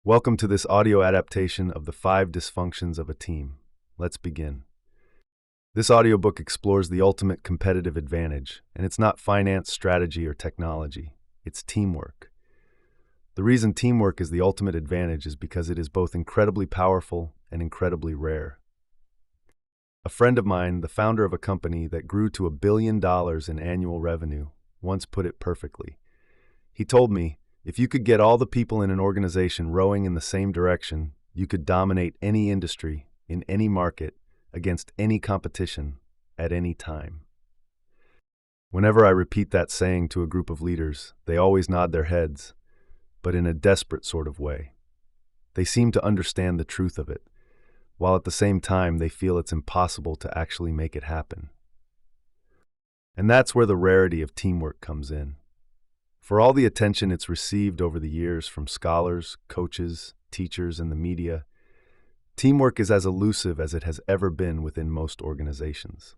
Welcome to this audio adaptation of the 5 Dysfunctions of a Team. Let's begin. This audiobook explores the ultimate competitive advantage, and it's not finance, strategy, or technology. It's teamwork. The reason teamwork is the ultimate advantage is because it is both incredibly powerful and incredibly rare. A friend of mine, the founder of a company that grew to $1 billion in annual revenue, once put it perfectly. He told me, if you could get all the people in an organization rowing in the same direction, you could dominate any industry, in any market, against any competition, at any time. Whenever I repeat that saying to a group of leaders, they always nod their heads, but in a desperate sort of way. They seem to understand the truth of it, while at the same time they feel it's impossible to actually make it happen. And that's where the rarity of teamwork comes in. For all the attention it's received over the years from scholars, coaches, teachers, and the media, teamwork is as elusive as it has ever been within most organizations.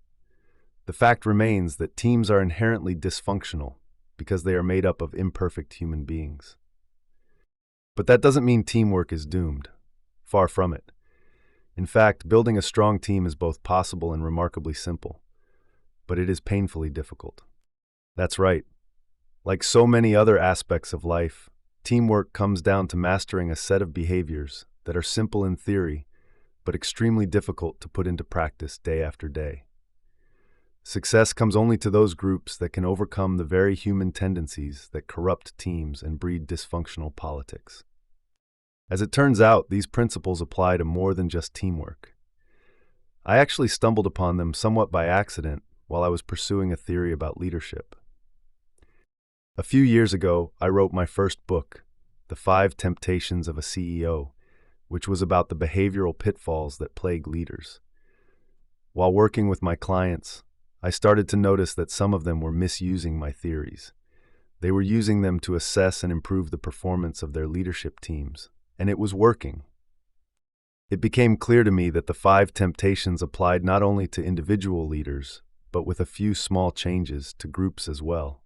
The fact remains that teams are inherently dysfunctional because they are made up of imperfect human beings. But that doesn't mean teamwork is doomed. Far from it. In fact, building a strong team is both possible and remarkably simple, but it is painfully difficult. That's right. Like so many other aspects of life, teamwork comes down to mastering a set of behaviors that are simple in theory, but extremely difficult to put into practice day after day. Success comes only to those groups that can overcome the very human tendencies that corrupt teams and breed dysfunctional politics. As it turns out, these principles apply to more than just teamwork. I actually stumbled upon them somewhat by accident while I was pursuing a theory about leadership. A few years ago, I wrote my first book, The 5 Temptations of a CEO, which was about the behavioral pitfalls that plague leaders. While working with my clients, I started to notice that some of them were misusing my theories. They were using them to assess and improve the performance of their leadership teams, and it was working. It became clear to me that the 5 temptations applied not only to individual leaders, but with a few small changes to groups as well.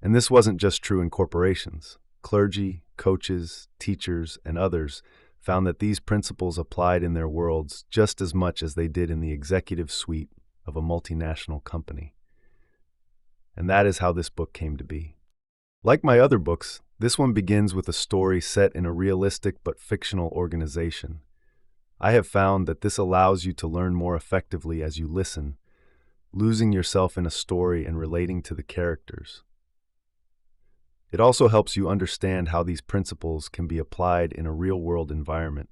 And this wasn't just true in corporations. Clergy, coaches, teachers, and others found that these principles applied in their worlds just as much as they did in the executive suite of a multinational company. And that is how this book came to be. Like my other books, this one begins with a story set in a realistic but fictional organization. I have found that this allows you to learn more effectively as you listen, losing yourself in a story and relating to the characters. It also helps you understand how these principles can be applied in a real-world environment,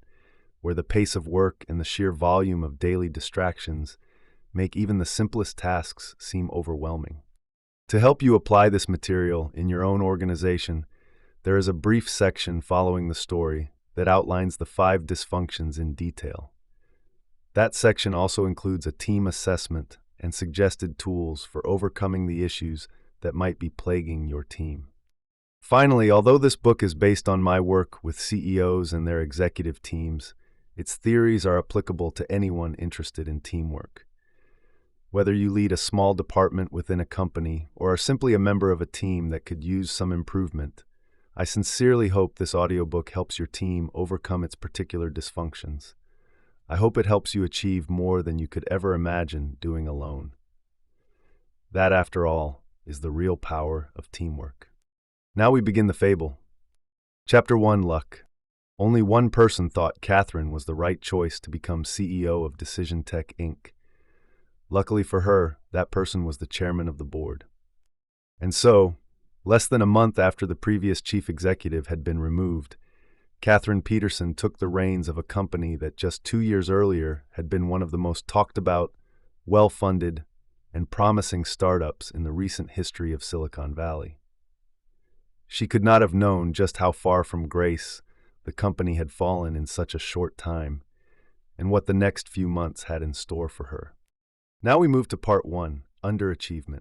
where the pace of work and the sheer volume of daily distractions make even the simplest tasks seem overwhelming. To help you apply this material in your own organization, there is a brief section following the story that outlines the 5 dysfunctions in detail. That section also includes a team assessment and suggested tools for overcoming the issues that might be plaguing your team. Finally, although this book is based on my work with CEOs and their executive teams, its theories are applicable to anyone interested in teamwork. Whether you lead a small department within a company or are simply a member of a team that could use some improvement, I sincerely hope this audiobook helps your team overcome its particular dysfunctions. I hope it helps you achieve more than you could ever imagine doing alone. That, after all, is the real power of teamwork. Now we begin the fable. Chapter 1, Luck. Only one person thought Katherine was the right choice to become CEO of Decision Tech, Inc. Luckily for her, that person was the chairman of the board. And so, less than a month after the previous chief executive had been removed, Katherine Peterson took the reins of a company that just 2 years earlier had been one of the most talked about, well-funded, and promising startups in the recent history of Silicon Valley. She could not have known just how far from grace the company had fallen in such a short time, and what the next few months had in store for her. Now we move to Part 1, Underachievement.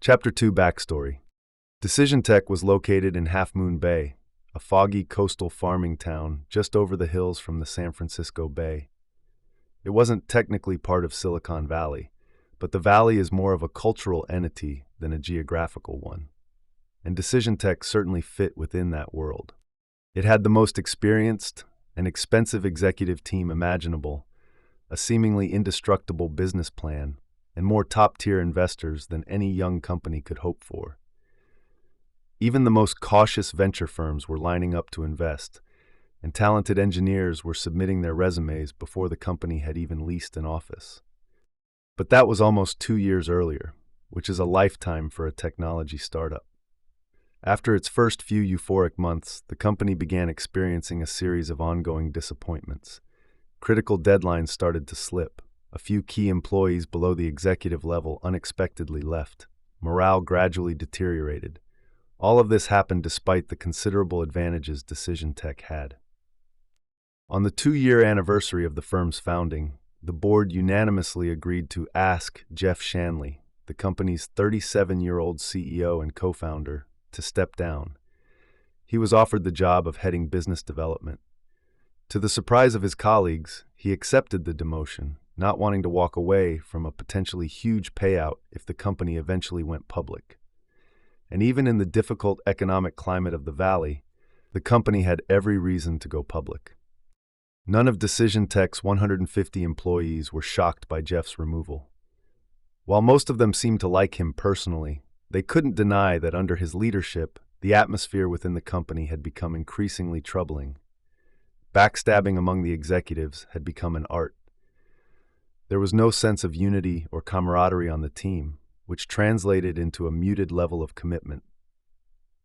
Chapter 2, Backstory. Decision Tech was located in Half Moon Bay, a foggy coastal farming town just over the hills from the San Francisco Bay. It wasn't technically part of Silicon Valley, but the valley is more of a cultural entity than a geographical one. And Decision Tech certainly fit within that world. It had the most experienced and expensive executive team imaginable, a seemingly indestructible business plan, and more top-tier investors than any young company could hope for. Even the most cautious venture firms were lining up to invest, and talented engineers were submitting their resumes before the company had even leased an office. But that was almost 2 years earlier, which is a lifetime for a technology startup. After its first few euphoric months, the company began experiencing a series of ongoing disappointments. Critical deadlines started to slip. A few key employees below the executive level unexpectedly left. Morale gradually deteriorated. All of this happened despite the considerable advantages Decision Tech had. On the 2-year anniversary of the firm's founding, the board unanimously agreed to ask Jeff Shanley, the company's 37-year-old CEO and co-founder, to step down. He was offered the job of heading business development. To the surprise of his colleagues, he accepted the demotion, not wanting to walk away from a potentially huge payout if the company eventually went public. And even in the difficult economic climate of the Valley, the company had every reason to go public. None of Decision Tech's 150 employees were shocked by Jeff's removal. While most of them seemed to like him personally, they couldn't deny that under his leadership, the atmosphere within the company had become increasingly troubling. Backstabbing among the executives had become an art. There was no sense of unity or camaraderie on the team, which translated into a muted level of commitment.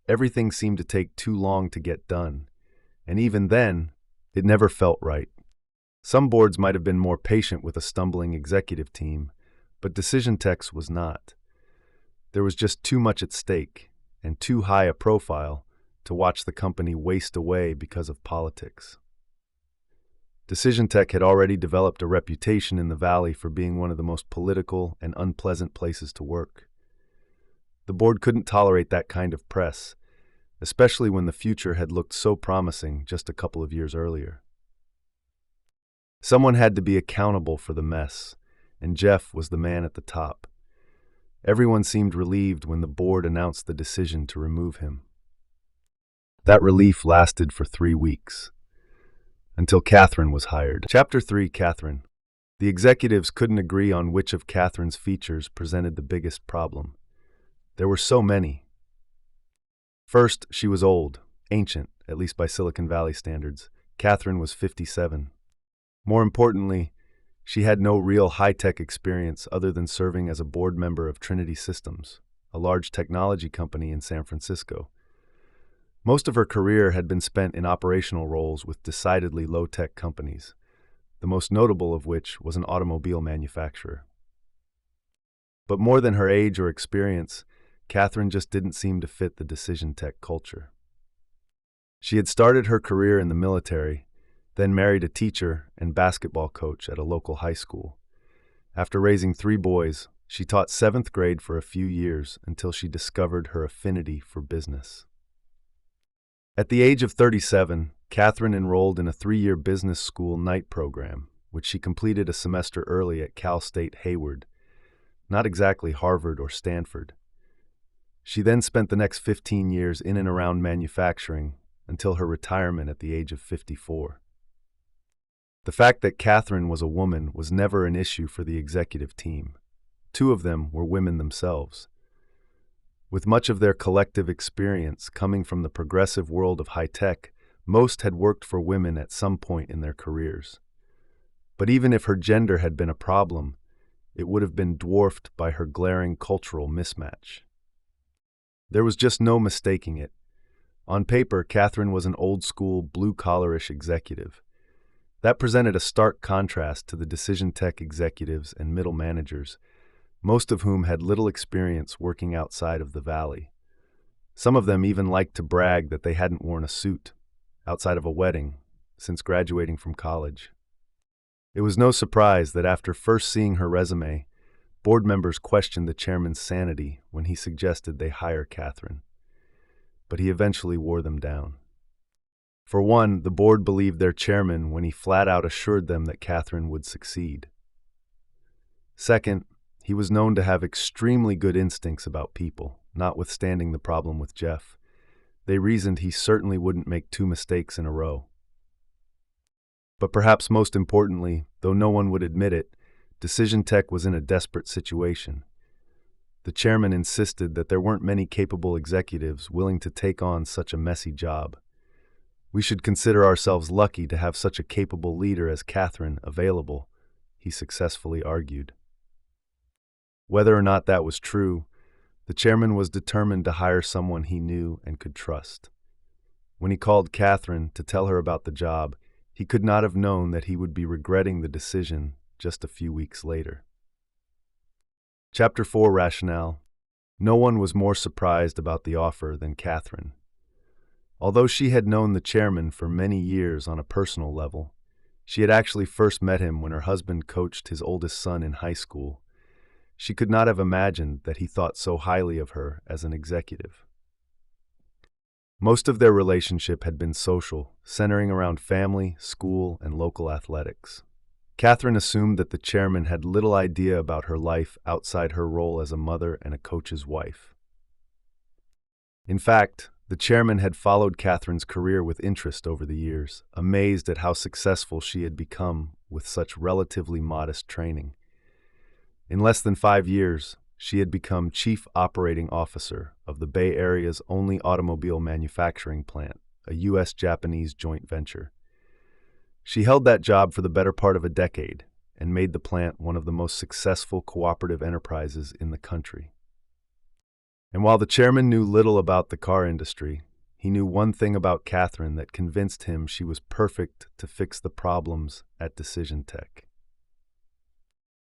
Everything seemed to take too long to get done, and even then, it never felt right. Some boards might have been more patient with a stumbling executive team, but Decision Tech's was not. There was just too much at stake, and too high a profile, to watch the company waste away because of politics. Decision Tech had already developed a reputation in the Valley for being one of the most political and unpleasant places to work. The board couldn't tolerate that kind of press, especially when the future had looked so promising just a couple of years earlier. Someone had to be accountable for the mess, and Jeff was the man at the top. Everyone seemed relieved when the board announced the decision to remove him. That relief lasted for 3 weeks, until Katherine was hired. Chapter 3: Katherine. The executives couldn't agree on which of Katherine's features presented the biggest problem. There were so many. First, she was old, ancient, at least by Silicon Valley standards. Katherine was 57. More importantly, she had no real high-tech experience other than serving as a board member of Trinity Systems, a large technology company in San Francisco. Most of her career had been spent in operational roles with decidedly low-tech companies, the most notable of which was an automobile manufacturer. But more than her age or experience, Katherine just didn't seem to fit the Decision Tech culture. She had started her career in the military, then married a teacher and basketball coach at a local high school. After raising 3 boys, she taught 7th grade for a few years until she discovered her affinity for business. At the age of 37, Katherine enrolled in a 3-year business school night program, which she completed a semester early at Cal State Hayward, not exactly Harvard or Stanford. She then spent the next 15 years in and around manufacturing until her retirement at the age of 54. The fact that Katherine was a woman was never an issue for the executive team. 2 of them were women themselves. With much of their collective experience coming from the progressive world of high-tech, most had worked for women at some point in their careers. But even if her gender had been a problem, it would have been dwarfed by her glaring cultural mismatch. There was just no mistaking it. On paper, Katherine was an old-school, blue-collarish executive. That presented a stark contrast to the Decision Tech executives and middle managers, most of whom had little experience working outside of the Valley. Some of them even liked to brag that they hadn't worn a suit, outside of a wedding, since graduating from college. It was no surprise that after first seeing her resume, board members questioned the chairman's sanity when he suggested they hire Katherine. But he eventually wore them down. For one, the board believed their chairman when he flat out assured them that Katherine would succeed. Second, he was known to have extremely good instincts about people, notwithstanding the problem with Jeff. They reasoned he certainly wouldn't make two mistakes in a row. But perhaps most importantly, though no one would admit it, Decision Tech was in a desperate situation. The chairman insisted that there weren't many capable executives willing to take on such a messy job. We should consider ourselves lucky to have such a capable leader as Katherine available, he successfully argued. Whether or not that was true, the chairman was determined to hire someone he knew and could trust. When he called Katherine to tell her about the job, he could not have known that he would be regretting the decision just a few weeks later. Chapter 4 Rationale. No one was more surprised about the offer than Katherine. Although she had known the chairman for many years on a personal level, she had actually first met him when her husband coached his oldest son in high school. She could not have imagined that he thought so highly of her as an executive. Most of their relationship had been social, centering around family, school, and local athletics. Katherine assumed that the chairman had little idea about her life outside her role as a mother and a coach's wife. In fact, the chairman had followed Katherine's career with interest over the years, amazed at how successful she had become with such relatively modest training. In less than 5 years, she had become Chief Operating Officer of the Bay Area's only automobile manufacturing plant, a U.S.-Japanese joint venture. She held that job for the better part of a decade and made the plant one of the most successful cooperative enterprises in the country. And while the chairman knew little about the car industry, he knew one thing about Katherine that convinced him she was perfect to fix the problems at Decision Tech.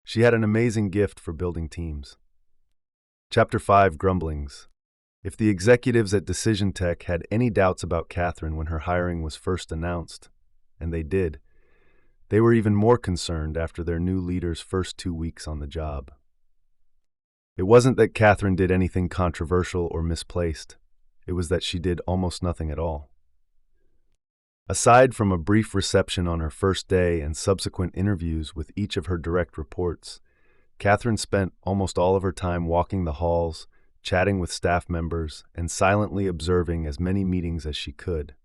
She had an amazing gift for building teams. Chapter 5 Grumblings. If the executives at Decision Tech had any doubts about Katherine when her hiring was first announced, and they did, they were even more concerned after their new leader's first 2 weeks on the job. It wasn't that Katherine did anything controversial or misplaced. It was that she did almost nothing at all. Aside from a brief reception on her first day and subsequent interviews with each of her direct reports, Katherine spent almost all of her time walking the halls, chatting with staff members, and silently observing as many meetings as she could.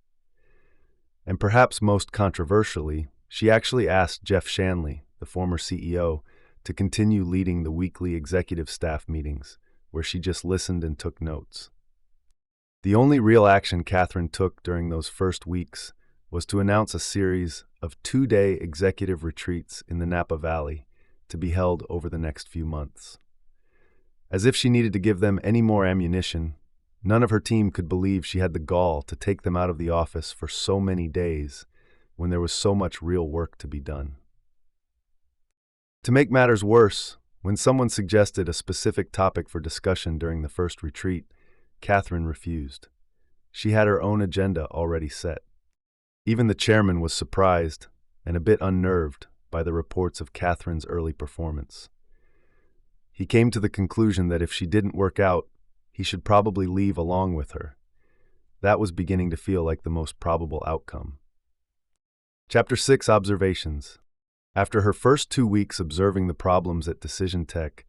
And perhaps most controversially, she actually asked Jeff Shanley, the former CEO, to continue leading the weekly executive staff meetings, where she just listened and took notes. The only real action Katherine took during those first weeks was to announce a series of 2-day executive retreats in the Napa Valley to be held over the next few months. As if she needed to give them any more ammunition, none of her team could believe she had the gall to take them out of the office for so many days when there was so much real work to be done. To make matters worse, when someone suggested a specific topic for discussion during the first retreat, Katherine refused. She had her own agenda already set. Even the chairman was surprised and a bit unnerved by the reports of Katherine's early performance. He came to the conclusion that if she didn't work out, he should probably leave along with her. That was beginning to feel like the most probable outcome. Chapter 6 Observations. After her first 2 weeks observing the problems at Decision Tech,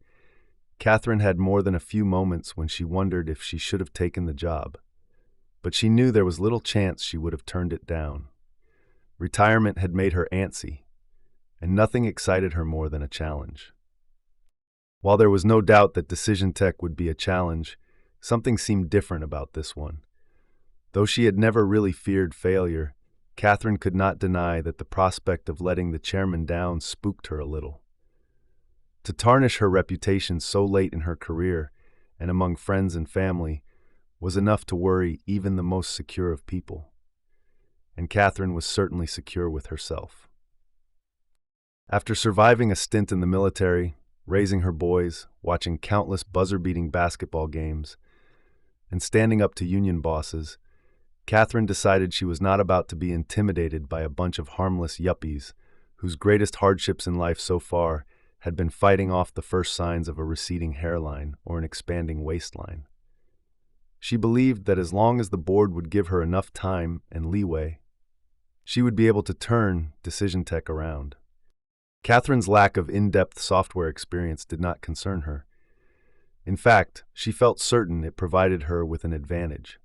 Katherine had more than a few moments when she wondered if she should have taken the job. But she knew there was little chance she would have turned it down. Retirement had made her antsy, and nothing excited her more than a challenge. While there was no doubt that Decision Tech would be a challenge, something seemed different about this one. Though she had never really feared failure, Katherine could not deny that the prospect of letting the chairman down spooked her a little. To tarnish her reputation so late in her career and among friends and family was enough to worry even the most secure of people. And Katherine was certainly secure with herself. After surviving a stint in the military, raising her boys, watching countless buzzer-beating basketball games, and standing up to union bosses, Katherine decided she was not about to be intimidated by a bunch of harmless yuppies whose greatest hardships in life so far had been fighting off the first signs of a receding hairline or an expanding waistline. She believed that as long as the board would give her enough time and leeway, she would be able to turn Decision Tech around. Katherine's lack of in-depth software experience did not concern her. In fact, she felt certain it provided her with an advantage.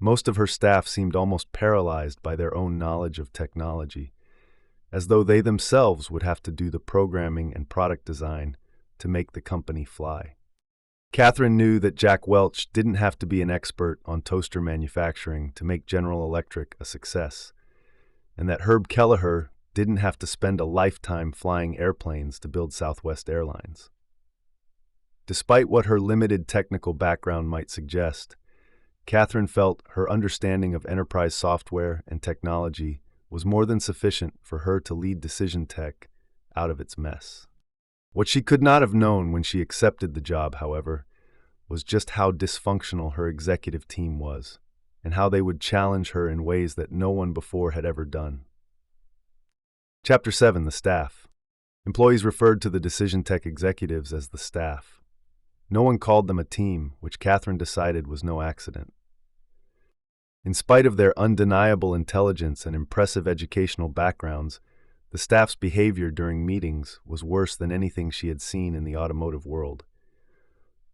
Most of her staff seemed almost paralyzed by their own knowledge of technology, as though they themselves would have to do the programming and product design to make the company fly. Katherine knew that Jack Welch didn't have to be an expert on toaster manufacturing to make General Electric a success, and that Herb Kelleher didn't have to spend a lifetime flying airplanes to build Southwest Airlines. Despite what her limited technical background might suggest, Katherine felt her understanding of enterprise software and technology was more than sufficient for her to lead Decision Tech out of its mess. What she could not have known when she accepted the job, however, was just how dysfunctional her executive team was, and how they would challenge her in ways that no one before had ever done. Chapter 7: The Staff. Employees referred to the Decision Tech executives as the staff. No one called them a team, which Katherine decided was no accident. In spite of their undeniable intelligence and impressive educational backgrounds, the staff's behavior during meetings was worse than anything she had seen in the automotive world.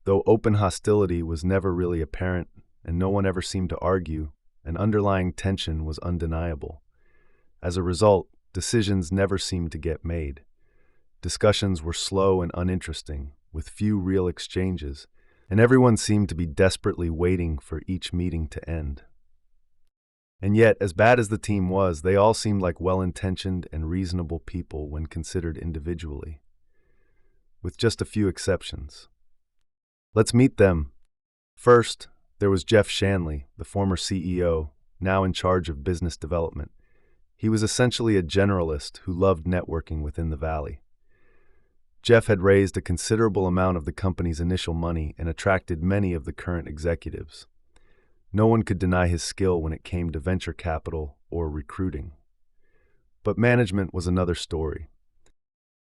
Though open hostility was never really apparent and no one ever seemed to argue, an underlying tension was undeniable. As a result, decisions never seemed to get made. Discussions were slow and uninteresting, with few real exchanges, and everyone seemed to be desperately waiting for each meeting to end. And yet, as bad as the team was, they all seemed like well-intentioned and reasonable people when considered individually, with just a few exceptions. Let's meet them. First, there was Jeff Shanley, the former CEO, now in charge of business development. He was essentially a generalist who loved networking within the valley. Jeff had raised a considerable amount of the company's initial money and attracted many of the current executives. No one could deny his skill when it came to venture capital or recruiting. But management was another story.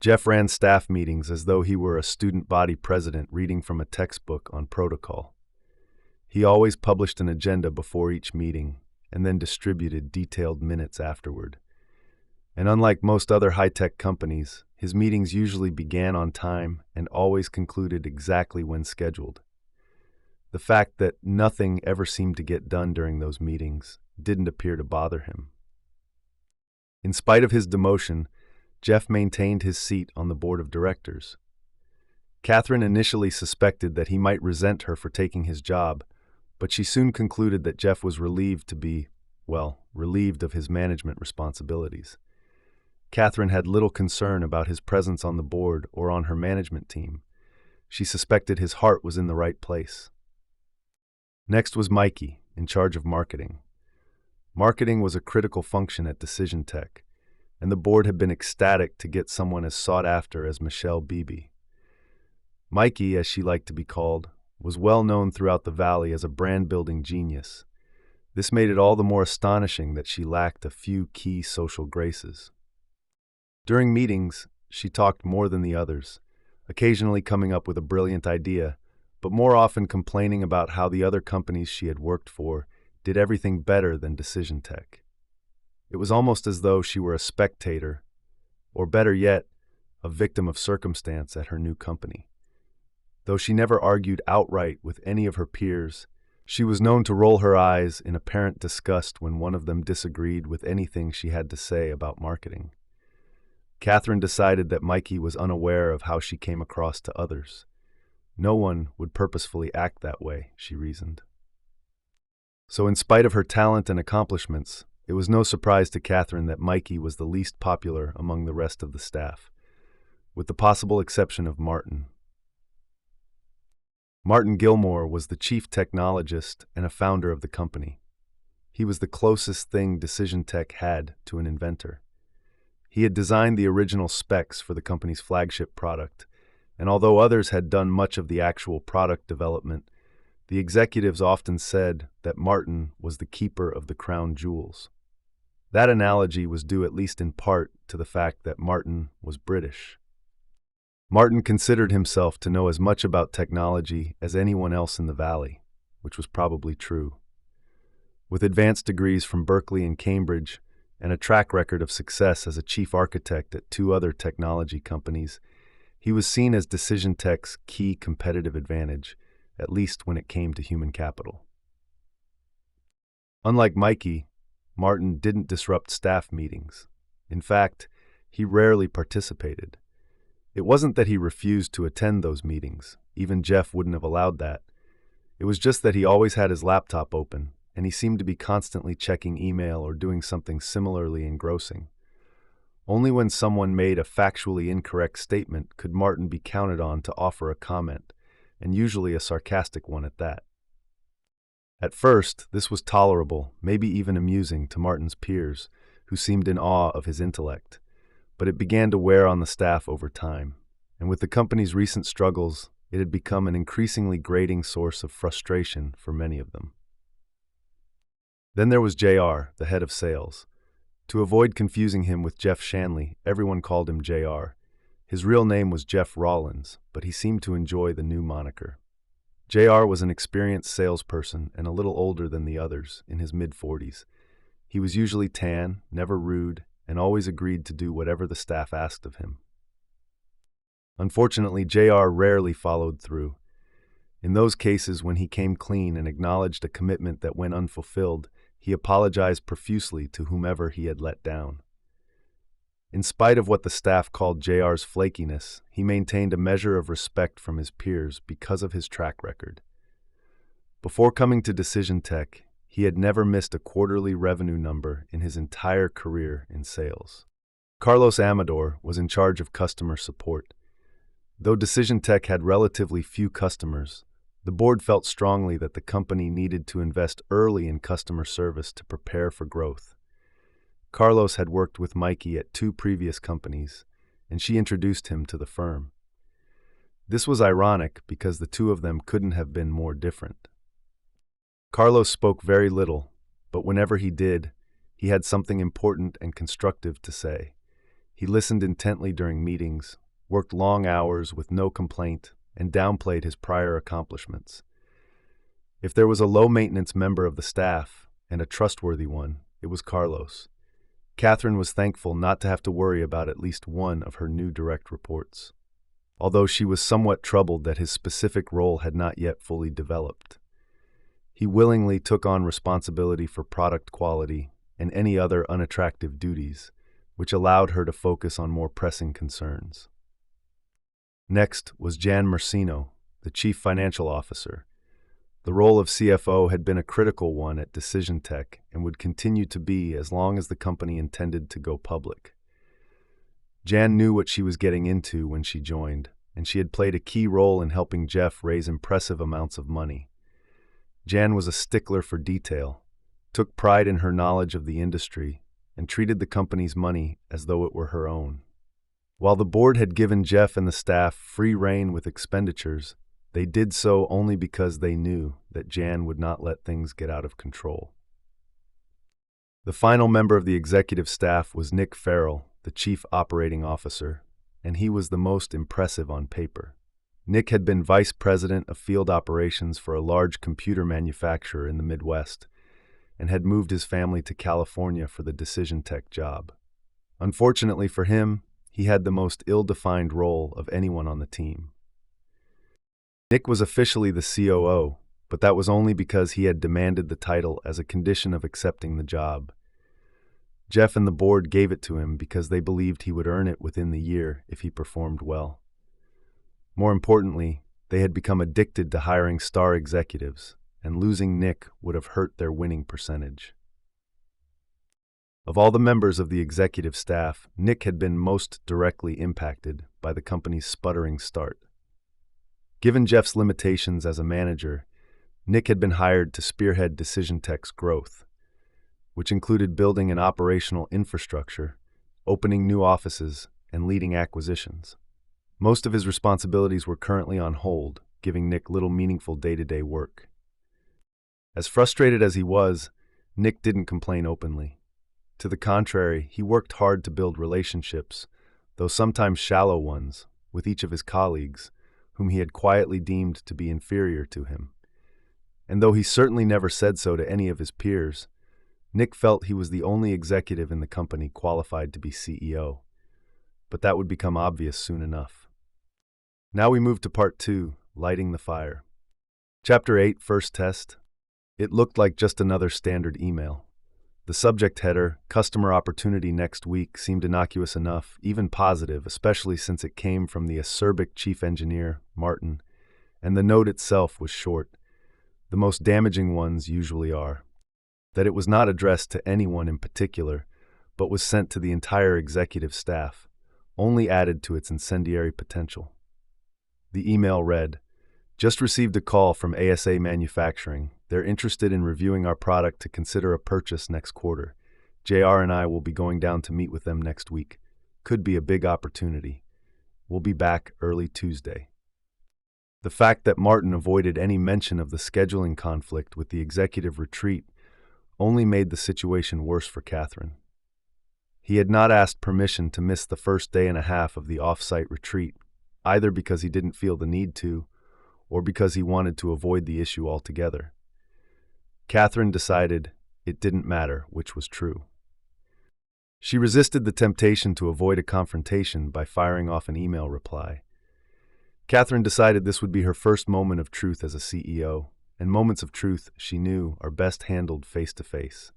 Jeff ran staff meetings as though he were a student body president reading from a textbook on protocol. He always published an agenda before each meeting and then distributed detailed minutes afterward. And unlike most other high-tech companies, his meetings usually began on time and always concluded exactly when scheduled. The fact that nothing ever seemed to get done during those meetings didn't appear to bother him. In spite of his demotion, Jeff maintained his seat on the board of directors. Katherine initially suspected that he might resent her for taking his job, but she soon concluded that Jeff was relieved of his management responsibilities. Katherine had little concern about his presence on the board or on her management team. She suspected his heart was in the right place. Next was Mikey, in charge of marketing. Marketing was a critical function at Decision Tech, and the board had been ecstatic to get someone as sought after as Michelle Beebe. Mikey, as she liked to be called, was well known throughout the valley as a brand-building genius. This made it all the more astonishing that she lacked a few key social graces. During meetings, she talked more than the others, occasionally coming up with a brilliant idea, but more often complaining about how the other companies she had worked for did everything better than Decision Tech. It was almost as though she were a spectator, or better yet, a victim of circumstance at her new company. Though she never argued outright with any of her peers, she was known to roll her eyes in apparent disgust when one of them disagreed with anything she had to say about marketing. Katherine decided that Mikey was unaware of how she came across to others. No one would purposefully act that way, she reasoned. So in spite of her talent and accomplishments, it was no surprise to Katherine that Mikey was the least popular among the rest of the staff, with the possible exception of Martin. Martin Gilmore was the chief technologist and a founder of the company. He was the closest thing Decision Tech had to an inventor. He had designed the original specs for the company's flagship product, and although others had done much of the actual product development, the executives often said that Martin was the keeper of the crown jewels. That analogy was due at least in part to the fact that Martin was British. Martin considered himself to know as much about technology as anyone else in the valley, which was probably true. With advanced degrees from Berkeley and Cambridge, and a track record of success as a chief architect at 2 other technology companies, he was seen as Decision Tech's key competitive advantage, at least when it came to human capital. Unlike Mikey, Martin didn't disrupt staff meetings. In fact, he rarely participated. It wasn't that he refused to attend those meetings. Even Jeff wouldn't have allowed that. It was just that he always had his laptop open, and he seemed to be constantly checking email or doing something similarly engrossing. Only when someone made a factually incorrect statement could Martin be counted on to offer a comment, and usually a sarcastic one at that. At first, this was tolerable, maybe even amusing to Martin's peers, who seemed in awe of his intellect. But it began to wear on the staff over time, and with the company's recent struggles, it had become an increasingly grating source of frustration for many of them. Then there was JR, the head of sales. To avoid confusing him with Jeff Shanley, everyone called him JR. His real name was Jeff Rollins, but he seemed to enjoy the new moniker. JR was an experienced salesperson and a little older than the others, in his mid-40s. He was usually tan, never rude, and always agreed to do whatever the staff asked of him. Unfortunately, JR rarely followed through. In those cases when he came clean and acknowledged a commitment that went unfulfilled, he apologized profusely to whomever he had let down. In spite of what the staff called JR's flakiness, he maintained a measure of respect from his peers because of his track record. Before coming to Decision Tech, he had never missed a quarterly revenue number in his entire career in sales. Carlos Amador was in charge of customer support. Though Decision Tech had relatively few customers, the board felt strongly that the company needed to invest early in customer service to prepare for growth. Carlos had worked with Mikey at 2 previous companies, and she introduced him to the firm. This was ironic because the two of them couldn't have been more different. Carlos spoke very little, but whenever he did, he had something important and constructive to say. He listened intently during meetings, worked long hours with no complaint, and downplayed his prior accomplishments. If there was a low-maintenance member of the staff, and a trustworthy one, it was Carlos. Katherine was thankful not to have to worry about at least one of her new direct reports, although she was somewhat troubled that his specific role had not yet fully developed. He willingly took on responsibility for product quality and any other unattractive duties, which allowed her to focus on more pressing concerns. Next was Jan Mersino, the chief financial officer. The role of CFO had been a critical one at Decision Tech and would continue to be as long as the company intended to go public. Jan knew what she was getting into when she joined, and she had played a key role in helping Jeff raise impressive amounts of money. Jan was a stickler for detail, took pride in her knowledge of the industry, and treated the company's money as though it were her own. While the board had given Jeff and the staff free rein with expenditures, they did so only because they knew that Jan would not let things get out of control. The final member of the executive staff was Nick Farrell, the chief operating officer, and he was the most impressive on paper. Nick had been vice president of field operations for a large computer manufacturer in the Midwest and had moved his family to California for the Decision Tech job. Unfortunately for him, he had the most ill-defined role of anyone on the team. Nick was officially the COO, but that was only because he had demanded the title as a condition of accepting the job. Jeff and the board gave it to him because they believed he would earn it within the year if he performed well. More importantly, they had become addicted to hiring star executives, and losing Nick would have hurt their winning percentage. Of all the members of the executive staff, Nick had been most directly impacted by the company's sputtering start. Given Jeff's limitations as a manager, Nick had been hired to spearhead Decision Tech's growth, which included building an operational infrastructure, opening new offices, and leading acquisitions. Most of his responsibilities were currently on hold, giving Nick little meaningful day-to-day work. As frustrated as he was, Nick didn't complain openly. To the contrary, he worked hard to build relationships, though sometimes shallow ones, with each of his colleagues, whom he had quietly deemed to be inferior to him. And though he certainly never said so to any of his peers, Nick felt he was the only executive in the company qualified to be CEO. But that would become obvious soon enough. Now we move to Part 2, Lighting the Fire. Chapter 8, First Test. It looked like just another standard email. The subject header, Customer Opportunity Next Week, seemed innocuous enough, even positive, especially since it came from the acerbic chief engineer, Martin, and the note itself was short. The most damaging ones usually are. That it was not addressed to anyone in particular, but was sent to the entire executive staff, only added to its incendiary potential. The email read, "Just received a call from ASA Manufacturing. They're interested in reviewing our product to consider a purchase next quarter. JR and I will be going down to meet with them next week. Could be a big opportunity. We'll be back early Tuesday." The fact that Martin avoided any mention of the scheduling conflict with the executive retreat only made the situation worse for Katherine. He had not asked permission to miss the first day and a half of the off-site retreat, either because he didn't feel the need to, or because he wanted to avoid the issue altogether. Katherine decided it didn't matter which was true. She resisted the temptation to avoid a confrontation by firing off an email reply. Katherine decided this would be her first moment of truth as a CEO, and moments of truth, she knew, are best handled face-to-face.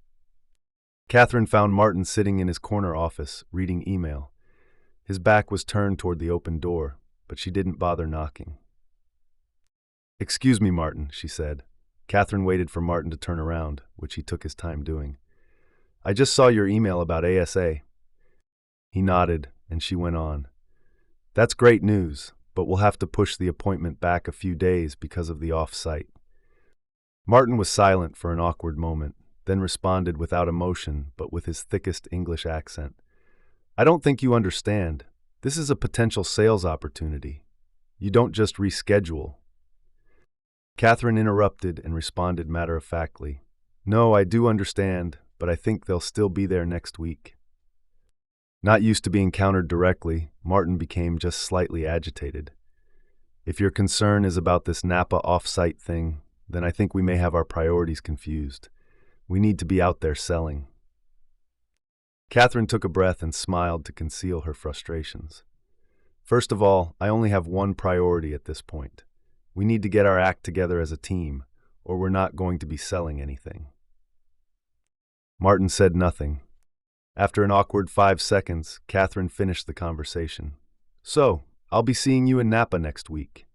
Katherine found Martin sitting in his corner office, reading email. His back was turned toward the open door, but she didn't bother knocking. "Excuse me, Martin," she said. Katherine waited for Martin to turn around, which he took his time doing. "I just saw your email about ASA." He nodded, and she went on. "That's great news, but we'll have to push the appointment back a few days because of the off-site." Martin was silent for an awkward moment, then responded without emotion but with his thickest English accent. "I don't think you understand. This is a potential sales opportunity. You don't just reschedule." Katherine interrupted and responded matter-of-factly. "No, I do understand, but I think they'll still be there next week." Not used to being countered directly, Martin became just slightly agitated. "If your concern is about this Napa off-site thing, then I think we may have our priorities confused. We need to be out there selling." Katherine took a breath and smiled to conceal her frustrations. "First of all, I only have one priority at this point. We need to get our act together as a team, or we're not going to be selling anything." Martin said nothing. After an awkward 5 seconds, Katherine finished the conversation. "So, I'll be seeing you in Napa next week."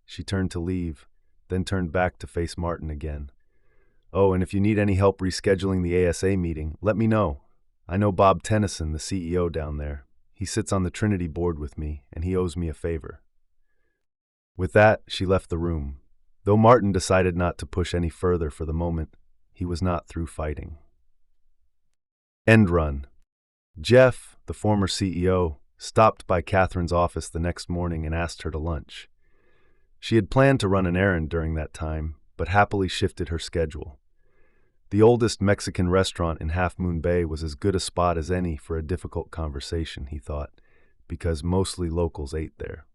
She turned to leave, then turned back to face Martin again. "Oh, and if you need any help rescheduling the ASA meeting, let me know. I know Bob Tennyson, the CEO down there. He sits on the Trinity board with me, and he owes me a favor." With that, she left the room. Though Martin decided not to push any further for the moment, he was not through fighting. End run. Jeff, the former CEO, stopped by Katherine's office the next morning and asked her to lunch. She had planned to run an errand during that time, but happily shifted her schedule. The oldest Mexican restaurant in Half Moon Bay was as good a spot as any for a difficult conversation, he thought, because mostly locals ate there.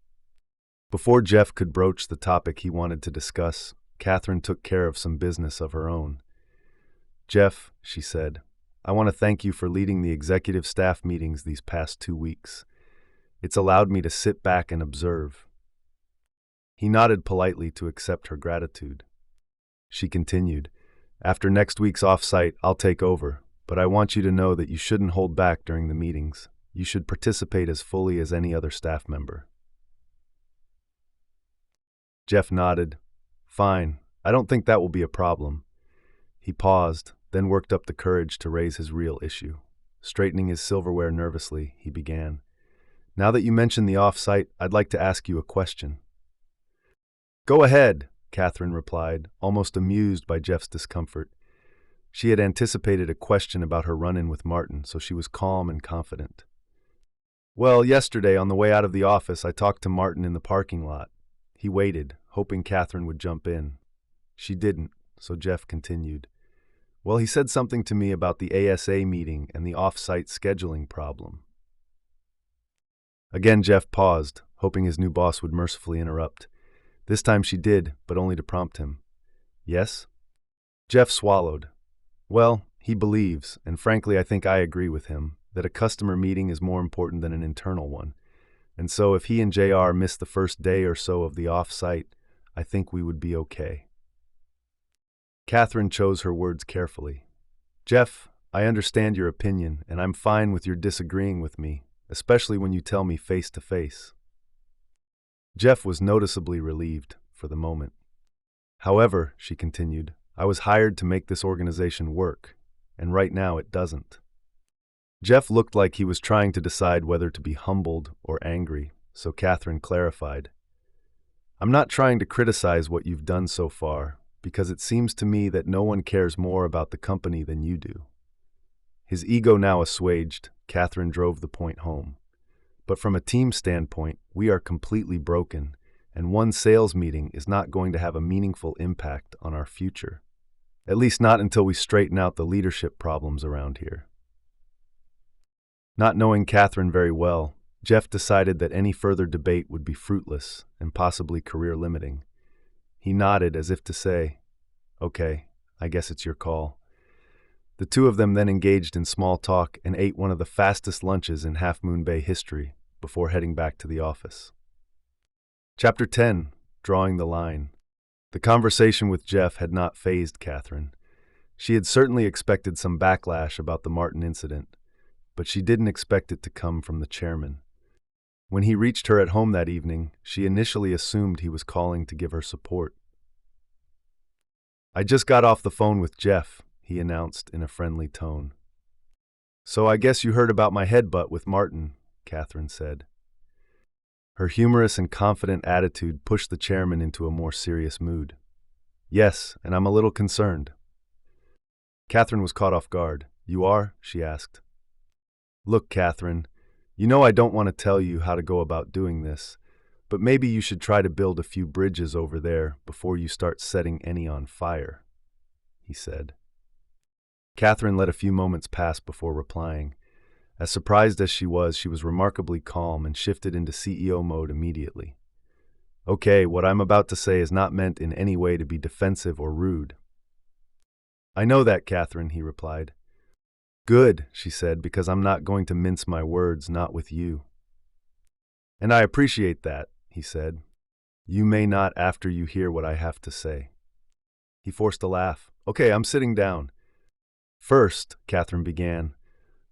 Before Jeff could broach the topic he wanted to discuss, Katherine took care of some business of her own. "Jeff," she said, "I want to thank you for leading the executive staff meetings these past 2 weeks. It's allowed me to sit back and observe." He nodded politely to accept her gratitude. She continued, "After next week's off-site, I'll take over, but I want you to know that you shouldn't hold back during the meetings. You should participate as fully as any other staff member." Jeff nodded. "Fine. I don't think that will be a problem." He paused, then worked up the courage to raise his real issue. Straightening his silverware nervously, he began. "Now that you mention the off-site, I'd like to ask you a question." "Go ahead," Katherine replied, almost amused by Jeff's discomfort. She had anticipated a question about her run-in with Martin, so she was calm and confident. "Well, yesterday on the way out of the office, I talked to Martin in the parking lot. He waited, hoping Katherine would jump in. She didn't, so Jeff continued. Well, he said something to me about the ASA meeting and the off-site scheduling problem." Again, Jeff paused, hoping his new boss would mercifully interrupt. This time she did, but only to prompt him. "Yes?" Jeff swallowed. "Well, he believes, and frankly I think I agree with him, that a customer meeting is more important than an internal one. And so if he and JR miss the first day or so of the off-site, I think we would be okay." Katherine chose her words carefully. Jeff, I understand your opinion, and I'm fine with your disagreeing with me, especially when you tell me face to face. Jeff was noticeably relieved for the moment. However, she continued, I was hired to make this organization work, and right now it doesn't. Jeff looked like he was trying to decide whether to be humbled or angry, so Katherine clarified. I'm not trying to criticize what you've done so far, because it seems to me that no one cares more about the company than you do. His ego now assuaged, Katherine drove the point home. But from a team standpoint, we are completely broken, and one sales meeting is not going to have a meaningful impact on our future. At least not until we straighten out the leadership problems around here. Not knowing Katherine very well, Jeff decided that any further debate would be fruitless and possibly career-limiting. He nodded as if to say, Okay, I guess it's your call. The two of them then engaged in small talk and ate one of the fastest lunches in Half Moon Bay history before heading back to the office. Chapter 10, Drawing the Line. The conversation with Jeff had not fazed Katherine. She had certainly expected some backlash about the Martin incident, but she didn't expect it to come from the chairman. When he reached her at home that evening, she initially assumed he was calling to give her support. I just got off the phone with Jeff, he announced in a friendly tone. So I guess you heard about my headbutt with Martin, Katherine said. Her humorous and confident attitude pushed the chairman into a more serious mood. Yes, and I'm a little concerned. Katherine was caught off guard. You are? She asked. Look, Katherine, you know I don't want to tell you how to go about doing this, but maybe you should try to build a few bridges over there before you start setting any on fire, he said. Katherine let a few moments pass before replying. As surprised as she was remarkably calm and shifted into CEO mode immediately. Okay, what I'm about to say is not meant in any way to be defensive or rude. I know that, Katherine, he replied. Good, she said, because I'm not going to mince my words, not with you. And I appreciate that, he said. You may not after you hear what I have to say. He forced a laugh. Okay, I'm sitting down. First, Katherine began,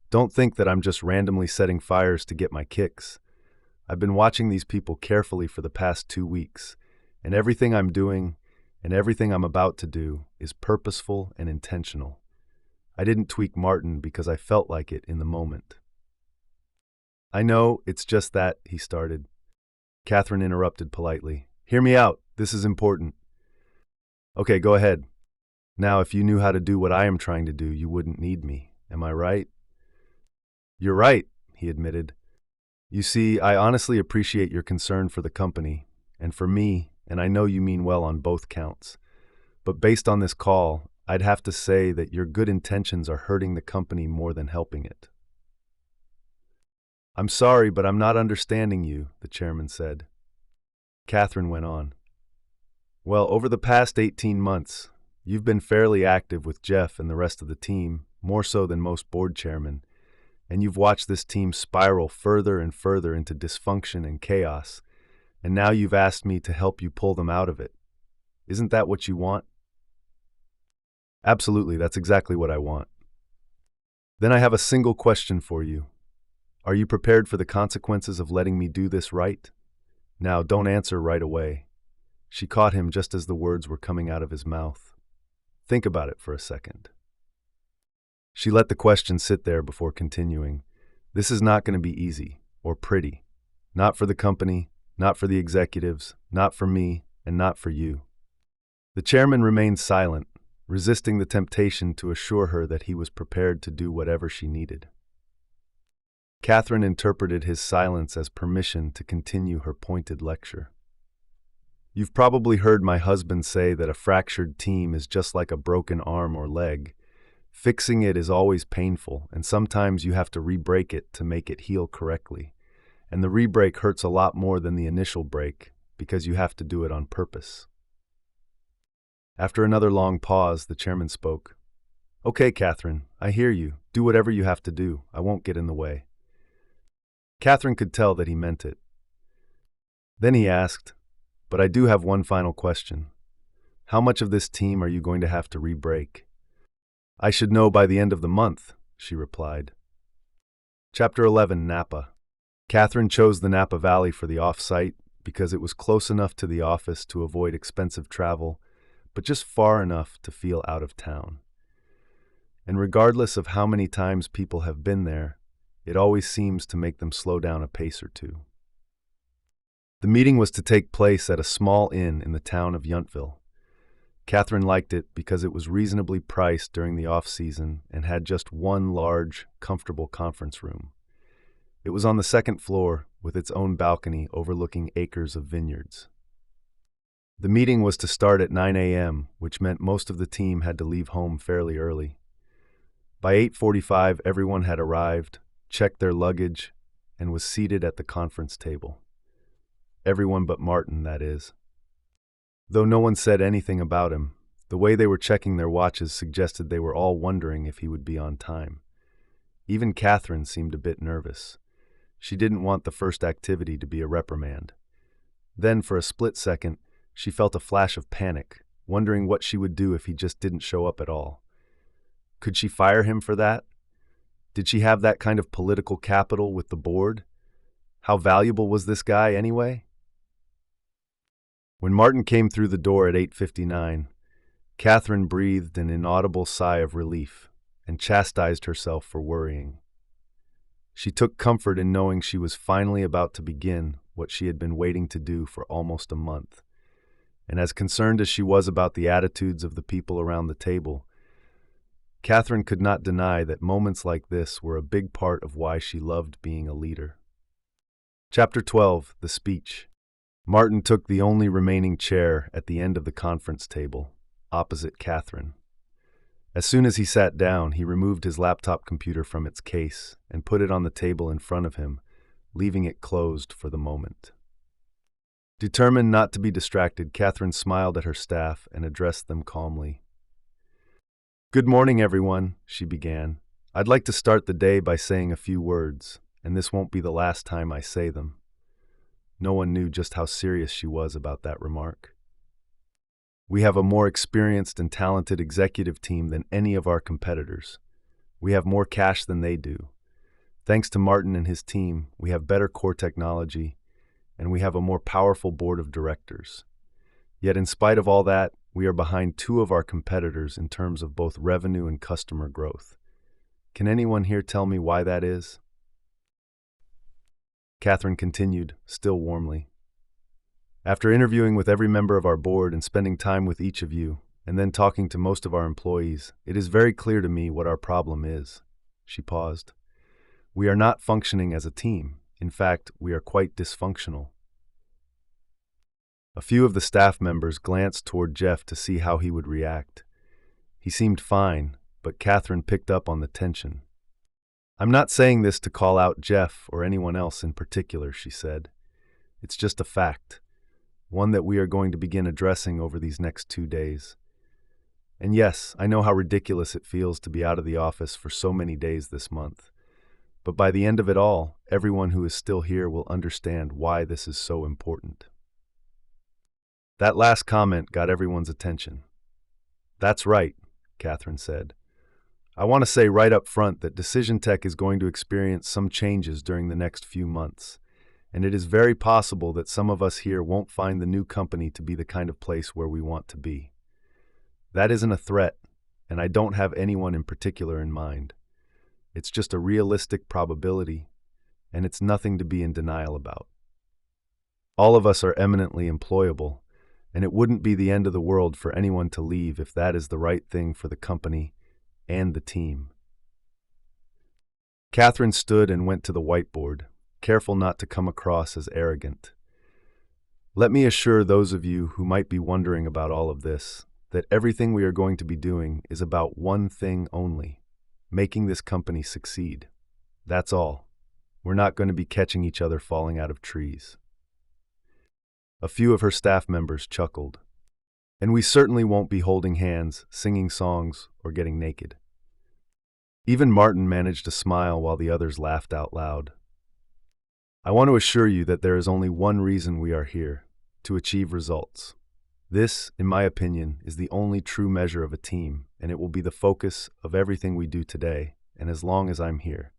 don't think that I'm just randomly setting fires to get my kicks. I've been watching these people carefully for the past 2 weeks, and everything I'm doing and everything I'm about to do is purposeful and intentional. I didn't tweak Martin because I felt like it in the moment. I know, it's just that, he started. Katherine interrupted politely. Hear me out, this is important. Okay, go ahead. Now, if you knew how to do what I am trying to do, you wouldn't need me. Am I right? You're right, he admitted. You see, I honestly appreciate your concern for the company, and for me, and I know you mean well on both counts. But based on this call, I'd have to say that your good intentions are hurting the company more than helping it. I'm sorry, but I'm not understanding you, the chairman said. Katherine went on. Well, over the past 18 months, you've been fairly active with Jeff and the rest of the team, more so than most board chairmen, and you've watched this team spiral further and further into dysfunction and chaos, and now you've asked me to help you pull them out of it. Isn't that what you want? Absolutely, that's exactly what I want. Then I have a single question for you. Are you prepared for the consequences of letting me do this right? Now, don't answer right away. She caught him just as the words were coming out of his mouth. Think about it for a second. She let the question sit there before continuing. This is not going to be easy or pretty. Not for the company, not for the executives, not for me, and not for you. The chairman remained silent, resisting the temptation to assure her that he was prepared to do whatever she needed. Katherine interpreted his silence as permission to continue her pointed lecture. You've probably heard my husband say that a fractured team is just like a broken arm or leg. Fixing it is always painful, and sometimes you have to re-break it to make it heal correctly. And the re-break hurts a lot more than the initial break because you have to do it on purpose. After another long pause, the chairman spoke. Okay, Katherine, I hear you. Do whatever you have to do. I won't get in the way. Katherine could tell that he meant it. Then he asked, but I do have one final question. How much of this team are you going to have to re-break? I should know by the end of the month, she replied. Chapter 11, Napa. Katherine chose the Napa Valley for the off-site because it was close enough to the office to avoid expensive travel, but just far enough to feel out of town. And regardless of how many times people have been there, it always seems to make them slow down a pace or two. The meeting was to take place at a small inn in the town of Yountville. Katherine liked it because it was reasonably priced during the off-season and had just one large, comfortable conference room. It was on the second floor with its own balcony overlooking acres of vineyards. The meeting was to start at 9 a.m., which meant most of the team had to leave home fairly early. By 8:45, everyone had arrived, checked their luggage, and was seated at the conference table. Everyone but Martin, that is. Though no one said anything about him, the way they were checking their watches suggested they were all wondering if he would be on time. Even Katherine seemed a bit nervous. She didn't want the first activity to be a reprimand. Then, for a split second, she felt a flash of panic, wondering what she would do if he just didn't show up at all. Could she fire him for that? Did she have that kind of political capital with the board? How valuable was this guy anyway? When Martin came through the door at 8:59, Katherine breathed an inaudible sigh of relief and chastised herself for worrying. She took comfort in knowing she was finally about to begin what she had been waiting to do for almost a month. And as concerned as she was about the attitudes of the people around the table, Katherine could not deny that moments like this were a big part of why she loved being a leader. Chapter 12, The Speech. Martin took the only remaining chair at the end of the conference table, opposite Katherine. As soon as he sat down, he removed his laptop computer from its case and put it on the table in front of him, leaving it closed for the moment. Determined not to be distracted, Katherine smiled at her staff and addressed them calmly. "Good morning, everyone," she began. "I'd like to start the day by saying a few words, and this won't be the last time I say them." No one knew just how serious she was about that remark. "We have a more experienced and talented executive team than any of our competitors. We have more cash than they do. Thanks to Martin and his team, we have better core technology, and we have a more powerful board of directors. Yet in spite of all that, we are behind two of our competitors in terms of both revenue and customer growth. Can anyone here tell me why that is?" Katherine continued, still warmly. "After interviewing with every member of our board and spending time with each of you, and then talking to most of our employees, it is very clear to me what our problem is." She paused. "We are not functioning as a team. In fact, we are quite dysfunctional." A few of the staff members glanced toward Jeff to see how he would react. He seemed fine, but Katherine picked up on the tension. "I'm not saying this to call out Jeff or anyone else in particular," she said. "It's just a fact, one that we are going to begin addressing over these next 2 days. And yes, I know how ridiculous it feels to be out of the office for so many days this month. But by the end of it all, everyone who is still here will understand why this is so important." That last comment got everyone's attention. "That's right," Katherine said. "I want to say right up front that Decision Tech is going to experience some changes during the next few months, and it is very possible that some of us here won't find the new company to be the kind of place where we want to be. That isn't a threat, and I don't have anyone in particular in mind. It's just a realistic probability, and it's nothing to be in denial about. All of us are eminently employable, and it wouldn't be the end of the world for anyone to leave if that is the right thing for the company and the team." Katherine stood and went to the whiteboard, careful not to come across as arrogant. "Let me assure those of you who might be wondering about all of this that everything we are going to be doing is about one thing only: making this company succeed. That's all. We're not going to be catching each other falling out of trees." A few of her staff members chuckled. "And we certainly won't be holding hands, singing songs, or getting naked." Even Martin managed to smile while the others laughed out loud. "I want to assure you that there is only one reason we are here: to achieve results. This, in my opinion, is the only true measure of a team, and it will be the focus of everything we do today, and as long as I'm here.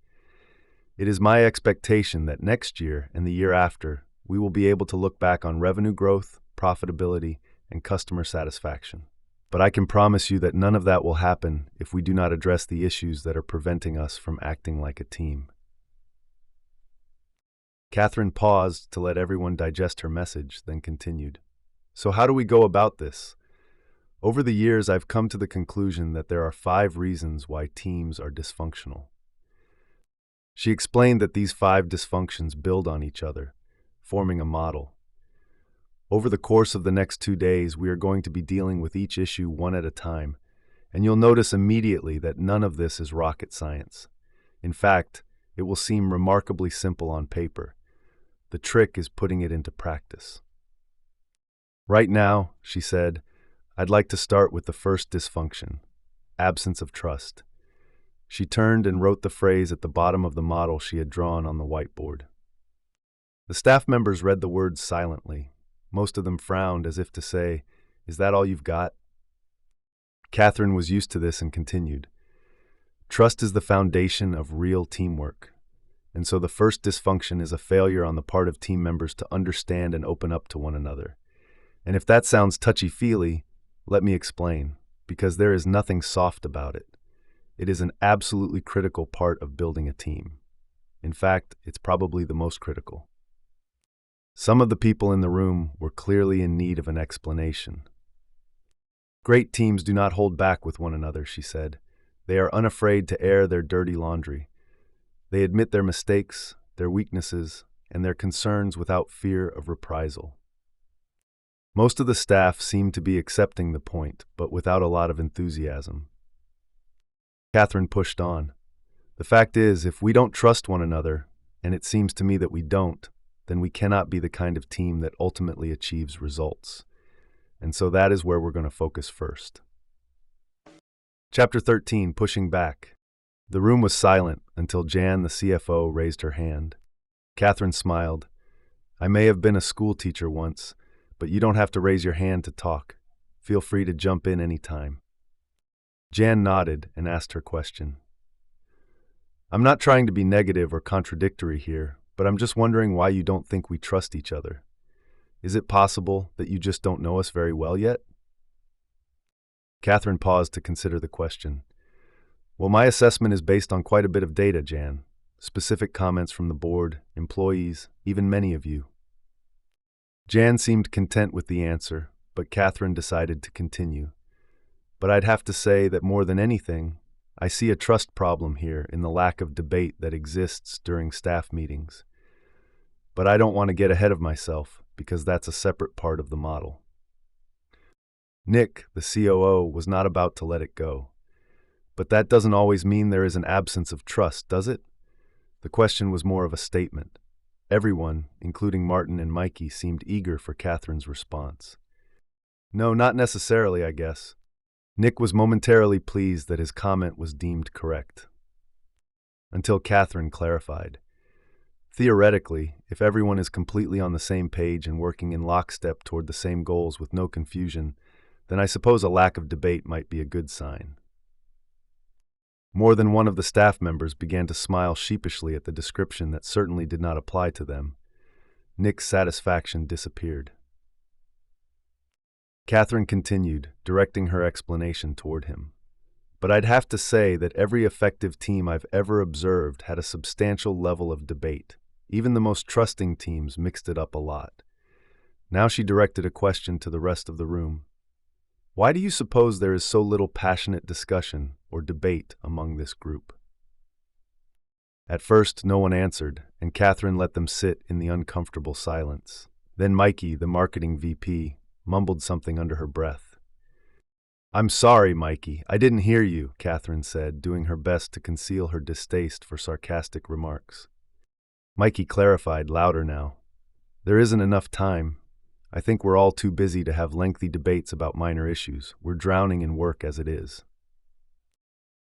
It is my expectation that next year and the year after, we will be able to look back on revenue growth, profitability, and customer satisfaction. But I can promise you that none of that will happen if we do not address the issues that are preventing us from acting like a team. Katherine paused to let everyone digest her message, then continued. So how do we go about this? Over the years, I've come to the conclusion that there are 5 reasons why teams are dysfunctional. She explained that these 5 dysfunctions build on each other, forming a model. Over the course of the next 2 days, we are going to be dealing with each issue one at a time, and you'll notice immediately that none of this is rocket science. In fact, it will seem remarkably simple on paper. The trick is putting it into practice. Right now, she said, I'd like to start with the first dysfunction, absence of trust. She turned and wrote the phrase at the bottom of the model she had drawn on the whiteboard. The staff members read the words silently. Most of them frowned as if to say, "Is that all you've got?" Katherine was used to this and continued. Trust is the foundation of real teamwork. And so the first dysfunction is a failure on the part of team members to understand and open up to one another. And if that sounds touchy-feely, let me explain, because there is nothing soft about it. It is an absolutely critical part of building a team. In fact, it's probably the most critical. Some of the people in the room were clearly in need of an explanation. Great teams do not hold back with one another, she said. They are unafraid to air their dirty laundry. They admit their mistakes, their weaknesses, and their concerns without fear of reprisal. Most of the staff seemed to be accepting the point, but without a lot of enthusiasm. Katherine pushed on. The fact is, if we don't trust one another, and it seems to me that we don't, then we cannot be the kind of team that ultimately achieves results. And so that is where we're going to focus first. Chapter 13, Pushing Back. The room was silent until Jan, the CFO, raised her hand. Katherine smiled. I may have been a school teacher once, but you don't have to raise your hand to talk. Feel free to jump in any time. Jan nodded and asked her question. I'm not trying to be negative or contradictory here, but I'm just wondering why you don't think we trust each other. Is it possible that you just don't know us very well yet? Katherine paused to consider the question. Well, my assessment is based on quite a bit of data, Jan. Specific comments from the board, employees, even many of you. Jan seemed content with the answer, but Katherine decided to continue. But I'd have to say that more than anything, I see a trust problem here in the lack of debate that exists during staff meetings. But I don't want to get ahead of myself, because that's a separate part of the model. Nick, the COO, was not about to let it go. But that doesn't always mean there is an absence of trust, does it? The question was more of a statement. Everyone, including Martin and Mikey, seemed eager for Katherine's response. No, not necessarily, I guess. Nick was momentarily pleased that his comment was deemed correct. Until Katherine clarified. Theoretically, if everyone is completely on the same page and working in lockstep toward the same goals with no confusion, then I suppose a lack of debate might be a good sign. More than one of the staff members began to smile sheepishly at the description that certainly did not apply to them. Nick's satisfaction disappeared. Katherine continued, directing her explanation toward him. But I'd have to say that every effective team I've ever observed had a substantial level of debate. Even the most trusting teams mixed it up a lot. Now she directed a question to the rest of the room. Why do you suppose there is so little passionate discussion or debate among this group? At first, no one answered, and Katherine let them sit in the uncomfortable silence. Then Mikey, the marketing VP, mumbled something under her breath. I'm sorry, Mikey, I didn't hear you, Katherine said, doing her best to conceal her distaste for sarcastic remarks. Mikey clarified, louder now. There isn't enough time. I think we're all too busy to have lengthy debates about minor issues. We're drowning in work as it is.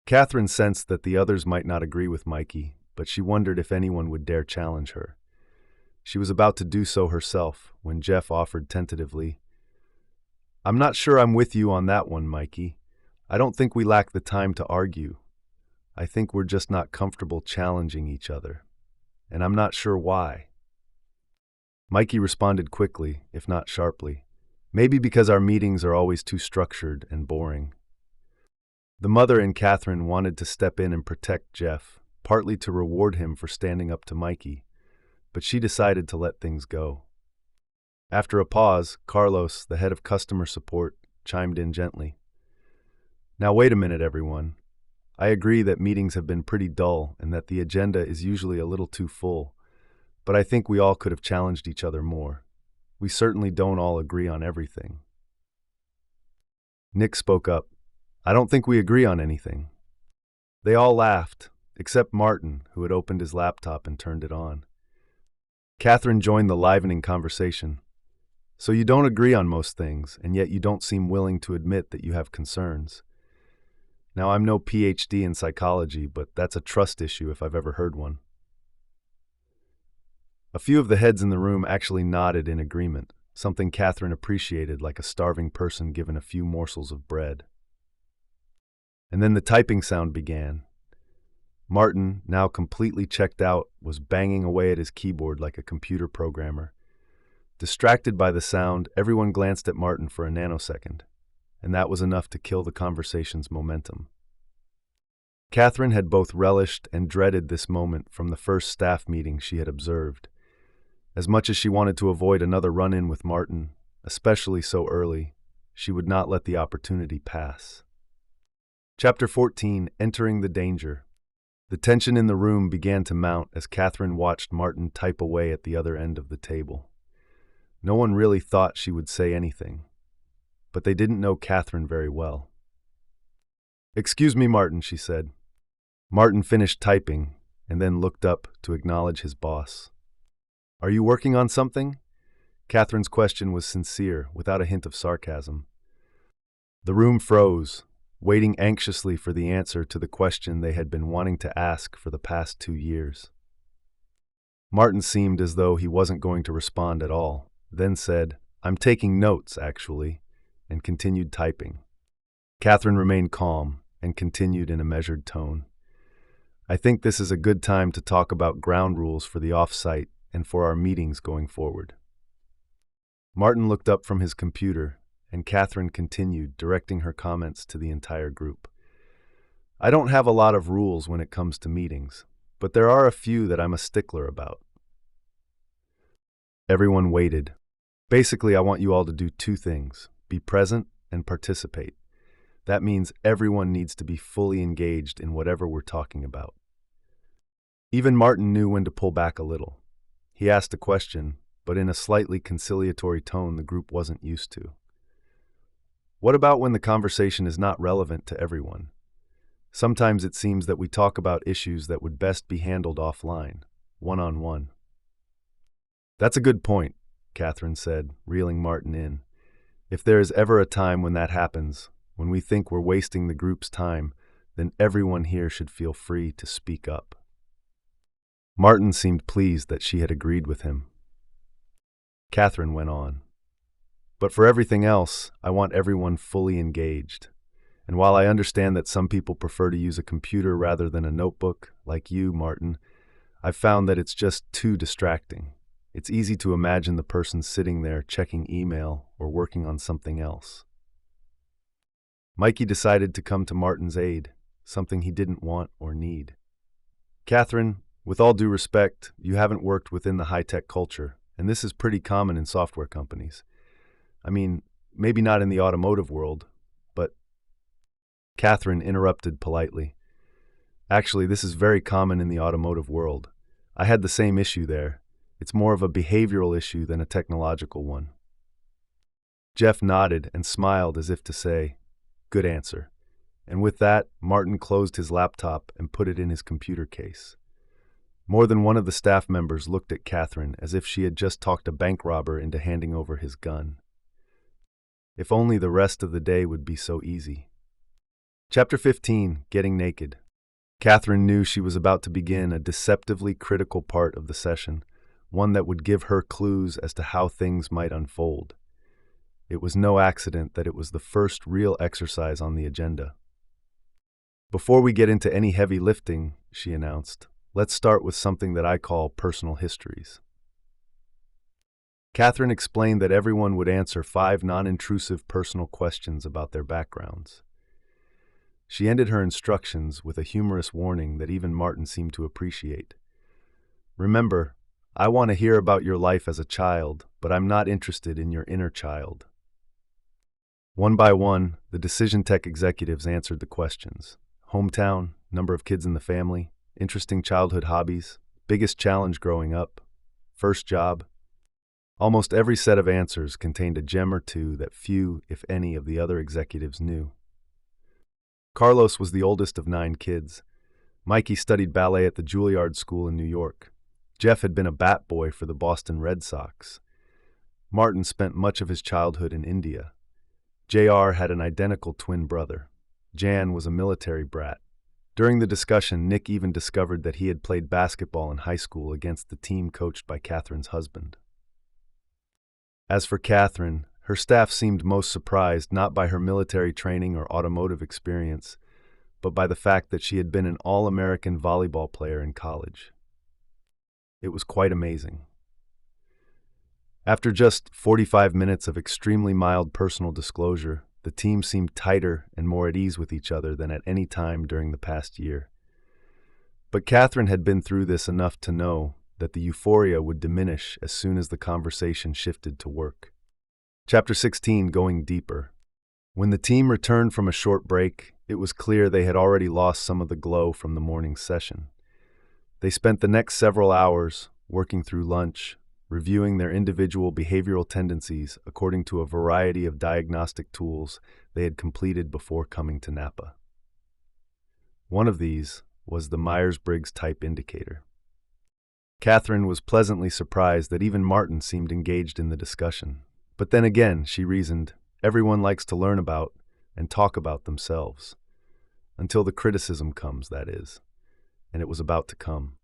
Katherine sensed that the others might not agree with Mikey, but she wondered if anyone would dare challenge her. She was about to do so herself when Jeff offered tentatively, I'm not sure I'm with you on that one, Mikey. I don't think we lack the time to argue. I think we're just not comfortable challenging each other. And I'm not sure why. Mikey responded quickly, if not sharply. Maybe because our meetings are always too structured and boring. The mother in Katherine wanted to step in and protect Jeff, partly to reward him for standing up to Mikey, but she decided to let things go. After a pause, Carlos, the head of customer support, chimed in gently. Now wait a minute, everyone. I agree that meetings have been pretty dull and that the agenda is usually a little too full, but I think we all could have challenged each other more. We certainly don't all agree on everything. Nick spoke up. I don't think we agree on anything. They all laughed, except Martin, who had opened his laptop and turned it on. Katherine joined the livening conversation. So you don't agree on most things, and yet you don't seem willing to admit that you have concerns. Now, I'm no PhD in psychology, but that's a trust issue if I've ever heard one. A few of the heads in the room actually nodded in agreement, something Katherine appreciated like a starving person given a few morsels of bread. And then the typing sound began. Martin, now completely checked out, was banging away at his keyboard like a computer programmer. Distracted by the sound, everyone glanced at Martin for a nanosecond, and that was enough to kill the conversation's momentum. Katherine had both relished and dreaded this moment from the first staff meeting she had observed. As much as she wanted to avoid another run-in with Martin, especially so early, she would not let the opportunity pass. Chapter 14, Entering the Danger. The tension in the room began to mount as Katherine watched Martin type away at the other end of the table. No one really thought she would say anything, but they didn't know Katherine very well. "Excuse me, Martin," she said. Martin finished typing and then looked up to acknowledge his boss. "Are you working on something?" Katherine's question was sincere, without a hint of sarcasm. The room froze, waiting anxiously for the answer to the question they had been wanting to ask for the past 2 years. Martin seemed as though he wasn't going to respond at all, then said, "I'm taking notes, actually," and continued typing. Katherine remained calm and continued in a measured tone. "I think this is a good time to talk about ground rules for the off-site and for our meetings going forward." Martin looked up from his computer, and Katherine continued, directing her comments to the entire group. "I don't have a lot of rules when it comes to meetings, but there are a few that I'm a stickler about." Everyone waited. "Basically, I want you all to do 2 things: be present and participate. That means everyone needs to be fully engaged in whatever we're talking about." Even Martin knew when to pull back a little. He asked a question, but in a slightly conciliatory tone the group wasn't used to. "What about when the conversation is not relevant to everyone? Sometimes it seems that we talk about issues that would best be handled offline, one-on-one." "That's a good point," Katherine said, reeling Martin in. "If there is ever a time when that happens, when we think we're wasting the group's time, then everyone here should feel free to speak up." Martin seemed pleased that she had agreed with him. Katherine went on. "But for everything else, I want everyone fully engaged. And while I understand that some people prefer to use a computer rather than a notebook, like you, Martin, I've found that it's just too distracting. It's easy to imagine the person sitting there checking email or working on something else." Mikey decided to come to Martin's aid, something he didn't want or need. "Katherine, with all due respect, you haven't worked within the high-tech culture, and this is pretty common in software companies. I mean, maybe not in the automotive world, but..." Katherine interrupted politely. "Actually, this is very common in the automotive world. I had the same issue there. It's more of a behavioral issue than a technological one." Jeff nodded and smiled as if to say, "Good answer." And with that, Martin closed his laptop and put it in his computer case. More than one of the staff members looked at Katherine as if she had just talked a bank robber into handing over his gun. If only the rest of the day would be so easy. Chapter 15, Getting Naked. Katherine knew she was about to begin a deceptively critical part of the session, one that would give her clues as to how things might unfold. It was no accident that it was the first real exercise on the agenda. "Before we get into any heavy lifting," she announced, "let's start with something that I call personal histories." Katherine explained that everyone would answer 5 non-intrusive personal questions about their backgrounds. She ended her instructions with a humorous warning that even Martin seemed to appreciate. "Remember, I want to hear about your life as a child, but I'm not interested in your inner child." One by one, the decision tech executives answered the questions. Hometown, number of kids in the family, interesting childhood hobbies, biggest challenge growing up, first job. Almost every set of answers contained a gem or two that few, if any, of the other executives knew. Carlos was the oldest of 9 kids. Mikey studied ballet at the Juilliard School in New York. Jeff had been a bat boy for the Boston Red Sox. Martin spent much of his childhood in India. JR had an identical twin brother. Jan was a military brat. During the discussion, Nick even discovered that he had played basketball in high school against the team coached by Katherine's husband. As for Katherine, her staff seemed most surprised not by her military training or automotive experience, but by the fact that she had been an All-American volleyball player in college. It was quite amazing. After just 45 minutes of extremely mild personal disclosure, the team seemed tighter and more at ease with each other than at any time during the past year. But Katherine had been through this enough to know that the euphoria would diminish as soon as the conversation shifted to work. Chapter 16, Going Deeper. When the team returned from a short break, it was clear they had already lost some of the glow from the morning's session. They spent the next several hours working through lunch, reviewing their individual behavioral tendencies according to a variety of diagnostic tools they had completed before coming to Napa. One of these was the Myers-Briggs Type Indicator. Katherine was pleasantly surprised that even Martin seemed engaged in the discussion. But then again, she reasoned, everyone likes to learn about and talk about themselves. Until the criticism comes, that is. And it was about to come.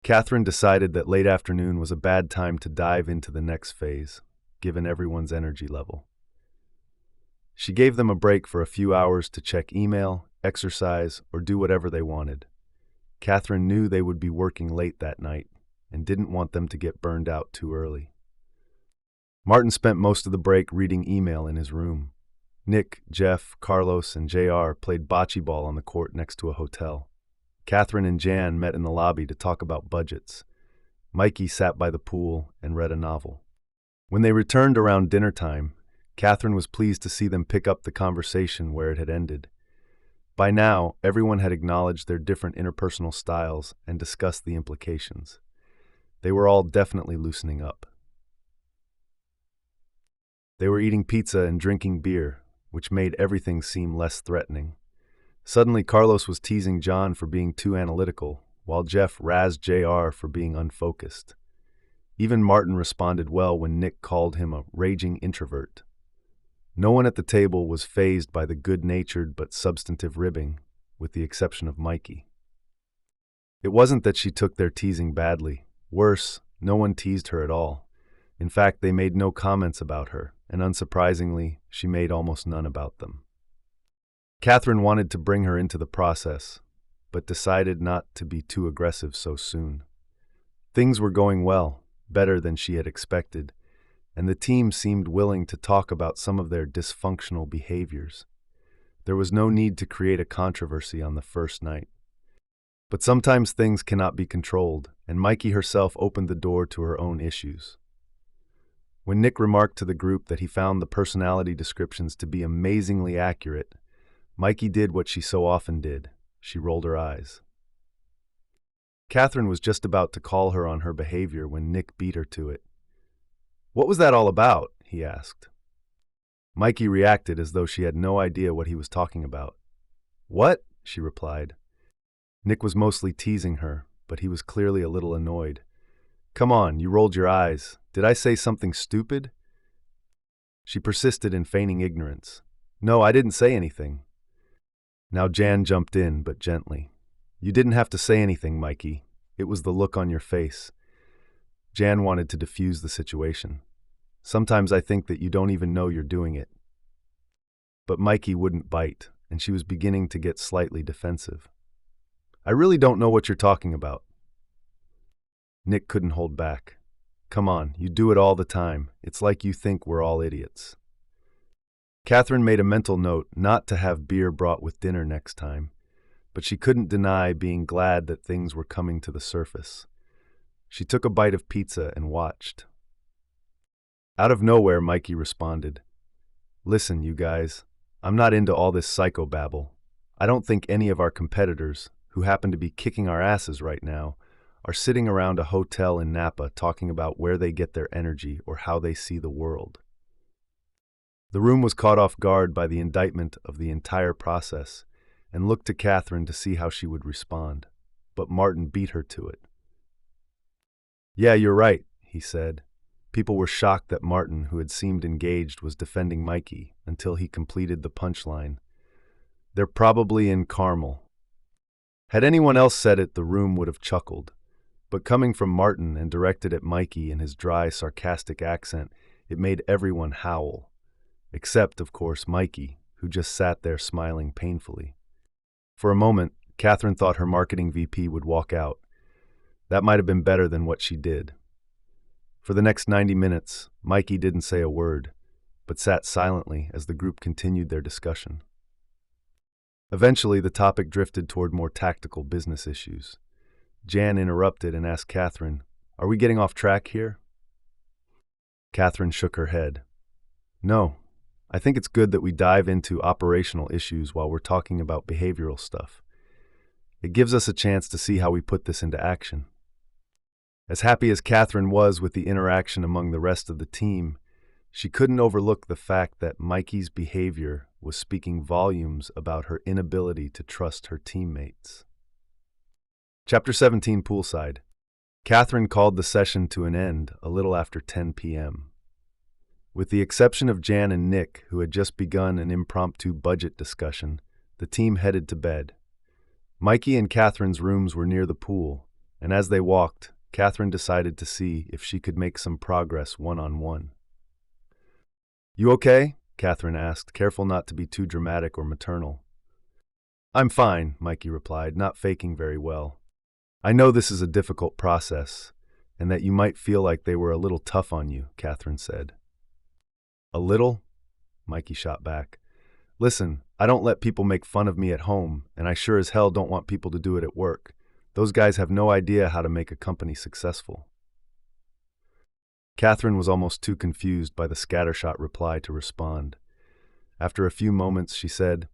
Katherine decided that late afternoon was a bad time to dive into the next phase, given everyone's energy level. She gave them a break for a few hours to check email, exercise, or do whatever they wanted. Katherine knew they would be working late that night and didn't want them to get burned out too early. Martin spent most of the break reading email in his room. Nick, Jeff, Carlos, and JR played bocce ball on the court next to a hotel. Katherine and Jan met in the lobby to talk about budgets. Mikey sat by the pool and read a novel. When they returned around dinner time, Katherine was pleased to see them pick up the conversation where it had ended. By now, everyone had acknowledged their different interpersonal styles and discussed the implications. They were all definitely loosening up. They were eating pizza and drinking beer, which made everything seem less threatening. Suddenly, Carlos was teasing John for being too analytical, while Jeff razzed JR for being unfocused. Even Martin responded well when Nick called him a raging introvert. No one at the table was fazed by the good-natured but substantive ribbing, with the exception of Mikey. It wasn't that she took their teasing badly. Worse, no one teased her at all. In fact, they made no comments about her, and unsurprisingly, she made almost none about them. Katherine wanted to bring her into the process, but decided not to be too aggressive so soon. Things were going well, better than she had expected, and the team seemed willing to talk about some of their dysfunctional behaviors. There was no need to create a controversy on the first night. But sometimes things cannot be controlled, and Mikey herself opened the door to her own issues. When Nick remarked to the group that he found the personality descriptions to be amazingly accurate, Mikey did what she so often did. She rolled her eyes. Katherine was just about to call her on her behavior when Nick beat her to it. "What was that all about?" he asked. Mikey reacted as though she had no idea what he was talking about. "What?" she replied. Nick was mostly teasing her, but he was clearly a little annoyed. "Come on, you rolled your eyes. Did I say something stupid?" She persisted in feigning ignorance. "No, I didn't say anything." Now Jan jumped in, but gently. "You didn't have to say anything, Mikey. It was the look on your face." Jan wanted to defuse the situation. Sometimes I think that you don't even know you're doing it. But Mikey wouldn't bite, and she was beginning to get slightly defensive. I really don't know what you're talking about. Nick couldn't hold back. Come on, you do it all the time. It's like you think we're all idiots. Katherine made a mental note not to have beer brought with dinner next time, but she couldn't deny being glad that things were coming to the surface. She took a bite of pizza and watched. Out of nowhere, Mikey responded, "Listen, you guys, I'm not into all this psychobabble. I don't think any of our competitors, who happen to be kicking our asses right now, are sitting around a hotel in Napa talking about where they get their energy or how they see the world." The room was caught off guard by the indictment of the entire process and looked to Katherine to see how she would respond, but Martin beat her to it. "Yeah, you're right," he said. People were shocked that Martin, who had seemed engaged, was defending Mikey until he completed the punchline. "They're probably in Carmel." Had anyone else said it, the room would have chuckled. But coming from Martin and directed at Mikey in his dry, sarcastic accent, it made everyone howl. Except, of course, Mikey, who just sat there smiling painfully. For a moment, Katherine thought her marketing VP would walk out. That might have been better than what she did. For the next 90 minutes, Mikey didn't say a word, but sat silently as the group continued their discussion. Eventually, the topic drifted toward more tactical business issues. Jan interrupted and asked Katherine, "Are we getting off track here?" Katherine shook her head. "No, I think it's good that we dive into operational issues while we're talking about behavioral stuff. It gives us a chance to see how we put this into action." As happy as Katherine was with the interaction among the rest of the team, she couldn't overlook the fact that Mikey's behavior was speaking volumes about her inability to trust her teammates. Chapter 17, Poolside. Katherine called the session to an end a little after 10 p.m. With the exception of Jan and Nick, who had just begun an impromptu budget discussion, the team headed to bed. Mikey and Katherine's rooms were near the pool, and as they walked, Katherine decided to see if she could make some progress one-on-one. "You okay?" Katherine asked, careful not to be too dramatic or maternal. "I'm fine," Mikey replied, not faking very well. "I know this is a difficult process, and that you might feel like they were a little tough on you," Katherine said. "A little?" Mikey shot back. "Listen, I don't let people make fun of me at home, and I sure as hell don't want people to do it at work. Those guys have no idea how to make a company successful." Katherine was almost too confused by the scattershot reply to respond. After a few moments, she said,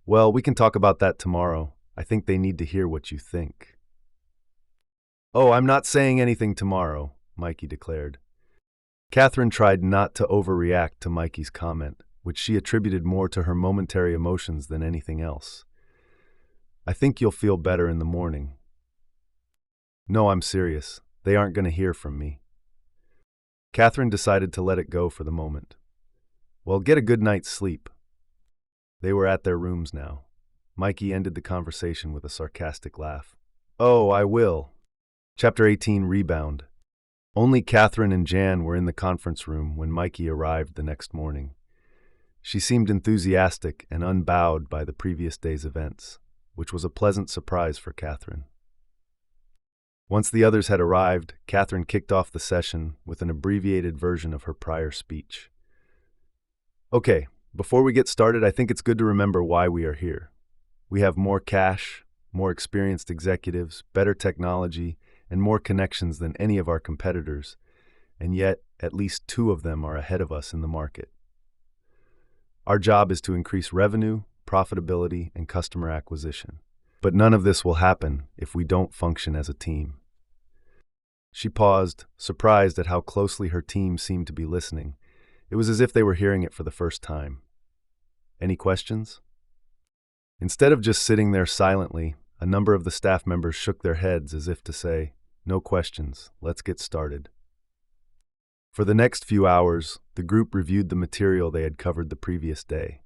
"Well, we can talk about that tomorrow. I think they need to hear what you think." "Oh, I'm not saying anything tomorrow," Mikey declared. Katherine tried not to overreact to Mikey's comment, which she attributed more to her momentary emotions than anything else. "I think you'll feel better in the morning." "No, I'm serious. They aren't going to hear from me." Katherine decided to let it go for the moment. "Well, get a good night's sleep." They were at their rooms now. Mikey ended the conversation with a sarcastic laugh. "Oh, I will." Chapter 18, Rebound. Only Katherine and Jan were in the conference room when Mikey arrived the next morning. She seemed enthusiastic and unbowed by the previous day's events, which was a pleasant surprise for Katherine. Once the others had arrived, Katherine kicked off the session with an abbreviated version of her prior speech. "Okay, before we get started, I think it's good to remember why we are here. We have more cash, more experienced executives, better technology, and more connections than any of our competitors, and yet at least 2 of them are ahead of us in the market. Our job is to increase revenue, profitability, and customer acquisition. But none of this will happen if we don't function as a team." She paused, surprised at how closely her team seemed to be listening. It was as if they were hearing it for the first time. "Any questions?" Instead of just sitting there silently, a number of the staff members shook their heads as if to say, "No questions, let's get started." For the next few hours, the group reviewed the material they had covered the previous day.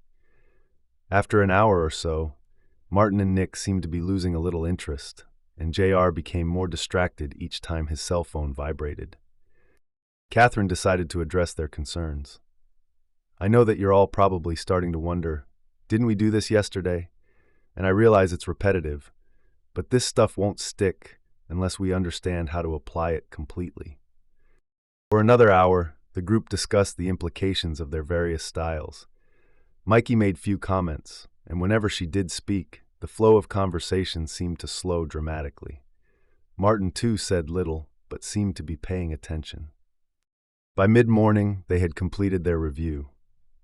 After an hour or so, Martin and Nick seemed to be losing a little interest, and JR became more distracted each time his cell phone vibrated. Katherine decided to address their concerns. I know that you're all probably starting to wonder, didn't we do this yesterday? And I realize it's repetitive, but this stuff won't stick unless we understand how to apply it completely. For another hour, the group discussed the implications of their various styles. Mikey made few comments, and whenever she did speak, the flow of conversation seemed to slow dramatically. Martin, too, said little, but seemed to be paying attention. By mid-morning, they had completed their review.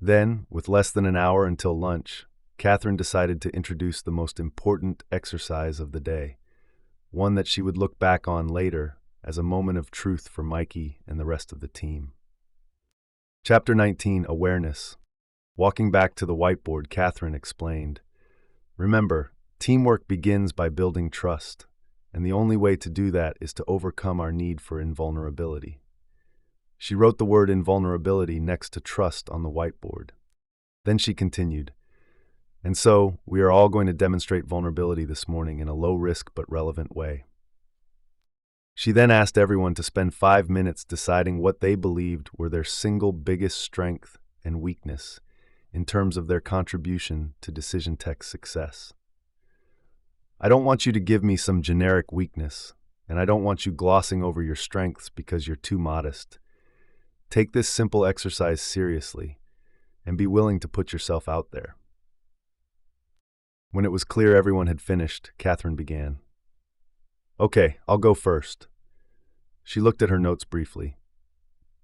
Then, with less than an hour until lunch, Katherine decided to introduce the most important exercise of the day, one that she would look back on later as a moment of truth for Mikey and the rest of the team. Chapter 19, Awareness. Walking back to the whiteboard, Katherine explained, "Remember, teamwork begins by building trust, and the only way to do that is to overcome our need for invulnerability." She wrote the word invulnerability next to trust on the whiteboard. Then she continued, "And so, we are all going to demonstrate vulnerability this morning in a low-risk but relevant way." She then asked everyone to spend 5 minutes deciding what they believed were their single biggest strength and weakness in terms of their contribution to Decision Tech's success. I don't want you to give me some generic weakness, and I don't want you glossing over your strengths because you're too modest. Take this simple exercise seriously, and be willing to put yourself out there. When it was clear everyone had finished, Katherine began. "Okay, I'll go first." She looked at her notes briefly.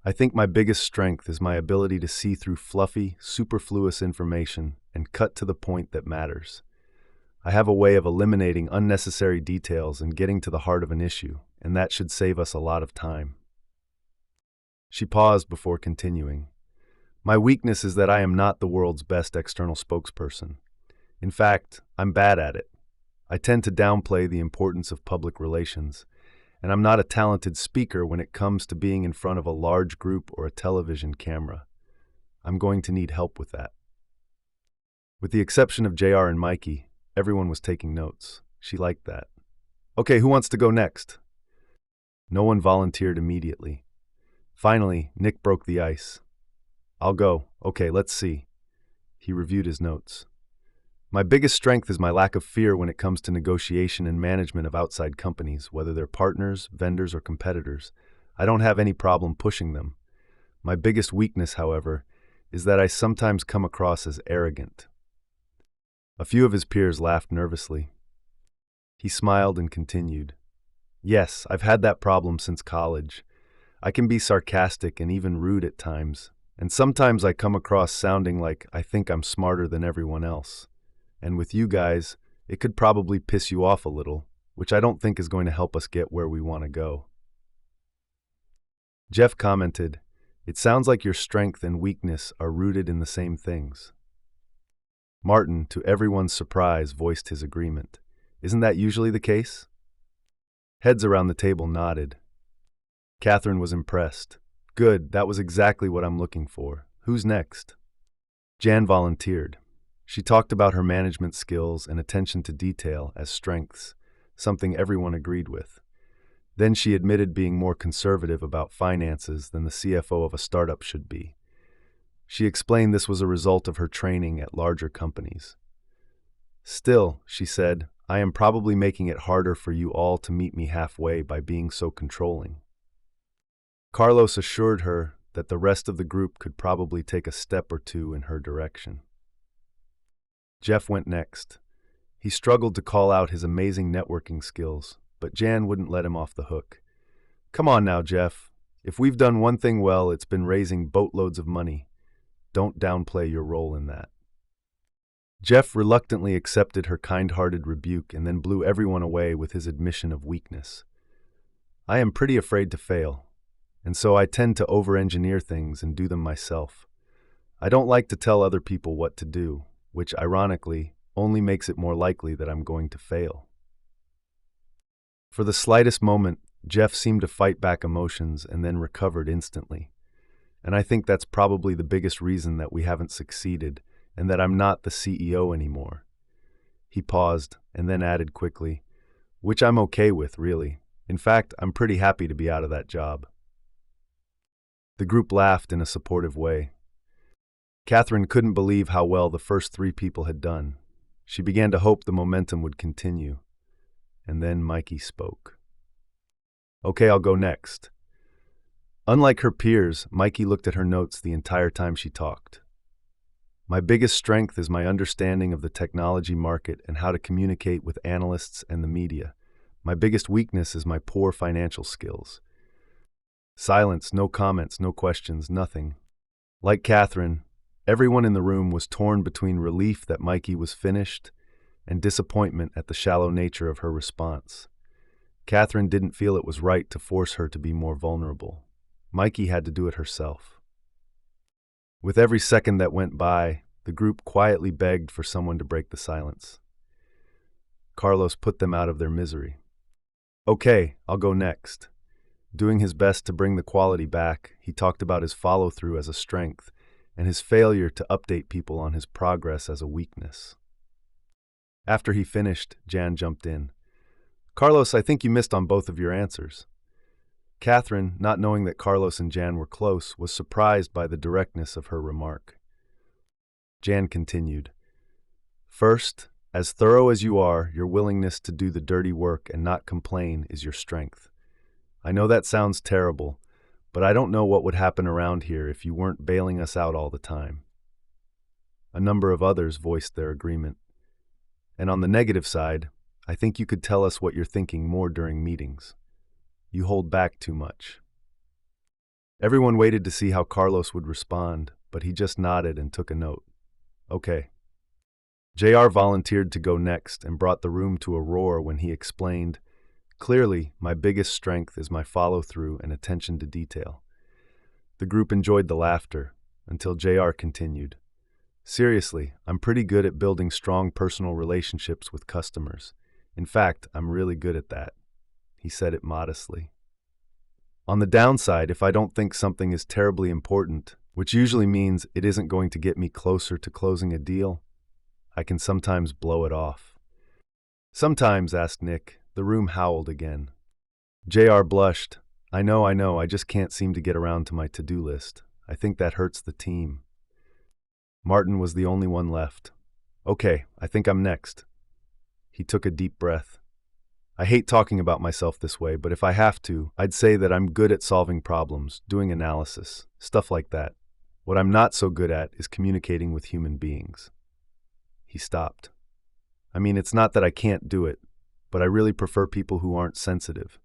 "I think my biggest strength is my ability to see through fluffy, superfluous information and cut to the point that matters. I have a way of eliminating unnecessary details and getting to the heart of an issue, and that should save us a lot of time." She paused before continuing. "My weakness is that I am not the world's best external spokesperson. In fact, I'm bad at it. I tend to downplay the importance of public relations, and I'm not a talented speaker when it comes to being in front of a large group or a television camera. I'm going to need help with that." With the exception of JR and Mikey, everyone was taking notes. She liked that. "Okay, who wants to go next?" No one volunteered immediately. Finally, Nick broke the ice. "I'll go. Okay, let's see." He reviewed his notes. "My biggest strength is my lack of fear when it comes to negotiation and management of outside companies, whether they're partners, vendors, or competitors. I don't have any problem pushing them. My biggest weakness, however, is that I sometimes come across as arrogant." A few of his peers laughed nervously. He smiled and continued. "Yes, I've had that problem since college. I can be sarcastic and even rude at times, and sometimes I come across sounding like I think I'm smarter than everyone else. And with you guys, it could probably piss you off a little, which I don't think is going to help us get where we want to go." Jeff commented, "It sounds like your strength and weakness are rooted in the same things." Martin, to everyone's surprise, voiced his agreement. "Isn't that usually the case?" Heads around the table nodded. Katherine was impressed. "Good, that was exactly what I'm looking for. Who's next?" Jan volunteered. She talked about her management skills and attention to detail as strengths, something everyone agreed with. Then she admitted being more conservative about finances than the CFO of a startup should be. She explained this was a result of her training at larger companies. "Still," she said, "I am probably making it harder for you all to meet me halfway by being so controlling." Carlos assured her that the rest of the group could probably take a step or two in her direction. Jeff went next. He struggled to call out his amazing networking skills, but Jan wouldn't let him off the hook. "Come on now, Jeff. If we've done one thing well, it's been raising boatloads of money. Don't downplay your role in that." Jeff reluctantly accepted her kind-hearted rebuke and then blew everyone away with his admission of weakness. "I am pretty afraid to fail, and so I tend to over-engineer things and do them myself. I don't like to tell other people what to do, which, ironically, only makes it more likely that I'm going to fail." For the slightest moment, Jeff seemed to fight back emotions and then recovered instantly. And I think that's probably the biggest reason that we haven't succeeded and that I'm not the CEO anymore. He paused and then added quickly, "Which I'm okay with, really. In fact, I'm pretty happy to be out of that job." The group laughed in a supportive way. Katherine couldn't believe how well the first three people had done. She began to hope the momentum would continue. And then Mikey spoke. Okay, I'll go next. Unlike her peers, Mikey looked at her notes the entire time she talked. My biggest strength is my understanding of the technology market and how to communicate with analysts and the media. My biggest weakness is my poor financial skills. Silence, no comments, no questions, nothing. Like Katherine, everyone in the room was torn between relief that Mikey was finished and disappointment at the shallow nature of her response. Katherine didn't feel it was right to force her to be more vulnerable. Mikey had to do it herself. With every second that went by, the group quietly begged for someone to break the silence. Carlos put them out of their misery. Okay, I'll go next. Doing his best to bring the quality back, he talked about his follow-through as a strength and his failure to update people on his progress as a weakness. After he finished, Jan jumped in. Carlos, I think you missed on both of your answers. Katherine, not knowing that Carlos and Jan were close, was surprised by the directness of her remark. Jan continued. First, as thorough as you are, your willingness to do the dirty work and not complain is your strength. I know that sounds terrible, but I don't know what would happen around here if you weren't bailing us out all the time. A number of others voiced their agreement. And on the negative side, I think you could tell us what you're thinking more during meetings. You hold back too much. Everyone waited to see how Carlos would respond, but he just nodded and took a note. Okay. JR volunteered to go next and brought the room to a roar when he explained, clearly, my biggest strength is my follow-through and attention to detail. The group enjoyed the laughter until JR continued. Seriously, I'm pretty good at building strong personal relationships with customers. In fact, I'm really good at that. He said it modestly. On the downside, if I don't think something is terribly important, which usually means it isn't going to get me closer to closing a deal, I can sometimes blow it off. Sometimes, asked Nick. The room howled again. JR blushed. I know, I just can't seem to get around to my to-do list. I think that hurts the team. Martin was the only one left. Okay, I think I'm next. He took a deep breath. I hate talking about myself this way, but if I have to, I'd say that I'm good at solving problems, doing analysis, stuff like that. What I'm not so good at is communicating with human beings. He stopped. I mean, it's not that I can't do it, but I really prefer people who aren't sensitive.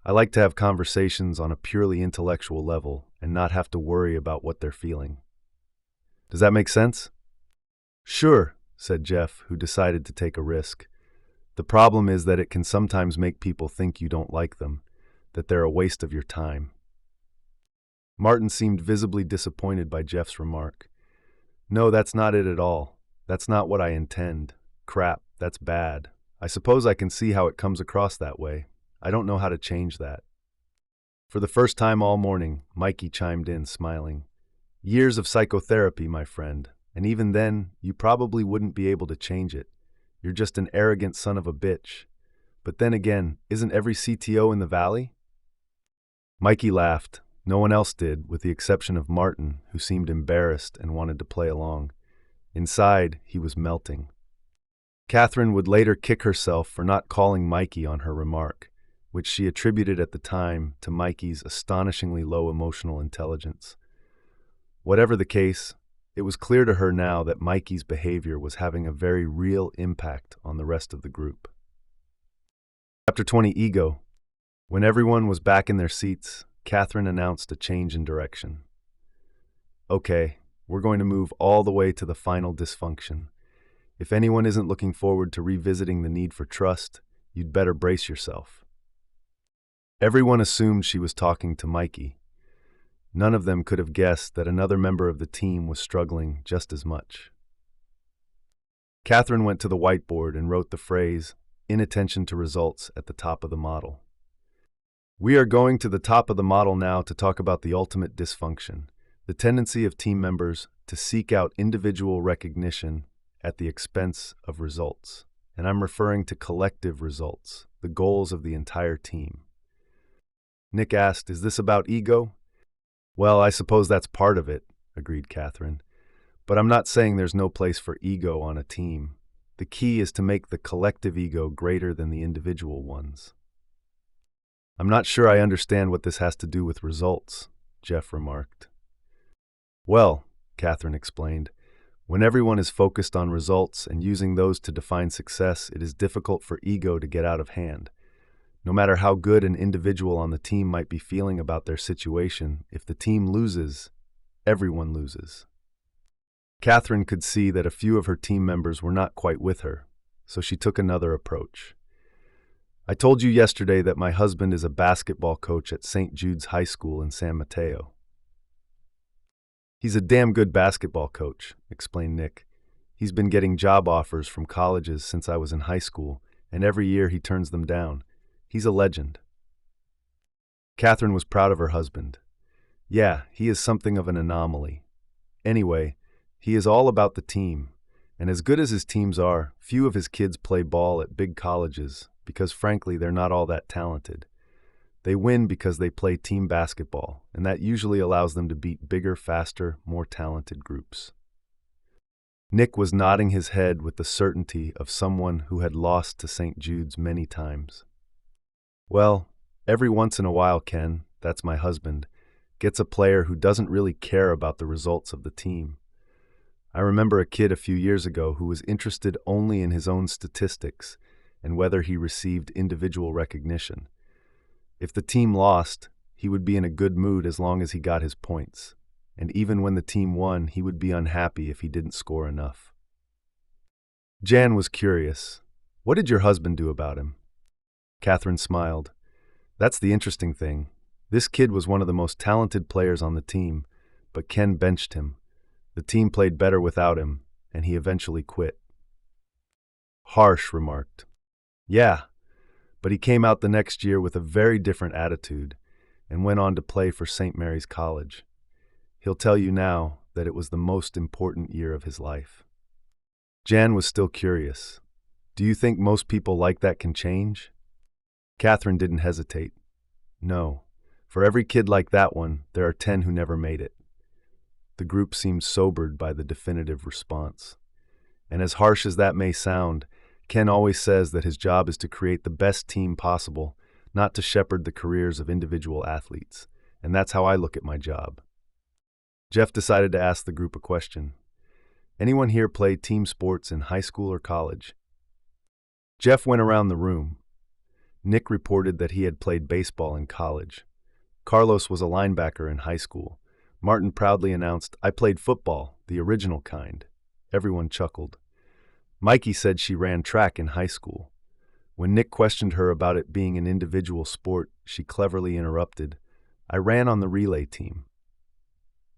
I like to have conversations on a purely intellectual level and not have to worry about what they're feeling. Does that make sense? Sure, said Jeff, who decided to take a risk. The problem is that it can sometimes make people think you don't like them, that they're a waste of your time. Martin seemed visibly disappointed by Jeff's remark. No, that's not it at all. That's not what I intend. Crap, that's bad. I suppose I can see how it comes across that way. I don't know how to change that. For the first time all morning, Mikey chimed in, smiling. Years of psychotherapy, my friend, and even then, you probably wouldn't be able to change it. You're just an arrogant son of a bitch. But then again, isn't every CTO in the valley? Mikey laughed. No one else did, with the exception of Martin, who seemed embarrassed and wanted to play along. Inside, he was melting. Katherine would later kick herself for not calling Mikey on her remark, which she attributed at the time to Mikey's astonishingly low emotional intelligence. Whatever the case, it was clear to her now that Mikey's behavior was having a very real impact on the rest of the group. Chapter 20, Ego. When everyone was back in their seats, Katherine announced a change in direction. Okay, we're going to move all the way to the final dysfunction. If anyone isn't looking forward to revisiting the need for trust, you'd better brace yourself. Everyone assumed she was talking to Mikey. None of them could have guessed that another member of the team was struggling just as much. Katherine went to the whiteboard and wrote the phrase, "Inattention to results," at the top of the model. We are going to the top of the model now to talk about the ultimate dysfunction, the tendency of team members to seek out individual recognition at the expense of results. And I'm referring to collective results, the goals of the entire team. Nick asked, is this about ego? Well, I suppose that's part of it, agreed Katherine. But I'm not saying there's no place for ego on a team. The key is to make the collective ego greater than the individual ones. I'm not sure I understand what this has to do with results, Jeff remarked. Well, Katherine explained, when everyone is focused on results and using those to define success, it is difficult for ego to get out of hand. No matter how good an individual on the team might be feeling about their situation, if the team loses, everyone loses. Katherine could see that a few of her team members were not quite with her, so she took another approach. I told you yesterday that my husband is a basketball coach at St. Jude's High School in San Mateo. He's a damn good basketball coach, explained Nick. He's been getting job offers from colleges since I was in high school, and every year he turns them down. He's a legend. Katherine was proud of her husband. Yeah, he is something of an anomaly. Anyway, he is all about the team, and as good as his teams are, few of his kids play ball at big colleges because frankly they're not all that talented. They win because they play team basketball, and that usually allows them to beat bigger, faster, more talented groups. Nick was nodding his head with the certainty of someone who had lost to St. Jude's many times. Well, every once in a while Ken, that's my husband, gets a player who doesn't really care about the results of the team. I remember a kid a few years ago who was interested only in his own statistics and whether he received individual recognition. If the team lost, he would be in a good mood as long as he got his points, and even when the team won, he would be unhappy if he didn't score enough. Jan was curious. What did your husband do about him? Katherine smiled. That's the interesting thing. This kid was one of the most talented players on the team, but Ken benched him. The team played better without him, and he eventually quit. Harsh remarked. Yeah, but he came out the next year with a very different attitude and went on to play for St. Mary's College. He'll tell you now that it was the most important year of his life. Jan was still curious. Do you think most people like that can change? Katherine didn't hesitate. No. For every kid like that one, there are 10 who never made it. The group seemed sobered by the definitive response. And as harsh as that may sound, Ken always says that his job is to create the best team possible, not to shepherd the careers of individual athletes. And that's how I look at my job. Jeff decided to ask the group a question. Anyone here play team sports in high school or college? Jeff went around the room. Nick reported that he had played baseball in college. Carlos was a linebacker in high school. Martin proudly announced, I played football, the original kind. Everyone chuckled. Mikey said she ran track in high school. When Nick questioned her about it being an individual sport, she cleverly interrupted, I ran on the relay team.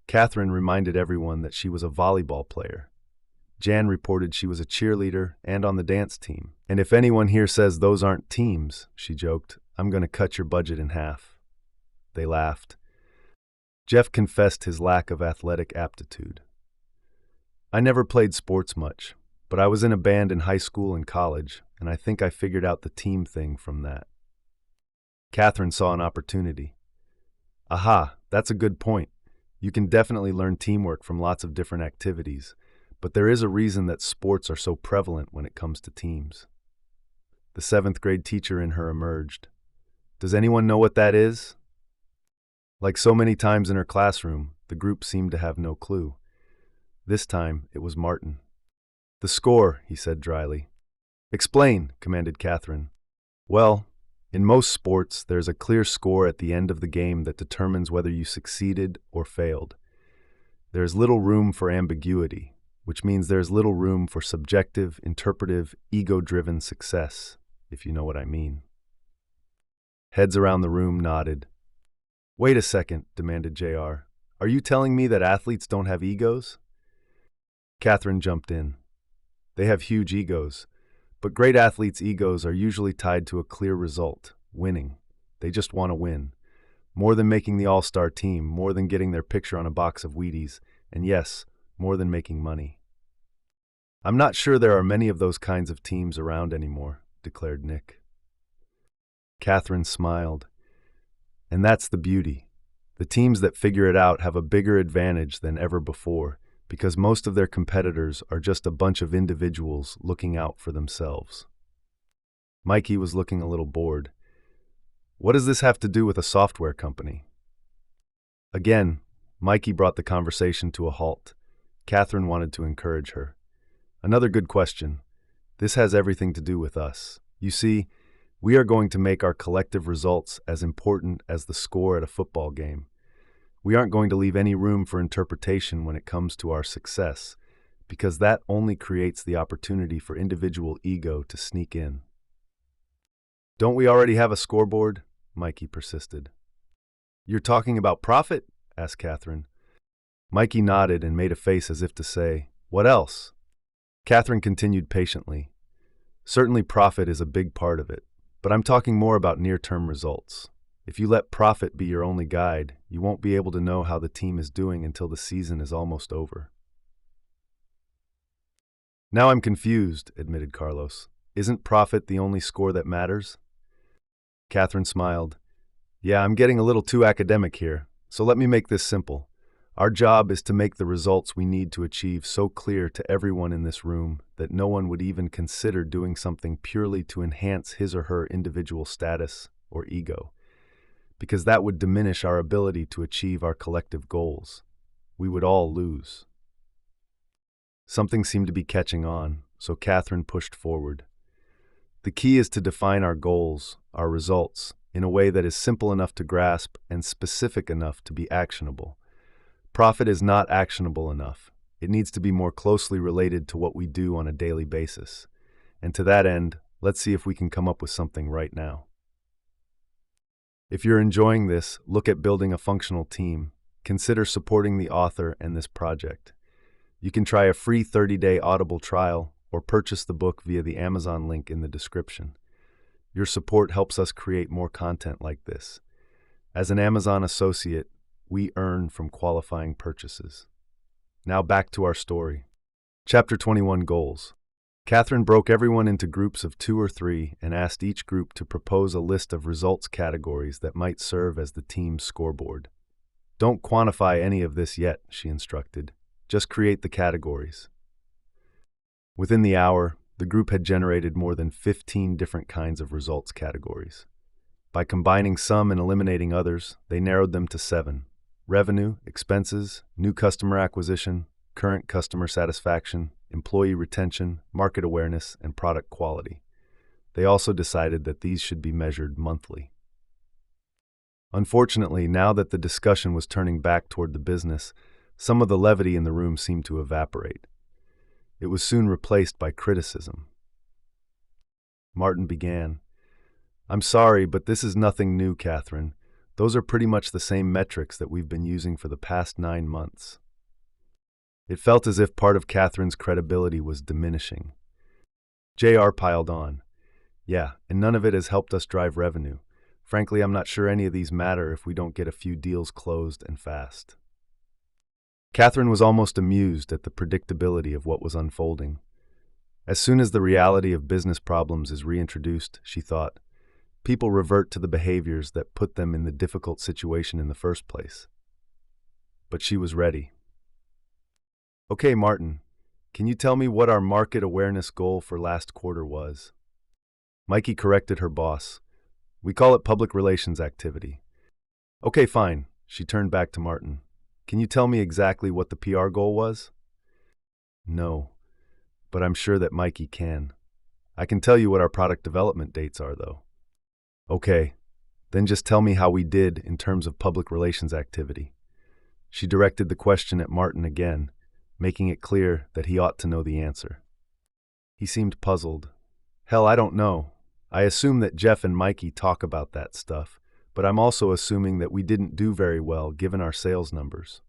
Katherine reminded everyone that she was a volleyball player. Jan reported she was a cheerleader and on the dance team. And if anyone here says those aren't teams, she joked, I'm going to cut your budget in half. They laughed. Jeff confessed his lack of athletic aptitude. I never played sports much, but I was in a band in high school and college, and I think I figured out the team thing from that. Katherine saw an opportunity. Aha, that's a good point. You can definitely learn teamwork from lots of different activities, but there is a reason that sports are so prevalent when it comes to teams. The 7th grade teacher in her emerged. Does anyone know what that is? Like so many times in her classroom, the group seemed to have no clue. This time, it was Martin. The score, he said dryly. Explain, commanded Katherine. Well, in most sports, there's a clear score at the end of the game that determines whether you succeeded or failed. There's little room for ambiguity, which means there's little room for subjective, interpretive, ego-driven success, if you know what I mean. Heads around the room nodded. Wait a second, demanded JR. Are you telling me that athletes don't have egos? Katherine jumped in. They have huge egos, but great athletes' egos are usually tied to a clear result, winning. They just want to win. More than making the all-star team, more than getting their picture on a box of Wheaties, and yes, more than making money. I'm not sure there are many of those kinds of teams around anymore, declared Nick. Katherine smiled. And that's the beauty. The teams that figure it out have a bigger advantage than ever before because most of their competitors are just a bunch of individuals looking out for themselves. Mikey was looking a little bored. What does this have to do with a software company? Again, Mikey brought the conversation to a halt. Katherine wanted to encourage her. Another good question. This has everything to do with us. You see, we are going to make our collective results as important as the score at a football game. We aren't going to leave any room for interpretation when it comes to our success, because that only creates the opportunity for individual ego to sneak in. Don't we already have a scoreboard? Mikey persisted. You're talking about profit? Asked Katherine. Mikey nodded and made a face as if to say, What else? Katherine continued patiently. Certainly profit is a big part of it, but I'm talking more about near-term results. If you let profit be your only guide, you won't be able to know how the team is doing until the season is almost over. Now I'm confused, admitted Carlos. Isn't profit the only score that matters? Katherine smiled. Yeah, I'm getting a little too academic here, so let me make this simple. Our job is to make the results we need to achieve so clear to everyone in this room that no one would even consider doing something purely to enhance his or her individual status or ego, because that would diminish our ability to achieve our collective goals. We would all lose. Something seemed to be catching on, so Katherine pushed forward. The key is to define our goals, our results, in a way that is simple enough to grasp and specific enough to be actionable. Profit is not actionable enough. It needs to be more closely related to what we do on a daily basis. And to that end, let's see if we can come up with something right now. If you're enjoying this, look at building a functional team. Consider supporting the author and this project. You can try a free 30-day Audible trial or purchase the book via the Amazon link in the description. Your support helps us create more content like this. As an Amazon associate, we earn from qualifying purchases. Now back to our story. Chapter 21, Goals. Katherine broke everyone into groups of 2 or 3 and asked each group to propose a list of results categories that might serve as the team's scoreboard. Don't quantify any of this yet, she instructed. Just create the categories. Within the hour, the group had generated more than 15 different kinds of results categories. By combining some and eliminating others, they narrowed them to 7. Revenue, expenses, new customer acquisition, current customer satisfaction, employee retention, market awareness, and product quality. They also decided that these should be measured monthly. Unfortunately, now that the discussion was turning back toward the business, some of the levity in the room seemed to evaporate. It was soon replaced by criticism. Martin began. I'm sorry, but this is nothing new, Katherine. Those are pretty much the same metrics that we've been using for the past 9 months. It felt as if part of Katherine's credibility was diminishing. JR piled on. Yeah, and none of it has helped us drive revenue. Frankly, I'm not sure any of these matter if we don't get a few deals closed and fast. Katherine was almost amused at the predictability of what was unfolding. As soon as the reality of business problems is reintroduced, she thought, people revert to the behaviors that put them in the difficult situation in the first place. But she was ready. Okay, Martin, can you tell me what our market awareness goal for last quarter was? Mikey corrected her boss. We call it public relations activity. Okay, fine. She turned back to Martin. Can you tell me exactly what the PR goal was? No, but I'm sure that Mikey can. I can tell you what our product development dates are, though. Okay, then just tell me how we did in terms of public relations activity. She directed the question at Martin again, making it clear that he ought to know the answer. He seemed puzzled. Hell, I don't know. I assume that Jeff and Mikey talk about that stuff, but I'm also assuming that we didn't do very well given our sales numbers.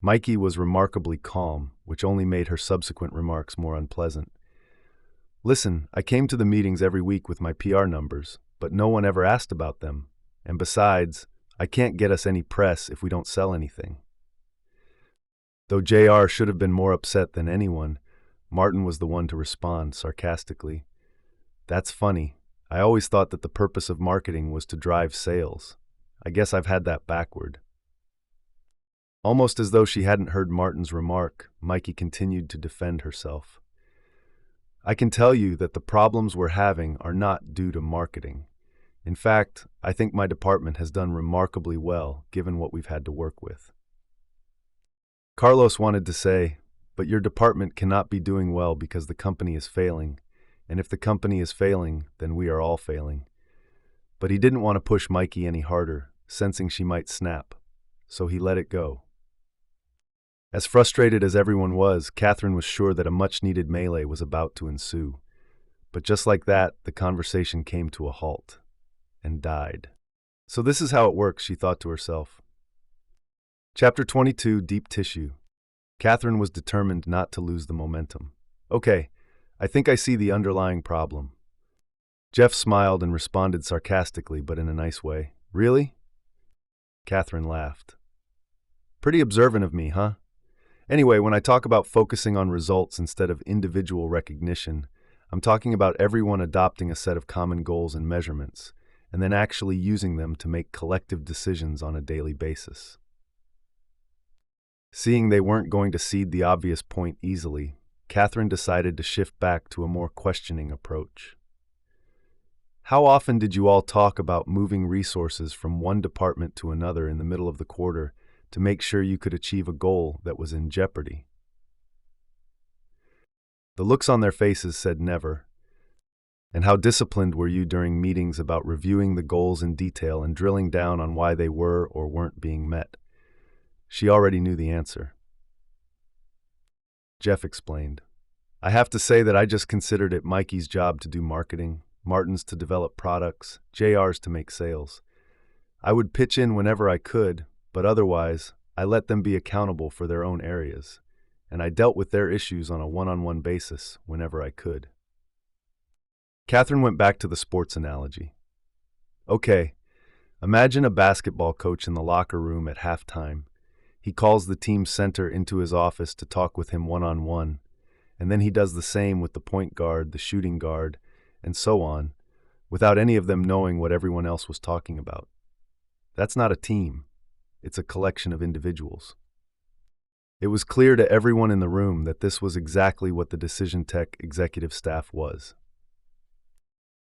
Mikey was remarkably calm, which only made her subsequent remarks more unpleasant. Listen, I came to the meetings every week with my PR numbers, but no one ever asked about them. And besides, I can't get us any press if we don't sell anything. Though JR should have been more upset than anyone, Martin was the one to respond sarcastically. That's funny. I always thought that the purpose of marketing was to drive sales. I guess I've had that backward." Almost as though she hadn't heard Martin's remark, Mikey continued to defend herself. "I can tell you that the problems we're having are not due to marketing. In fact, I think my department has done remarkably well given what we've had to work with." Carlos wanted to say, "But your department cannot be doing well because the company is failing, and if the company is failing, then we are all failing." But he didn't want to push Mikey any harder, sensing she might snap, so he let it go. As frustrated as everyone was, Katherine was sure that a much-needed melee was about to ensue. But just like that, the conversation came to a halt and died. So this is how it works, she thought to herself. Chapter 22, Deep Tissue. Katherine was determined not to lose the momentum. "Okay, I think I see the underlying problem." Jeff smiled and responded sarcastically, but in a nice way. "Really?" Katherine laughed. "Pretty observant of me, huh? Anyway, when I talk about focusing on results instead of individual recognition, I'm talking about everyone adopting a set of common goals and measurements, and then actually using them to make collective decisions on a daily basis." Seeing they weren't going to cede the obvious point easily, Katherine decided to shift back to a more questioning approach. "How often did you all talk about moving resources from one department to another in the middle of the quarter to make sure you could achieve a goal that was in jeopardy?" The looks on their faces said never. "And how disciplined were you during meetings about reviewing the goals in detail and drilling down on why they were or weren't being met?" She already knew the answer. Jeff explained. "I have to say that I just considered it Mikey's job to do marketing, Martin's to develop products, JR's to make sales. I would pitch in whenever I could, but otherwise, I let them be accountable for their own areas, and I dealt with their issues on a one-on-one basis whenever I could." Katherine went back to the sports analogy. "Okay, imagine a basketball coach in the locker room at halftime. He calls the team center into his office to talk with him one-on-one, and then he does the same with the point guard, the shooting guard, and so on, without any of them knowing what everyone else was talking about. That's not a team. It's a collection of individuals." It was clear to everyone in the room that this was exactly what the Decision Tech executive staff was.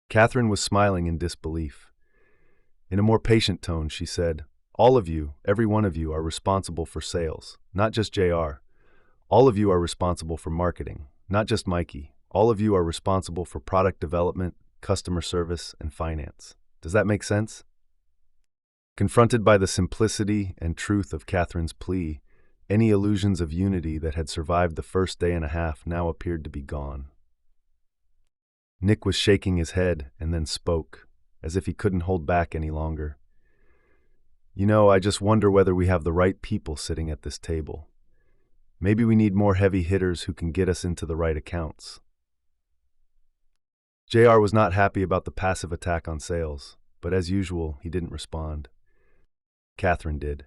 Katherine was smiling in disbelief. In a more patient tone, she said, "All of you, every one of you, are responsible for sales, not just JR. All of you are responsible for marketing, not just Mikey. All of you are responsible for product development, customer service, and finance. Does that make sense?" Confronted by the simplicity and truth of Katherine's plea, any illusions of unity that had survived the first day and a half now appeared to be gone. Nick was shaking his head and then spoke, as if he couldn't hold back any longer. "You know, I just wonder whether we have the right people sitting at this table. Maybe we need more heavy hitters who can get us into the right accounts." JR was not happy about the passive attack on sales, but as usual, he didn't respond. Katherine did.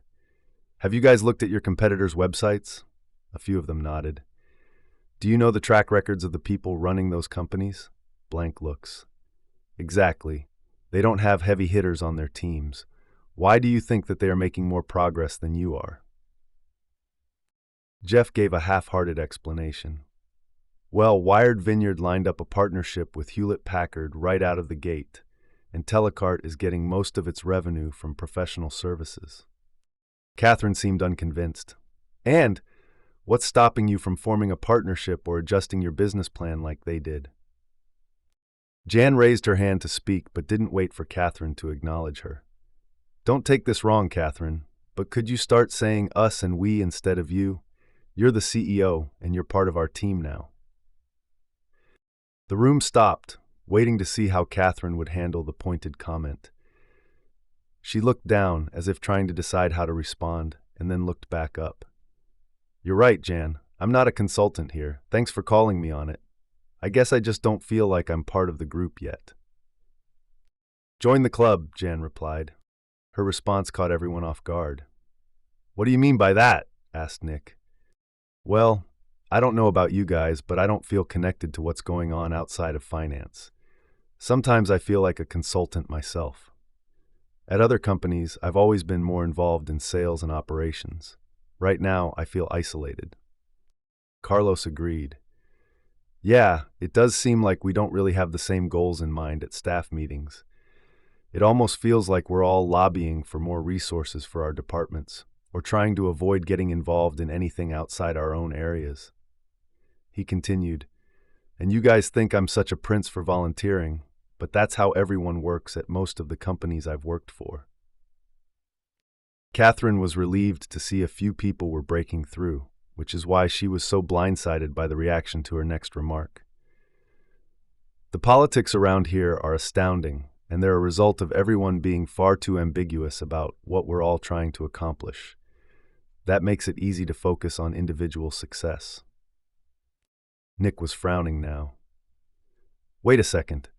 "Have you guys looked at your competitors' websites?" A few of them nodded. "Do you know the track records of the people running those companies?" Blank looks. "Exactly. They don't have heavy hitters on their teams. Why do you think that they are making more progress than you are?" Jeff gave a half-hearted explanation. "Well, Wired Vineyard lined up a partnership with Hewlett-Packard right out of the gate, and Telecart is getting most of its revenue from professional services." Katherine seemed unconvinced. "And what's stopping you from forming a partnership or adjusting your business plan like they did?" Jan raised her hand to speak but didn't wait for Katherine to acknowledge her. "Don't take this wrong, Katherine, but could you start saying us and we instead of you? You're the CEO, and you're part of our team now." The room stopped, waiting to see how Katherine would handle the pointed comment. She looked down, as if trying to decide how to respond, and then looked back up. "You're right, Jan. I'm not a consultant here. Thanks for calling me on it. I guess I just don't feel like I'm part of the group yet." "Join the club," Jan replied. Her response caught everyone off guard. "What do you mean by that?" asked Nick. "Well, I don't know about you guys, but I don't feel connected to what's going on outside of finance. Sometimes I feel like a consultant myself. At other companies, I've always been more involved in sales and operations. Right now, I feel isolated. Carlos agreed. Yeah, it does seem like we don't really have the same goals in mind at staff meetings. It almost feels like we're all lobbying for more resources for our departments, or trying to avoid getting involved in anything outside our own areas. He continued, and you guys think I'm such a prince for volunteering, but that's how everyone works at most of the companies I've worked for. Katherine was relieved to see a few people were breaking through, which is why she was so blindsided by the reaction to her next remark. The politics around here are astounding, and they're a result of everyone being far too ambiguous about what we're all trying to accomplish. That makes it easy to focus on individual success. Nick was frowning now. Wait a second.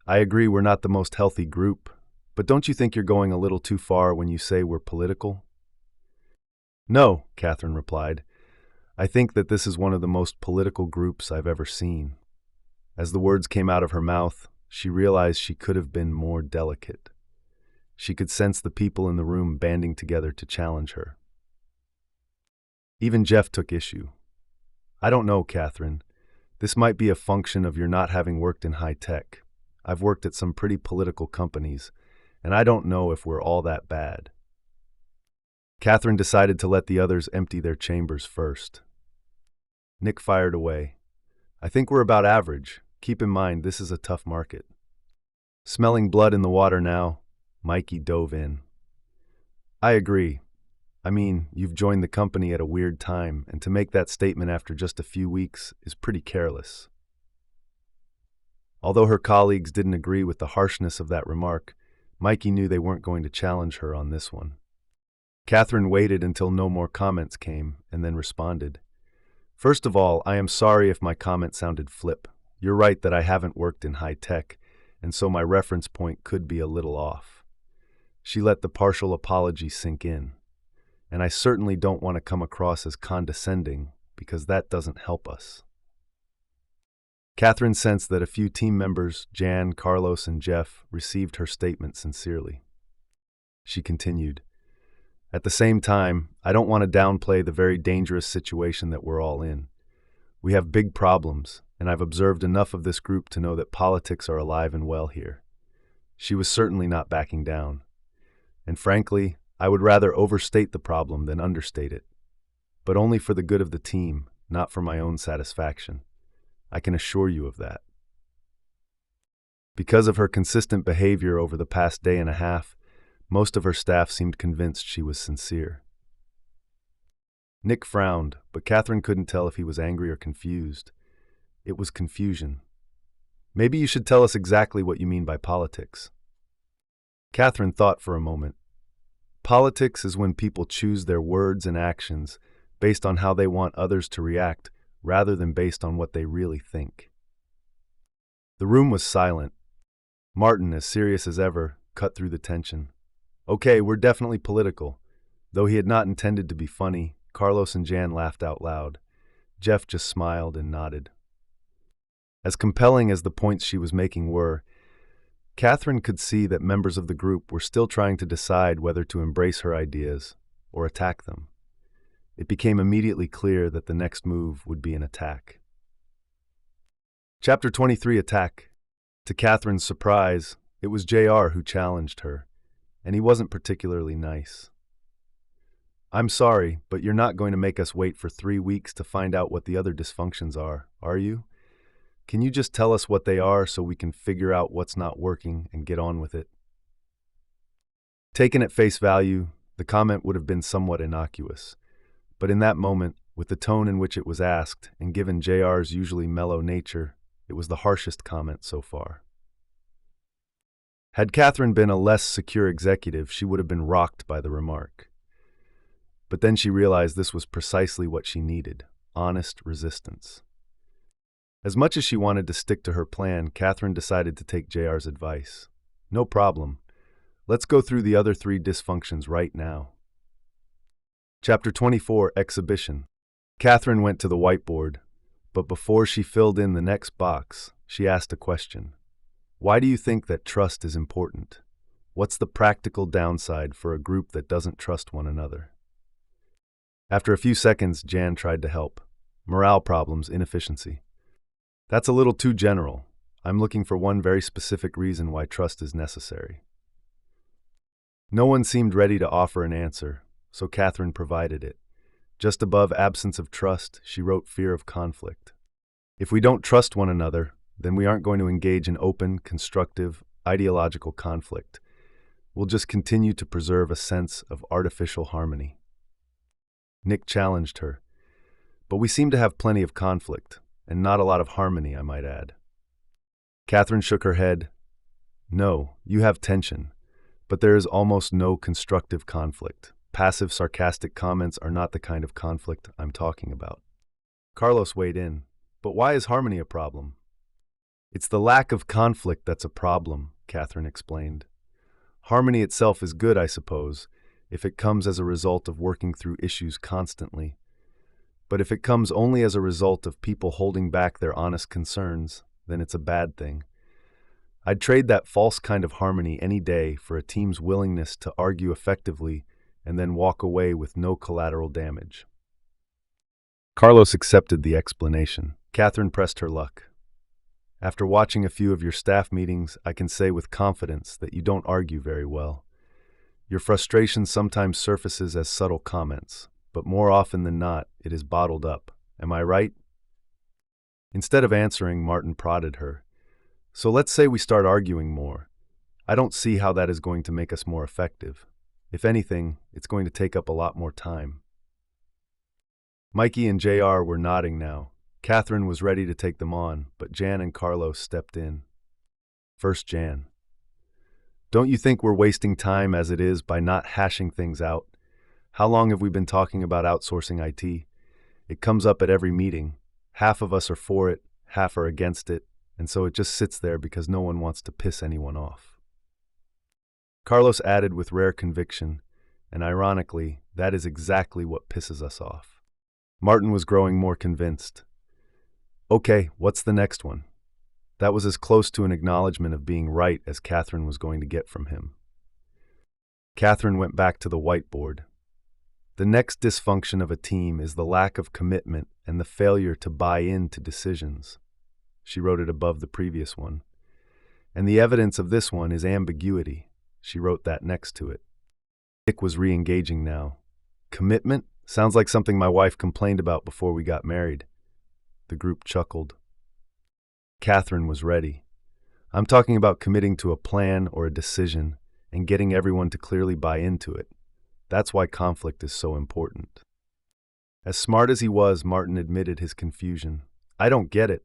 I agree we're not the most healthy group, but don't you think you're going a little too far when you say we're political? No, Katherine replied. I think that this is one of the most political groups I've ever seen. As the words came out of her mouth, she realized she could have been more delicate. She could sense the people in the room banding together to challenge her. Even Jeff took issue. I don't know, Katherine. This might be a function of your not having worked in high tech. I've worked at some pretty political companies, and I don't know if we're all that bad. Katherine decided to let the others empty their chambers first. Nick fired away. I think we're about average. Keep in mind, this is a tough market. Smelling blood in the water now, Mikey dove in. I agree. I mean, you've joined the company at a weird time, and to make that statement after just a few weeks is pretty careless. Although her colleagues didn't agree with the harshness of that remark, Mikey knew they weren't going to challenge her on this one. Katherine waited until no more comments came, and then responded. First of all, I am sorry if my comment sounded flip. You're right that I haven't worked in high tech, and so my reference point could be a little off. She let the partial apology sink in. And I certainly don't want to come across as condescending, because that doesn't help us. Katherine sensed that a few team members, Jan, Carlos, and Jeff, received her statement sincerely. She continued, At the same time, I don't want to downplay the very dangerous situation that we're all in. We have big problems, and I've observed enough of this group to know that politics are alive and well here. She was certainly not backing down. And frankly, I would rather overstate the problem than understate it, but only for the good of the team, not for my own satisfaction. I can assure you of that. Because of her consistent behavior over the past day and a half, most of her staff seemed convinced she was sincere. Nick frowned, but Katherine couldn't tell if he was angry or confused. It was confusion. Maybe you should tell us exactly what you mean by politics. Katherine thought for a moment. Politics is when people choose their words and actions based on how they want others to react rather than based on what they really think. The room was silent. Martin, as serious as ever, cut through the tension. Okay, we're definitely political. Though he had not intended to be funny, Carlos and Jan laughed out loud. Jeff just smiled and nodded. As compelling as the points she was making were, Katherine could see that members of the group were still trying to decide whether to embrace her ideas or attack them. It became immediately clear that the next move would be an attack. Chapter 23, Attack. To Katherine's surprise, it was JR who challenged her, and he wasn't particularly nice. I'm sorry, but you're not going to make us wait for 3 weeks to find out what the other dysfunctions are you? Can you just tell us what they are so we can figure out what's not working and get on with it? Taken at face value, the comment would have been somewhat innocuous. But in that moment, with the tone in which it was asked, and given JR's usually mellow nature, it was the harshest comment so far. Had Katherine been a less secure executive, she would have been rocked by the remark. But then she realized this was precisely what she needed, honest resistance. As much as she wanted to stick to her plan, Katherine decided to take JR's advice. No problem. Let's go through the other 3 dysfunctions right now. Chapter 24, Exhibition. Katherine went to the whiteboard, but before she filled in the next box, she asked a question. Why do you think that trust is important? What's the practical downside for a group that doesn't trust one another? After a few seconds, Jan tried to help. Morale problems, inefficiency. That's a little too general. I'm looking for one very specific reason why trust is necessary. No one seemed ready to offer an answer, so Katherine provided it. Just above absence of trust, she wrote fear of conflict. If we don't trust one another, then we aren't going to engage in open, constructive, ideological conflict. We'll just continue to preserve a sense of artificial harmony. Nick challenged her. But we seem to have plenty of conflict, and not a lot of harmony, I might add. Katherine shook her head. No, you have tension, but there is almost no constructive conflict. Passive, sarcastic comments are not the kind of conflict I'm talking about. Carlos weighed in. But why is harmony a problem? It's the lack of conflict that's a problem, Katherine explained. Harmony itself is good, I suppose, if it comes as a result of working through issues constantly. But if it comes only as a result of people holding back their honest concerns, then it's a bad thing. I'd trade that false kind of harmony any day for a team's willingness to argue effectively and then walk away with no collateral damage. Carlos accepted the explanation. Katherine pressed her luck. After watching a few of your staff meetings, I can say with confidence that you don't argue very well. Your frustration sometimes surfaces as subtle comments, but more often than not, it is bottled up. Am I right? Instead of answering, Martin prodded her. So let's say we start arguing more. I don't see how that is going to make us more effective. If anything, it's going to take up a lot more time. Mikey and JR were nodding now. Katherine was ready to take them on, but Jan and Carlos stepped in. First, Jan. Don't you think we're wasting time as it is by not hashing things out? How long have we been talking about outsourcing IT? It comes up at every meeting. Half of us are for it, half are against it, and so it just sits there because no one wants to piss anyone off. Carlos added with rare conviction, and ironically, that is exactly what pisses us off. Martin was growing more convinced. Okay, what's the next one? That was as close to an acknowledgement of being right as Katherine was going to get from him. Katherine went back to the whiteboard. The next dysfunction of a team is the lack of commitment and the failure to buy into decisions. She wrote it above the previous one. And the evidence of this one is ambiguity. She wrote that next to it. Nick was re-engaging now. Commitment? Sounds like something my wife complained about before we got married. The group chuckled. Katherine was ready. I'm talking about committing to a plan or a decision and getting everyone to clearly buy into it. That's why conflict is so important. As smart as he was, Martin admitted his confusion. I don't get it.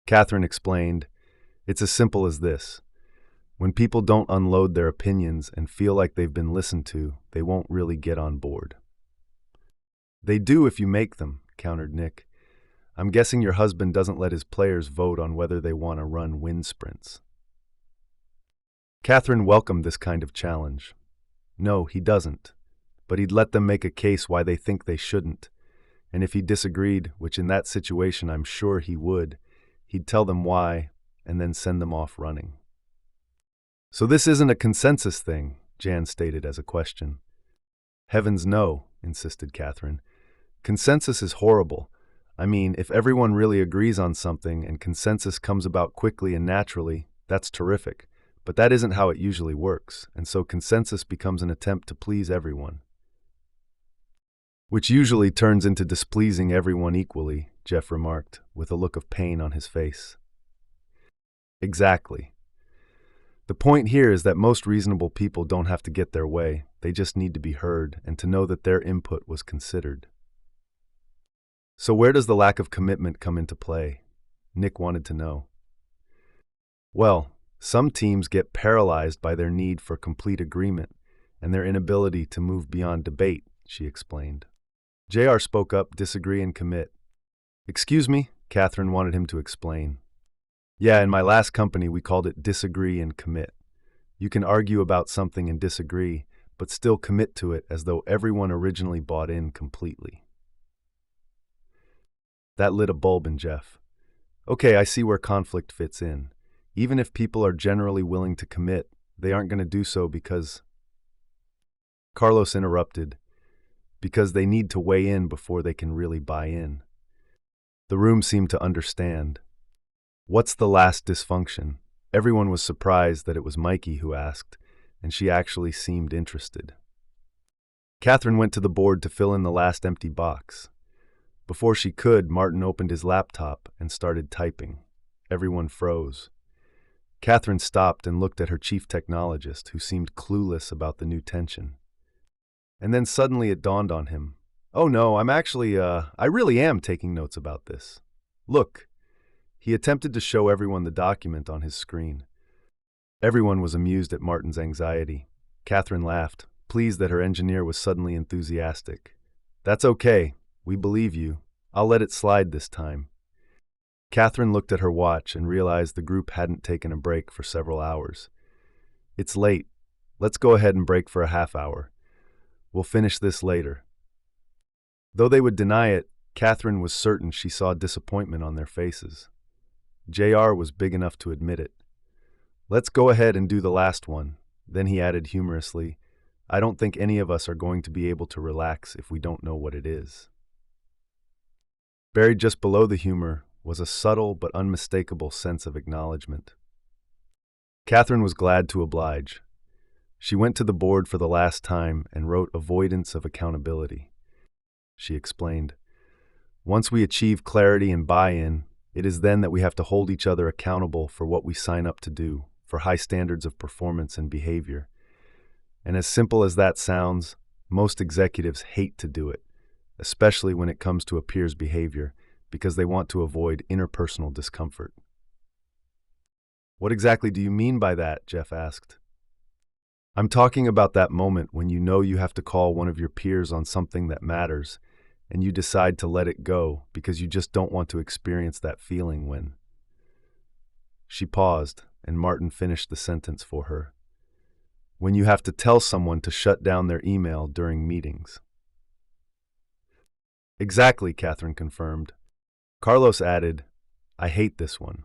Katherine explained, it's as simple as this. When people don't unload their opinions and feel like they've been listened to, they won't really get on board. They do if you make them, countered Nick. I'm guessing your husband doesn't let his players vote on whether they want to run wind sprints. Katherine welcomed this kind of challenge. No, he doesn't. But he'd let them make a case why they think they shouldn't. And if he disagreed, which in that situation I'm sure he would, he'd tell them why and then send them off running. So this isn't a consensus thing, Jan stated as a question. Heavens no, insisted Katherine. Consensus is horrible. I mean, if everyone really agrees on something and consensus comes about quickly and naturally, that's terrific. But that isn't how it usually works, and so consensus becomes an attempt to please everyone. Which usually turns into displeasing everyone equally, Jeff remarked, with a look of pain on his face. Exactly. The point here is that most reasonable people don't have to get their way, they just need to be heard and to know that their input was considered. So where does the lack of commitment come into play? Nick wanted to know. Well, some teams get paralyzed by their need for complete agreement and their inability to move beyond debate, she explained. JR spoke up, disagree and commit. Excuse me, Katherine wanted him to explain. Yeah, in my last company we called it disagree and commit. You can argue about something and disagree, but still commit to it as though everyone originally bought in completely. That lit a bulb in Jeff. Okay, I see where conflict fits in. Even if people are generally willing to commit, They aren't going to do so because... Carlos interrupted, because they need to weigh in before they can really buy in. The room seemed to understand. What's the last dysfunction? Everyone was surprised that it was Mikey who asked, and she actually seemed interested. Katherine went to the board to fill in the last empty box. Before she could, Martin opened his laptop and started typing. Everyone froze. Katherine stopped and looked at her chief technologist, who seemed clueless about the new tension. And then suddenly it dawned on him. Oh no, I really am taking notes about this. Look. He attempted to show everyone the document on his screen. Everyone was amused at Martin's anxiety. Katherine laughed, pleased that her engineer was suddenly enthusiastic. That's okay. We believe you. I'll let it slide this time. Katherine looked at her watch and realized the group hadn't taken a break for several hours. It's late. Let's go ahead and break for a half hour. We'll finish this later. Though they would deny it, Katherine was certain she saw disappointment on their faces. JR was big enough to admit it. Let's go ahead and do the last one. Then he added humorously, I don't think any of us are going to be able to relax if we don't know what it is. Buried just below the humor was a subtle but unmistakable sense of acknowledgement. Katherine was glad to oblige. She went to the board for the last time and wrote avoidance of accountability. She explained, once we achieve clarity and buy-in, it is then that we have to hold each other accountable for what we sign up to do, for high standards of performance and behavior. And as simple as that sounds, most executives hate to do it, especially when it comes to a peer's behavior, because they want to avoid interpersonal discomfort. What exactly do you mean by that? Jeff asked. I'm talking about that moment when you know you have to call one of your peers on something that matters, and you decide to let it go because you just don't want to experience that feeling when... She paused, and Martin finished the sentence for her. When you have to tell someone to shut down their email during meetings. Exactly, Katherine confirmed. Carlos added, I hate this one.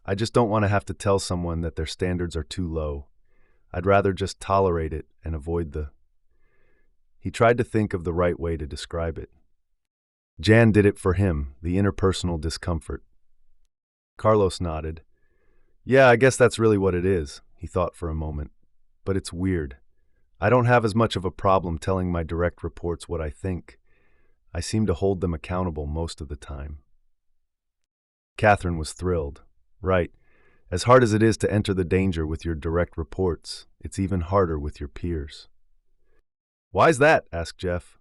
I just don't want to have to tell someone that their standards are too low. I'd rather just tolerate it and avoid the... He tried to think of the right way to describe it. Jan did it for him, the interpersonal discomfort. Carlos nodded. Yeah, I guess that's really what it is, he thought for a moment. But it's weird. I don't have as much of a problem telling my direct reports what I think. I seem to hold them accountable most of the time. Katherine was thrilled. Right. As hard as it is to enter the danger with your direct reports, it's even harder with your peers. Why's that? Asked Jeff.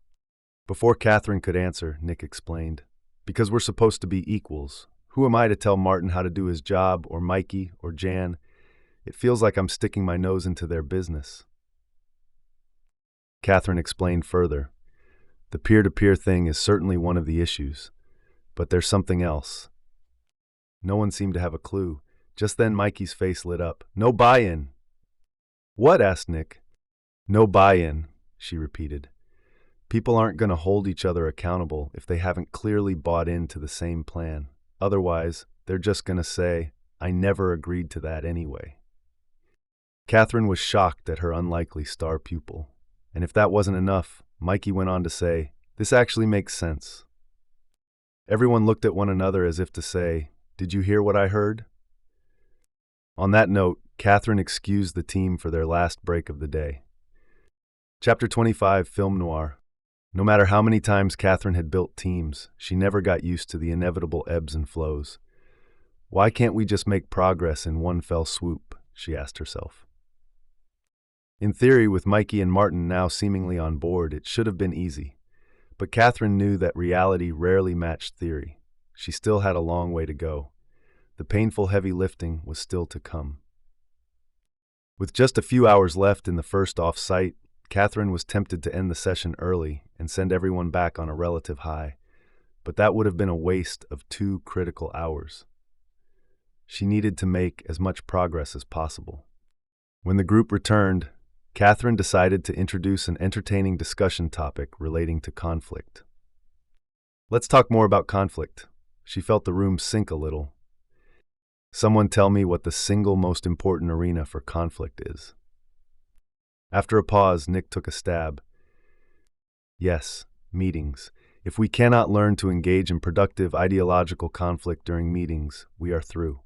Before Katherine could answer, Nick explained. Because we're supposed to be equals. Who am I to tell Martin how to do his job, or Mikey, or Jan? It feels like I'm sticking my nose into their business. Katherine explained further. The peer-to-peer thing is certainly one of the issues, but there's something else. No one seemed to have a clue. Just then Mikey's face lit up. No buy-in. What? Asked Nick. No buy-in, she repeated. People aren't going to hold each other accountable if they haven't clearly bought into the same plan. Otherwise, they're just going to say, I never agreed to that anyway. Katherine was shocked at her unlikely star pupil. And if that wasn't enough, Mikey went on to say, this actually makes sense. Everyone looked at one another as if to say, did you hear what I heard? On that note, Katherine excused the team for their last break of the day. Chapter 25, Film Noir. No matter how many times Katherine had built teams, she never got used to the inevitable ebbs and flows. Why can't we just make progress in one fell swoop? She asked herself. In theory, with Mikey and Martin now seemingly on board, it should have been easy. But Katherine knew that reality rarely matched theory. She still had a long way to go. The painful heavy lifting was still to come. With just a few hours left in the first off-site, Katherine was tempted to end the session early and send everyone back on a relative high, but that would have been a waste of 2 critical hours. She needed to make as much progress as possible. When the group returned, Katherine decided to introduce an entertaining discussion topic relating to conflict. Let's talk more about conflict. She felt the room sink a little. Someone tell me what the single most important arena for conflict is. After a pause, Nick took a stab. Yes, meetings. If we cannot learn to engage in productive ideological conflict during meetings, we are through.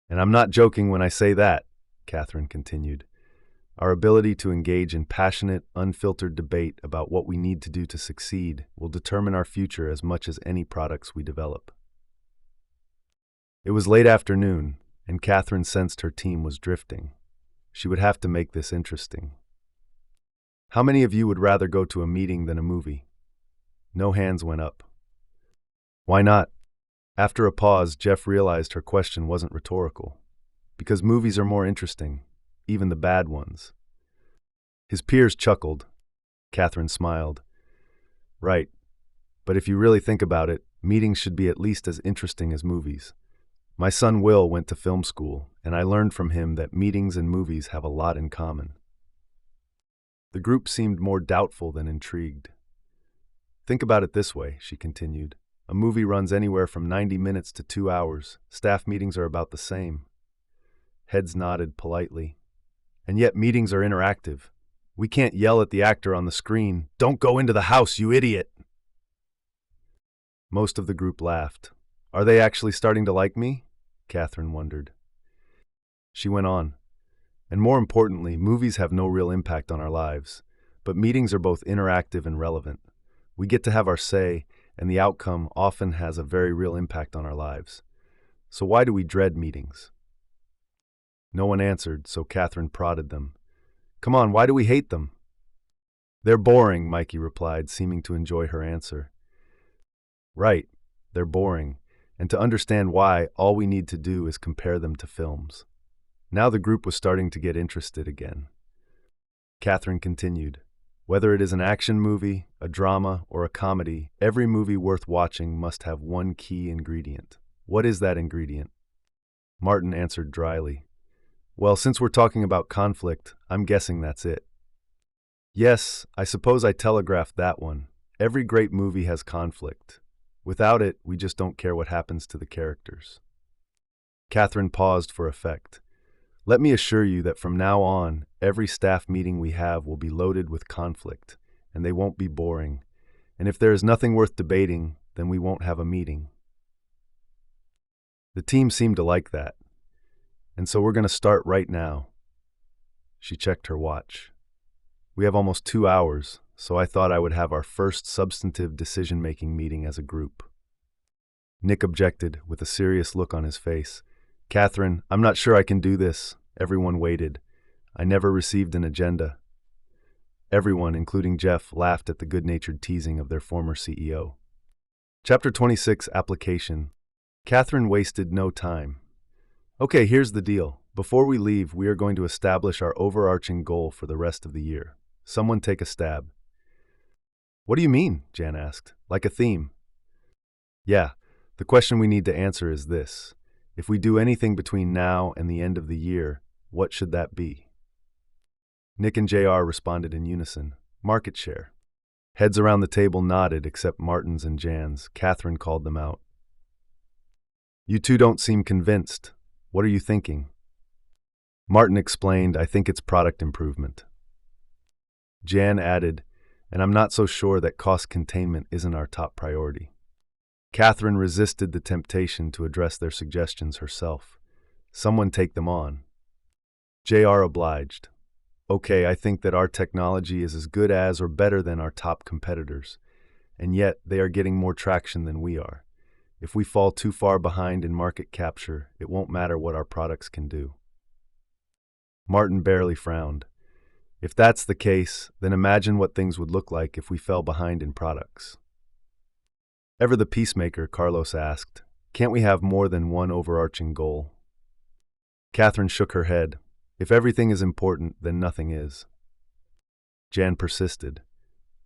And I'm not joking when I say that, Katherine continued. Our ability to engage in passionate, unfiltered debate about what we need to do to succeed will determine our future as much as any products we develop. It was late afternoon, and Katherine sensed her team was drifting. She would have to make this interesting. How many of you would rather go to a meeting than a movie? No hands went up. Why not? After a pause, Jeff realized her question wasn't rhetorical. Because movies are more interesting, even the bad ones. His peers chuckled. Katherine smiled. Right, but if you really think about it, meetings should be at least as interesting as movies. My son Will went to film school, and I learned from him that meetings and movies have a lot in common. The group seemed more doubtful than intrigued. Think about it this way, she continued. A movie runs anywhere from 90 minutes to 2 hours. Staff meetings are about the same. Heads nodded politely. And yet meetings are interactive. We can't yell at the actor on the screen, "Don't go into the house, you idiot!" Most of the group laughed. Are they actually starting to like me? Katherine wondered. She went on. And more importantly, movies have no real impact on our lives, but meetings are both interactive and relevant. We get to have our say, and the outcome often has a very real impact on our lives. So why do we dread meetings? No one answered, so Katherine prodded them. Come on, why do we hate them? They're boring, Mikey replied, seeming to enjoy her answer. Right, they're boring, and to understand why, all we need to do is compare them to films. Now the group was starting to get interested again. Katherine continued. Whether it is an action movie, a drama, or a comedy, every movie worth watching must have one key ingredient. What is that ingredient? Martin answered dryly. Well, since we're talking about conflict, I'm guessing that's it. Yes, I suppose I telegraphed that one. Every great movie has conflict. Without it, we just don't care what happens to the characters. Katherine paused for effect. Let me assure you that from now on, every staff meeting we have will be loaded with conflict, and they won't be boring. And if there is nothing worth debating, then we won't have a meeting. The team seemed to like that. And so we're going to start right now. She checked her watch. We have almost 2 hours, so I thought I would have our first substantive decision-making meeting as a group. Nick objected, with a serious look on his face. Katherine, I'm not sure I can do this. Everyone waited. I never received an agenda. Everyone, including Jeff, laughed at the good-natured teasing of their former CEO. Chapter 26, Application. Katherine wasted no time. Okay, here's the deal. Before we leave, we are going to establish our overarching goal for the rest of the year. Someone take a stab. What do you mean? Jan asked. Like a theme? Yeah, the question we need to answer is this. If we do anything between now and the end of the year, what should that be? Nick and JR responded in unison. Market share. Heads around the table nodded except Martin's and Jan's. Katherine called them out. You two don't seem convinced. What are you thinking? Martin explained, I think it's product improvement. Jan added, and I'm not so sure that cost containment isn't our top priority. Katherine resisted the temptation to address their suggestions herself. Someone take them on. JR obliged. Okay, I think that our technology is as good as or better than our top competitors, and yet they are getting more traction than we are. If we fall too far behind in market capture, it won't matter what our products can do. Martin barely frowned. If that's the case, then imagine what things would look like if we fell behind in products. Ever the peacemaker, Carlos asked, can't we have more than one overarching goal? Katherine shook her head. If everything is important, then nothing is. Jan persisted.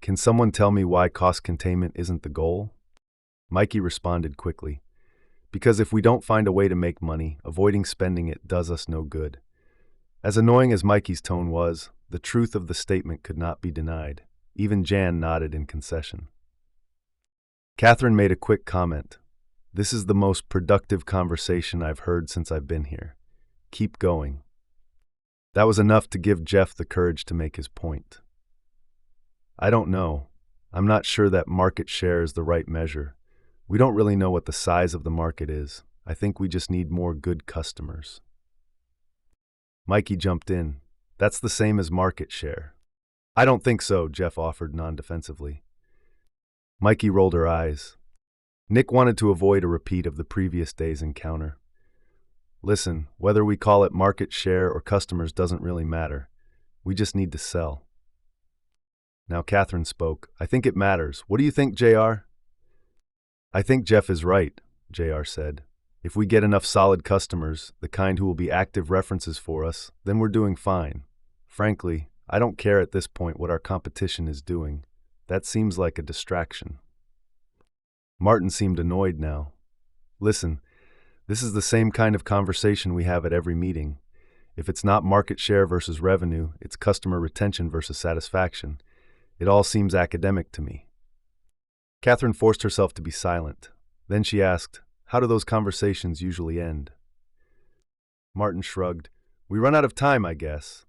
Can someone tell me why cost containment isn't the goal? Mikey responded quickly. Because if we don't find a way to make money, avoiding spending it does us no good. As annoying as Mikey's tone was, the truth of the statement could not be denied. Even Jan nodded in concession. Katherine made a quick comment. This is the most productive conversation I've heard since I've been here. Keep going. That was enough to give Jeff the courage to make his point. I don't know. I'm not sure that market share is the right measure. We don't really know what the size of the market is. I think we just need more good customers. Mikey jumped in. That's the same as market share. I don't think so, Jeff offered non-defensively. Mikey rolled her eyes. Nick wanted to avoid a repeat of the previous day's encounter. Listen, whether we call it market share or customers doesn't really matter. We just need to sell. Now Katherine spoke. I think it matters. What do you think, JR? I think Jeff is right, JR said. If we get enough solid customers, the kind who will be active references for us, then we're doing fine. Frankly, I don't care at this point what our competition is doing. That seems like a distraction. Martin seemed annoyed now. Listen, this is the same kind of conversation we have at every meeting. If it's not market share versus revenue, it's customer retention versus satisfaction. It all seems academic to me. Katherine forced herself to be silent. Then she asked, how do those conversations usually end? Martin shrugged. We run out of time, I guess.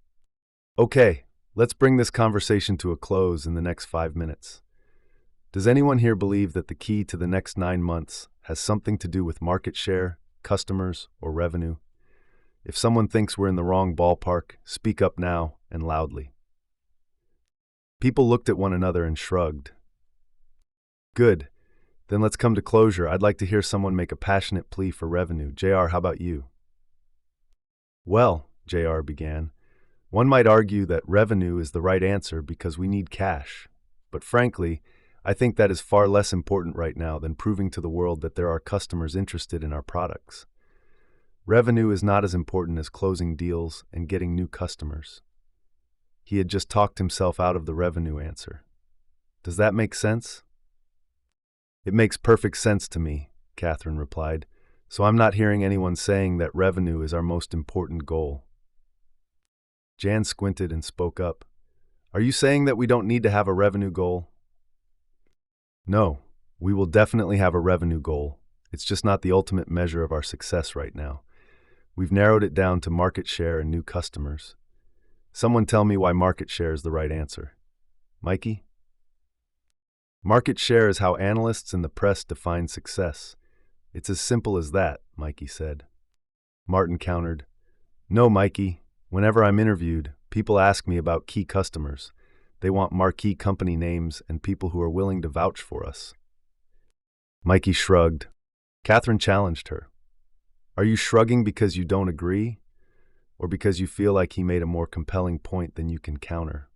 Okay, let's bring this conversation to a close in the next 5 minutes. Does anyone here believe that the key to the next 9 months has something to do with market share, customers, or revenue? If someone thinks we're in the wrong ballpark, speak up now and loudly. People looked at one another and shrugged. Good. Then let's come to closure. I'd like to hear someone make a passionate plea for revenue. JR, how about you? Well, JR began, one might argue that revenue is the right answer because we need cash. But frankly, I think that is far less important right now than proving to the world that there are customers interested in our products. Revenue is not as important as closing deals and getting new customers. He had just talked himself out of the revenue answer. Does that make sense? It makes perfect sense to me, Katherine replied, so I'm not hearing anyone saying that revenue is our most important goal. Jan squinted and spoke up. Are you saying that we don't need to have a revenue goal? No, we will definitely have a revenue goal. It's just not the ultimate measure of our success right now. We've narrowed it down to market share and new customers. Someone tell me why market share is the right answer. Mikey? Market share is how analysts and the press define success. It's as simple as that, Mikey said. Martin countered. No, Mikey. Whenever I'm interviewed, people ask me about key customers. They want marquee company names and people who are willing to vouch for us. Mikey shrugged. Katherine challenged her. Are you shrugging because you don't agree? Or because you feel like he made a more compelling point than you can counter?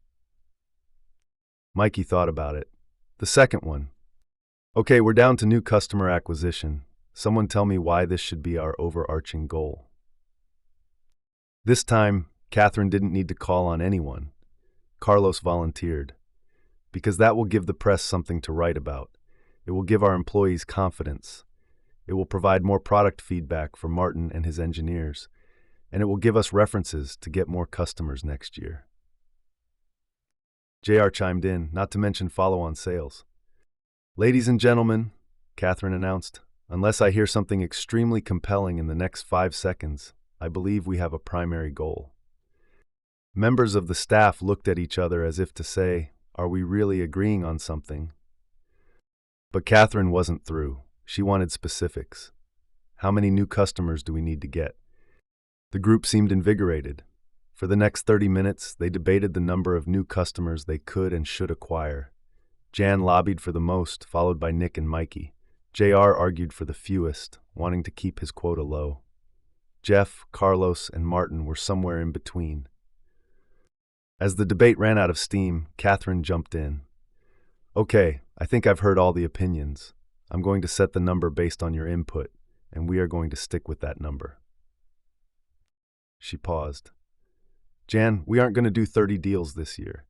Mikey thought about it. The second one. Okay, we're down to new customer acquisition. Someone tell me why this should be our overarching goal. This time, Katherine didn't need to call on anyone. Carlos volunteered. Because that will give the press something to write about. It will give our employees confidence. It will provide more product feedback for Martin and his engineers. And it will give us references to get more customers next year. JR chimed in, not to mention follow-on sales. Ladies and gentlemen, Katherine announced, unless I hear something extremely compelling in the next 5 seconds, I believe we have a primary goal. Members of the staff looked at each other as if to say, are we really agreeing on something? But Katherine wasn't through. She wanted specifics. How many new customers do we need to get? The group seemed invigorated. For the next 30 minutes, they debated the number of new customers they could and should acquire. Jan lobbied for the most, followed by Nick and Mikey. JR argued for the fewest, wanting to keep his quota low. Jeff, Carlos, and Martin were somewhere in between. As the debate ran out of steam, Katherine jumped in. Okay, I think I've heard all the opinions. I'm going to set the number based on your input, and we are going to stick with that number. She paused. Jan, we aren't going to do 30 deals this year.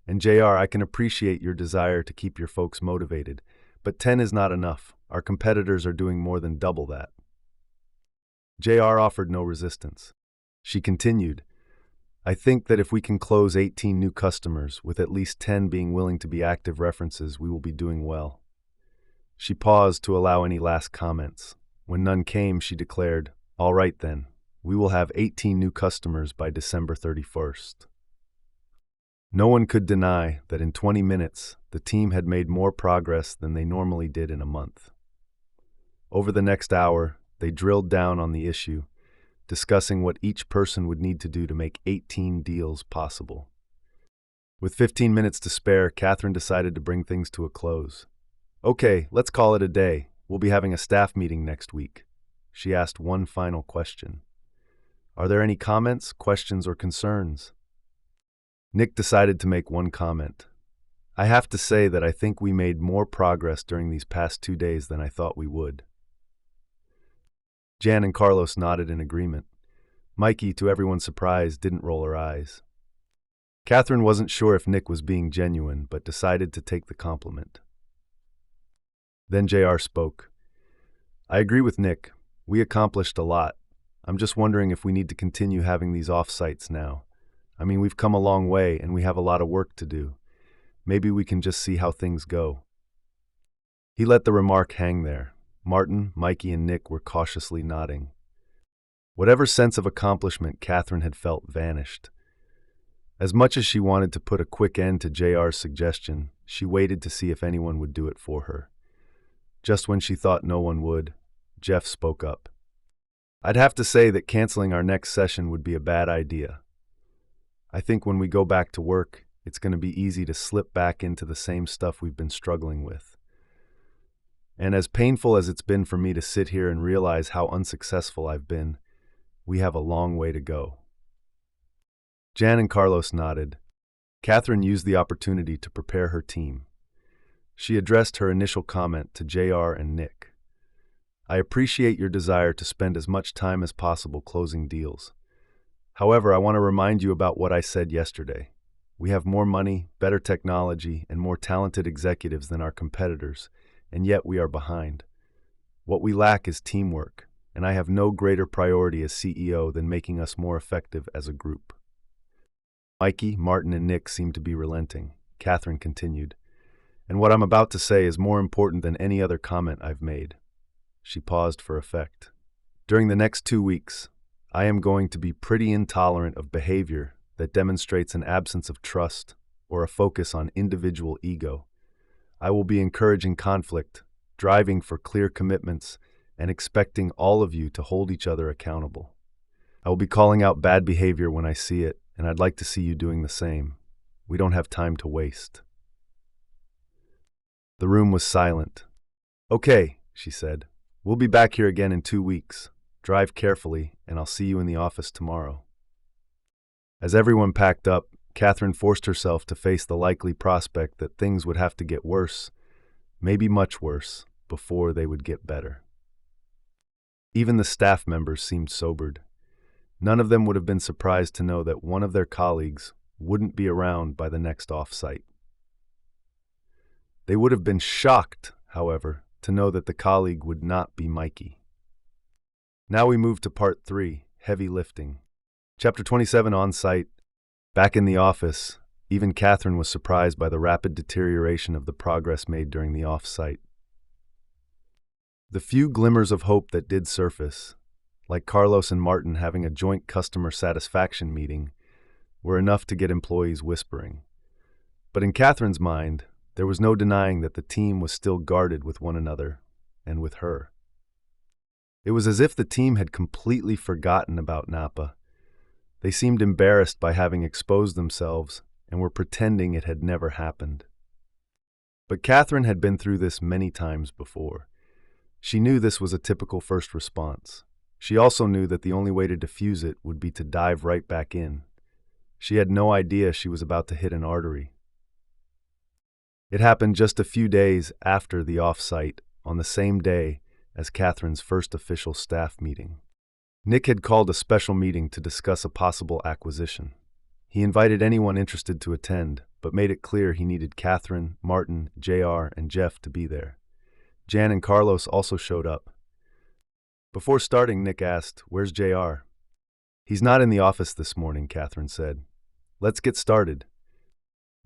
And JR, I can appreciate your desire to keep your folks motivated, but 10 is not enough. Our competitors are doing more than double that. JR offered no resistance. She continued, I think that if we can close 18 new customers, with at least 10 being willing to be active references, we will be doing well. She paused to allow any last comments. When none came, she declared, all right then, We will have 18 new customers by December 31st. No one could deny that in 20 minutes, the team had made more progress than they normally did in a month. Over the next hour, they drilled down on the issue, discussing what each person would need to do to make 18 deals possible. With 15 minutes to spare, Katherine decided to bring things to a close. Okay, let's call it a day. We'll be having a staff meeting next week. She asked one final question. Are there any comments, questions, or concerns? Nick decided to make one comment. I have to say that I think we made more progress during these past 2 days than I thought we would. Jan and Carlos nodded in agreement. Mikey, to everyone's surprise, didn't roll her eyes. Katherine wasn't sure if Nick was being genuine, but decided to take the compliment. Then JR spoke. I agree with Nick. We accomplished a lot. I'm just wondering if we need to continue having these off-sites now. I mean, we've come a long way and we have a lot of work to do. Maybe we can just see how things go. He let the remark hang there. Martin, Mikey, and Nick were cautiously nodding. Whatever sense of accomplishment Katherine had felt vanished. As much as she wanted to put a quick end to JR's suggestion, she waited to see if anyone would do it for her. Just when she thought no one would, Jeff spoke up. I'd have to say that canceling our next session would be a bad idea. I think when we go back to work, it's going to be easy to slip back into the same stuff we've been struggling with. And as painful as it's been for me to sit here and realize how unsuccessful I've been, we have a long way to go. Jan and Carlos nodded. Katherine used the opportunity to prepare her team. She addressed her initial comment to JR and Nick. I appreciate your desire to spend as much time as possible closing deals. However, I want to remind you about what I said yesterday. We have more money, better technology, and more talented executives than our competitors, and yet we are behind. What we lack is teamwork, and I have no greater priority as CEO than making us more effective as a group. Mikey, Martin, and Nick seemed to be relenting. Katherine continued. And what I'm about to say is more important than any other comment I've made. She paused for effect. During the next 2 weeks, I am going to be pretty intolerant of behavior that demonstrates an absence of trust or a focus on individual ego. I will be encouraging conflict, driving for clear commitments, and expecting all of you to hold each other accountable. I will be calling out bad behavior when I see it, and I'd like to see you doing the same. We don't have time to waste. The room was silent. Okay, she said. We'll be back here again in 2 weeks. Drive carefully, and I'll see you in the office tomorrow. As everyone packed up, Katherine forced herself to face the likely prospect that things would have to get worse, maybe much worse, before they would get better. Even the staff members seemed sobered. None of them would have been surprised to know that one of their colleagues wouldn't be around by the next off-site. They would have been shocked, however, to know that the colleague would not be Mikey. Now we move to Part 3, Heavy Lifting. Chapter 27, On-Site. Back in the office, even Katherine was surprised by the rapid deterioration of the progress made during the off-site. The few glimmers of hope that did surface, like Carlos and Martin having a joint customer satisfaction meeting, were enough to get employees whispering. But in Katherine's mind, there was no denying that the team was still guarded with one another and with her. It was as if the team had completely forgotten about Napa. They seemed embarrassed by having exposed themselves and were pretending it had never happened. But Katherine had been through this many times before. She knew this was a typical first response. She also knew that the only way to diffuse it would be to dive right back in. She had no idea she was about to hit an artery. It happened just a few days after the off-site, on the same day as Katherine's first official staff meeting. Nick had called a special meeting to discuss a possible acquisition. He invited anyone interested to attend, but made it clear he needed Katherine, Martin, JR, and Jeff to be there. Jan and Carlos also showed up. Before starting, Nick asked, "Where's JR?" "He's not in the office this morning," Katherine said. "Let's get started."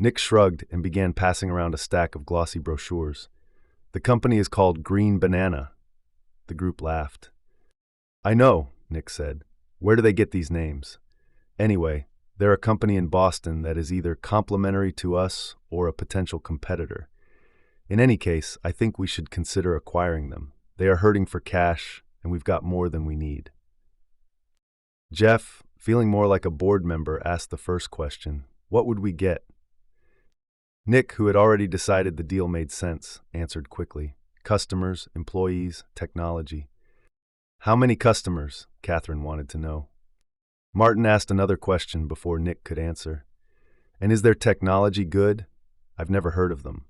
Nick shrugged and began passing around a stack of glossy brochures. "The company is called Green Banana." The group laughed. "I know," Nick said. Where do they get these names? Anyway, they're a company in Boston that is either complementary to us or a potential competitor. In any case, I think we should consider acquiring them. They are hurting for cash, and we've got more than we need. Jeff, feeling more like a board member, asked the first question. What would we get? Nick, who had already decided the deal made sense, answered quickly. Customers, employees, technology. How many customers? Katherine wanted to know. Martin asked another question before Nick could answer. And is their technology good? I've never heard of them.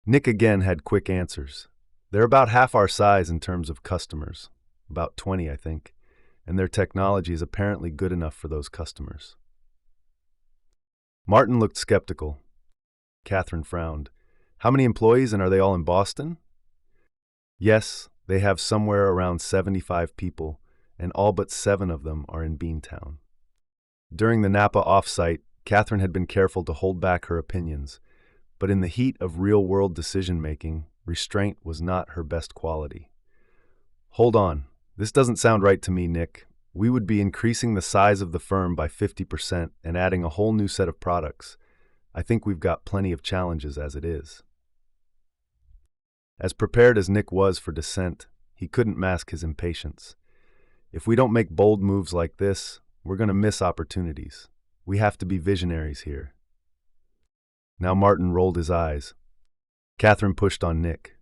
Nick again had quick answers. They're about half our size in terms of customers, about 20, I think, and their technology is apparently good enough for those customers. Martin looked skeptical. Katherine frowned. How many employees, and are they all in Boston? Yes, they have somewhere around 75 people, and all but 7 of them are in Beantown. During the Napa offsite, Katherine had been careful to hold back her opinions, but in the heat of real-world decision-making, restraint was not her best quality. Hold on, this doesn't sound right to me, Nick. We would be increasing the size of the firm by 50% and adding a whole new set of products. I think we've got plenty of challenges as it is. As prepared as Nick was for dissent, he couldn't mask his impatience. If we don't make bold moves like this, we're going to miss opportunities. We have to be visionaries here. Now Martin rolled his eyes. Katherine pushed on Nick.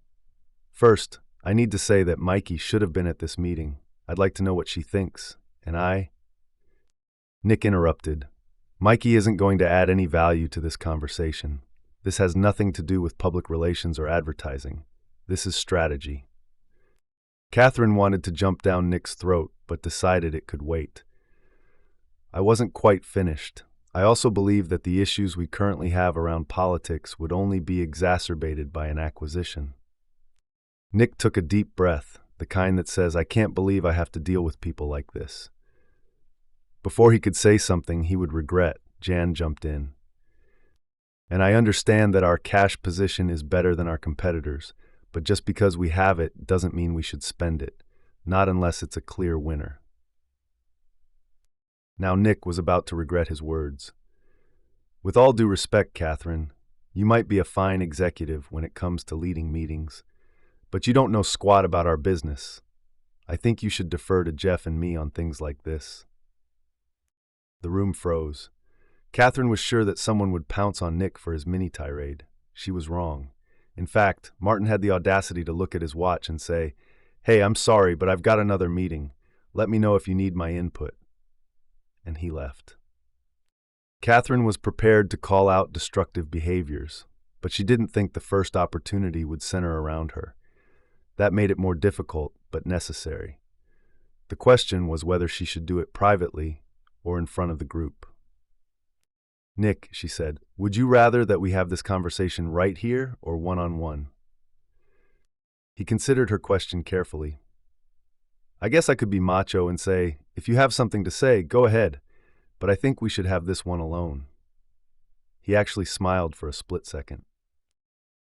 First, I need to say that Mikey should have been at this meeting. I'd like to know what she thinks. And I... Nick interrupted. Mikey isn't going to add any value to this conversation. This has nothing to do with public relations or advertising. This is strategy. Katherine wanted to jump down Nick's throat, but decided it could wait. I wasn't quite finished. I also believe that the issues we currently have around politics would only be exacerbated by an acquisition. Nick took a deep breath, the kind that says, I can't believe I have to deal with people like this. Before he could say something he would regret, Jan jumped in. And I understand that our cash position is better than our competitors, but just because we have it doesn't mean we should spend it, not unless it's a clear winner. Now Nick was about to regret his words. With all due respect, Katherine, you might be a fine executive when it comes to leading meetings, but you don't know squat about our business. I think you should defer to Jeff and me on things like this. The room froze. Katherine was sure that someone would pounce on Nick for his mini-tirade. She was wrong. In fact, Martin had the audacity to look at his watch and say, Hey, I'm sorry, but I've got another meeting. Let me know if you need my input. And he left. Katherine was prepared to call out destructive behaviors, but she didn't think the first opportunity would center around her. That made it more difficult, but necessary. The question was whether she should do it privately or in front of the group. Nick, she said, would you rather that we have this conversation right here or one-on-one? He considered her question carefully. I guess I could be macho and say, if you have something to say, go ahead, but I think we should have this one alone. He actually smiled for a split second.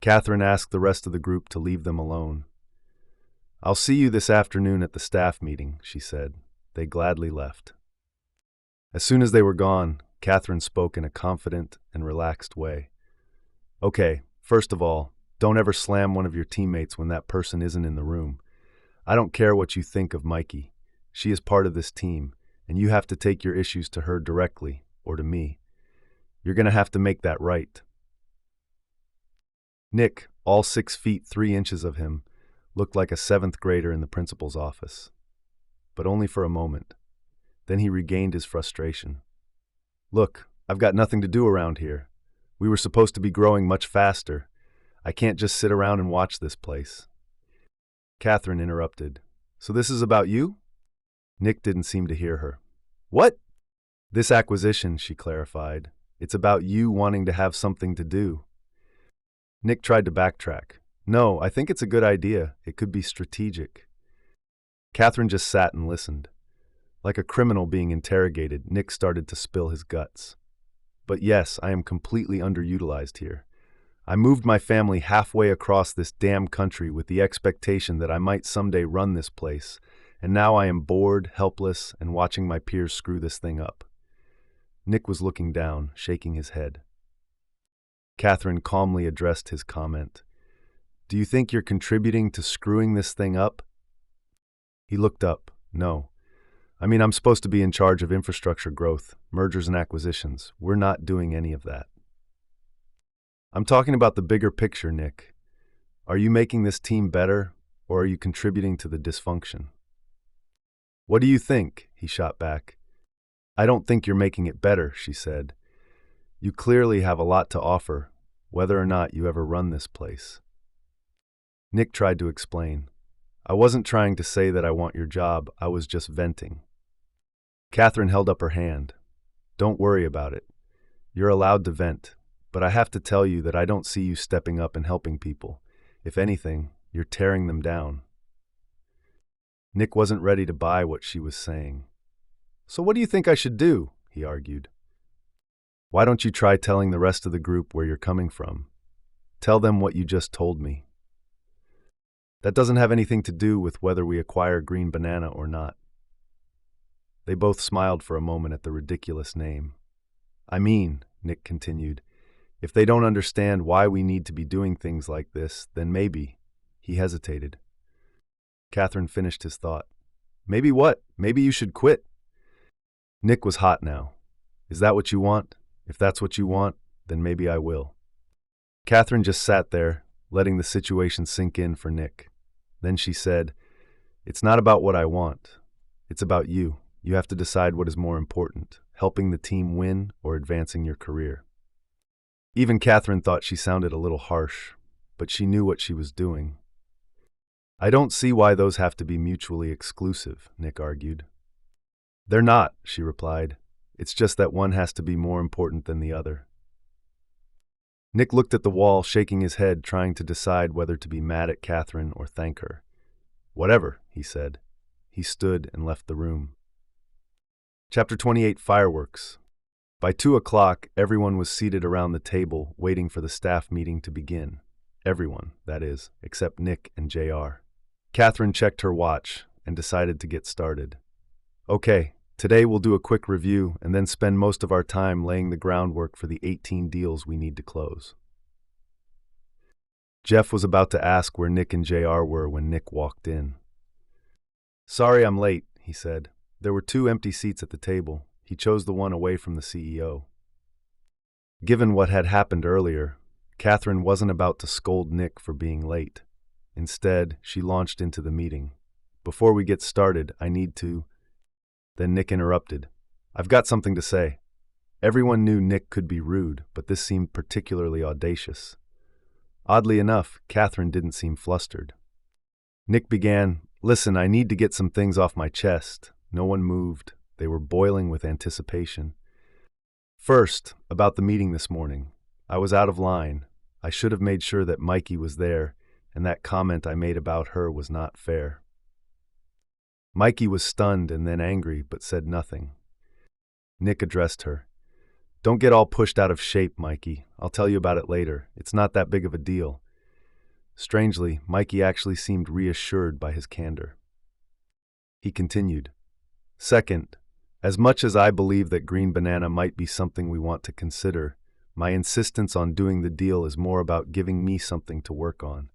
Katherine asked the rest of the group to leave them alone. I'll see you this afternoon at the staff meeting, she said. They gladly left. As soon as they were gone, Katherine spoke in a confident and relaxed way. Okay, first of all, don't ever slam one of your teammates when that person isn't in the room. I don't care what you think of Mikey. She is part of this team, and you have to take your issues to her directly, or to me. You're going to have to make that right. Nick, all 6 feet 3 inches of him, looked like a 7th grader in the principal's office. But only for a moment. Then he regained his frustration. Look, I've got nothing to do around here. We were supposed to be growing much faster. I can't just sit around and watch this place. Katherine interrupted. So this is about you? Nick didn't seem to hear her. What? This acquisition, she clarified. It's about you wanting to have something to do. Nick tried to backtrack. No, I think it's a good idea. It could be strategic. Katherine just sat and listened. Like a criminal being interrogated, Nick started to spill his guts. But yes, I am completely underutilized here. I moved my family halfway across this damn country with the expectation that I might someday run this place, and now I am bored, helpless, and watching my peers screw this thing up. Nick was looking down, shaking his head. Katherine calmly addressed his comment. Do you think you're contributing to screwing this thing up? He looked up. No. I mean, I'm supposed to be in charge of infrastructure growth, mergers and acquisitions. We're not doing any of that. I'm talking about the bigger picture, Nick. Are you making this team better, or are you contributing to the dysfunction? What do you think? He shot back. I don't think you're making it better, she said. You clearly have a lot to offer, whether or not you ever run this place. Nick tried to explain. I wasn't trying to say that I want your job, I was just venting. Katherine held up her hand. Don't worry about it. You're allowed to vent, but I have to tell you that I don't see you stepping up and helping people. If anything, you're tearing them down. Nick wasn't ready to buy what she was saying. So what do you think I should do? He argued. Why don't you try telling the rest of the group where you're coming from? Tell them what you just told me. That doesn't have anything to do with whether we acquire Green Banana or not. They both smiled for a moment at the ridiculous name. I mean, Nick continued, if they don't understand why we need to be doing things like this, then maybe. He hesitated. Katherine finished his thought. Maybe what? Maybe you should quit. Nick was hot now. Is that what you want? If that's what you want, then maybe I will. Katherine just sat there, letting the situation sink in for Nick. Then she said, It's not about what I want. It's about you. You have to decide what is more important, helping the team win or advancing your career. Even Katherine thought she sounded a little harsh, but she knew what she was doing. I don't see why those have to be mutually exclusive, Nick argued. They're not, she replied. It's just that one has to be more important than the other. Nick looked at the wall, shaking his head, trying to decide whether to be mad at Katherine or thank her. Whatever, he said. He stood and left the room. Chapter 28, Fireworks. By 2 o'clock, everyone was seated around the table, waiting for the staff meeting to begin. Everyone, that is, except Nick and JR. Katherine checked her watch and decided to get started. Okay, today we'll do a quick review and then spend most of our time laying the groundwork for the 18 deals we need to close. Jeff was about to ask where Nick and JR were when Nick walked in. Sorry I'm late, he said. There were 2 empty seats at the table. He chose the one away from the CEO. Given what had happened earlier, Katherine wasn't about to scold Nick for being late. Instead, she launched into the meeting. Before we get started, I need to... Then Nick interrupted. I've got something to say. Everyone knew Nick could be rude, but this seemed particularly audacious. Oddly enough, Katherine didn't seem flustered. Nick began, Listen, I need to get some things off my chest. No one moved. They were boiling with anticipation. First, about the meeting this morning. I was out of line. I should have made sure that Mikey was there, and that comment I made about her was not fair. Mikey was stunned and then angry, but said nothing. Nick addressed her. Don't get all pushed out of shape, Mikey. I'll tell you about it later. It's not that big of a deal. Strangely, Mikey actually seemed reassured by his candor. He continued. Second, as much as I believe that Green Banana might be something we want to consider, my insistence on doing the deal is more about giving me something to work on.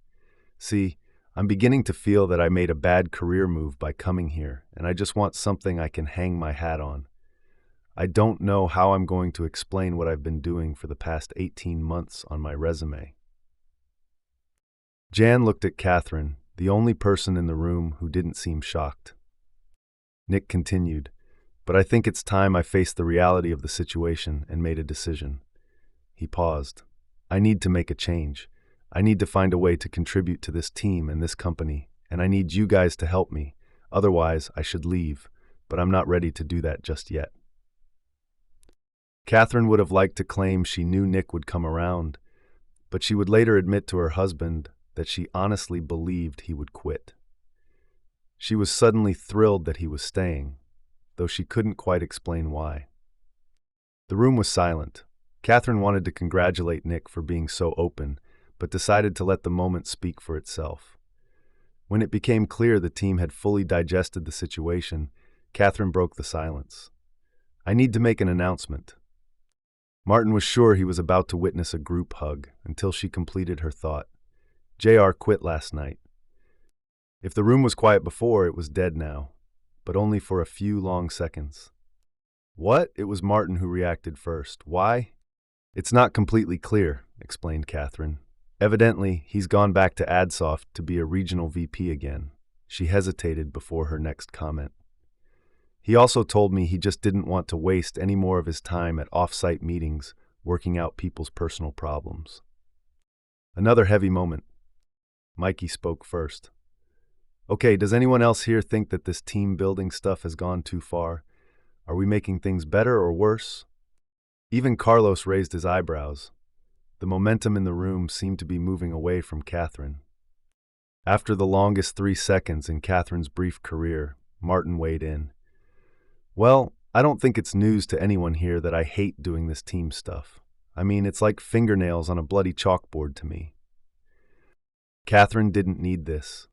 See, I'm beginning to feel that I made a bad career move by coming here, and I just want something I can hang my hat on. I don't know how I'm going to explain what I've been doing for the past 18 months on my resume. Jan looked at Katherine, the only person in the room who didn't seem shocked. Nick continued, but I think it's time I faced the reality of the situation and made a decision. He paused. I need to make a change. I need to find a way to contribute to this team and this company, and I need you guys to help me. Otherwise, I should leave, but I'm not ready to do that just yet. Katherine would have liked to claim she knew Nick would come around, but she would later admit to her husband that she honestly believed he would quit. She was suddenly thrilled that he was staying, though she couldn't quite explain why. The room was silent. Katherine wanted to congratulate Nick for being so open, but decided to let the moment speak for itself. When it became clear the team had fully digested the situation, Katherine broke the silence. "I need to make an announcement." Martin was sure he was about to witness a group hug until she completed her thought. JR quit last night. If the room was quiet before, it was dead now, but only for a few long seconds. What? It was Martin who reacted first. Why? It's not completely clear, explained Katherine. Evidently, he's gone back to Adsoft to be a regional VP again. She hesitated before her next comment. He also told me he just didn't want to waste any more of his time at off-site meetings working out people's personal problems. Another heavy moment. Mikey spoke first. "Okay, does anyone else here think that this team-building stuff has gone too far? Are we making things better or worse?" Even Carlos raised his eyebrows. The momentum in the room seemed to be moving away from Katherine. After the longest 3 seconds in Katherine's brief career, Martin weighed in. "Well, I don't think it's news to anyone here that I hate doing this team stuff. I mean, it's like fingernails on a bloody chalkboard to me." Katherine didn't need this.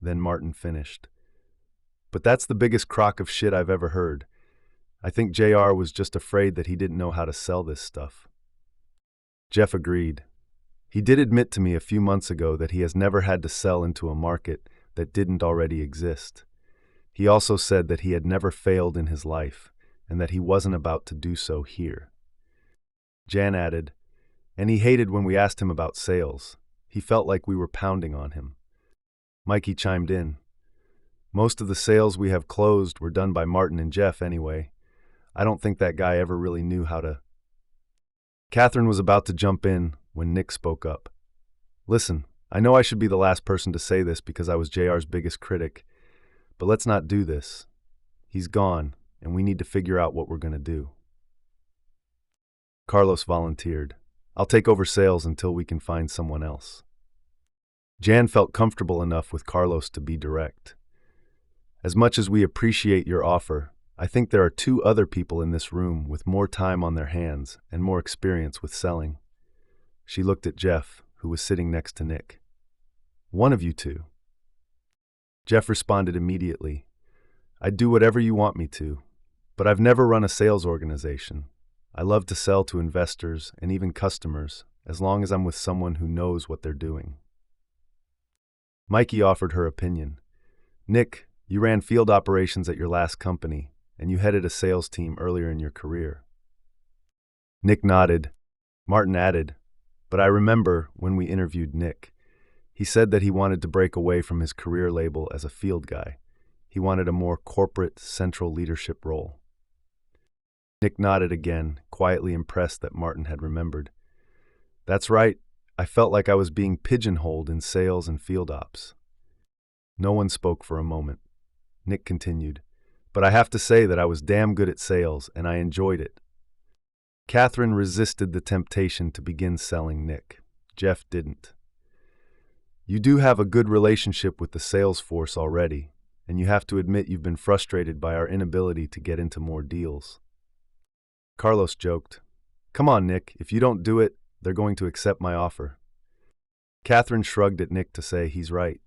Then Martin finished. "But that's the biggest crock of shit I've ever heard. I think JR was just afraid that he didn't know how to sell this stuff." Jeff agreed. He did admit to me a few months ago that he has never had to sell into a market that didn't already exist. He also said that he had never failed in his life and that he wasn't about to do so here. Jan added, "And he hated when we asked him about sales. He felt like we were pounding on him." Mikey chimed in. "Most of the sales we have closed were done by Martin and Jeff anyway. I don't think that guy ever really knew how to..." Katherine was about to jump in when Nick spoke up. "Listen, I know I should be the last person to say this because I was JR's biggest critic, but let's not do this. He's gone, and we need to figure out what we're going to do." Carlos volunteered. "I'll take over sales until we can find someone else." Jan felt comfortable enough with Carlos to be direct. "As much as we appreciate your offer, I think there are 2 other people in this room with more time on their hands and more experience with selling." She looked at Jeff, who was sitting next to Nick. "One of you 2. Jeff responded immediately, "I'd do whatever you want me to, but I've never run a sales organization. I love to sell to investors and even customers, as long as I'm with someone who knows what they're doing." Mikey offered her opinion. "Nick, you ran field operations at your last company, and you headed a sales team earlier in your career." Nick nodded. Martin added, "But I remember when we interviewed Nick, he said that he wanted to break away from his career label as a field guy. He wanted a more corporate, central leadership role." Nick nodded again, quietly impressed that Martin had remembered. "That's right. I felt like I was being pigeonholed in sales and field ops." No one spoke for a moment. Nick continued, "But I have to say that I was damn good at sales, and I enjoyed it." Katherine resisted the temptation to begin selling Nick. Jeff didn't. "You do have a good relationship with the sales force already, and you have to admit you've been frustrated by our inability to get into more deals." Carlos joked, "Come on, Nick, if you don't do it, they're going to accept my offer." Katherine shrugged at Nick to say he's right.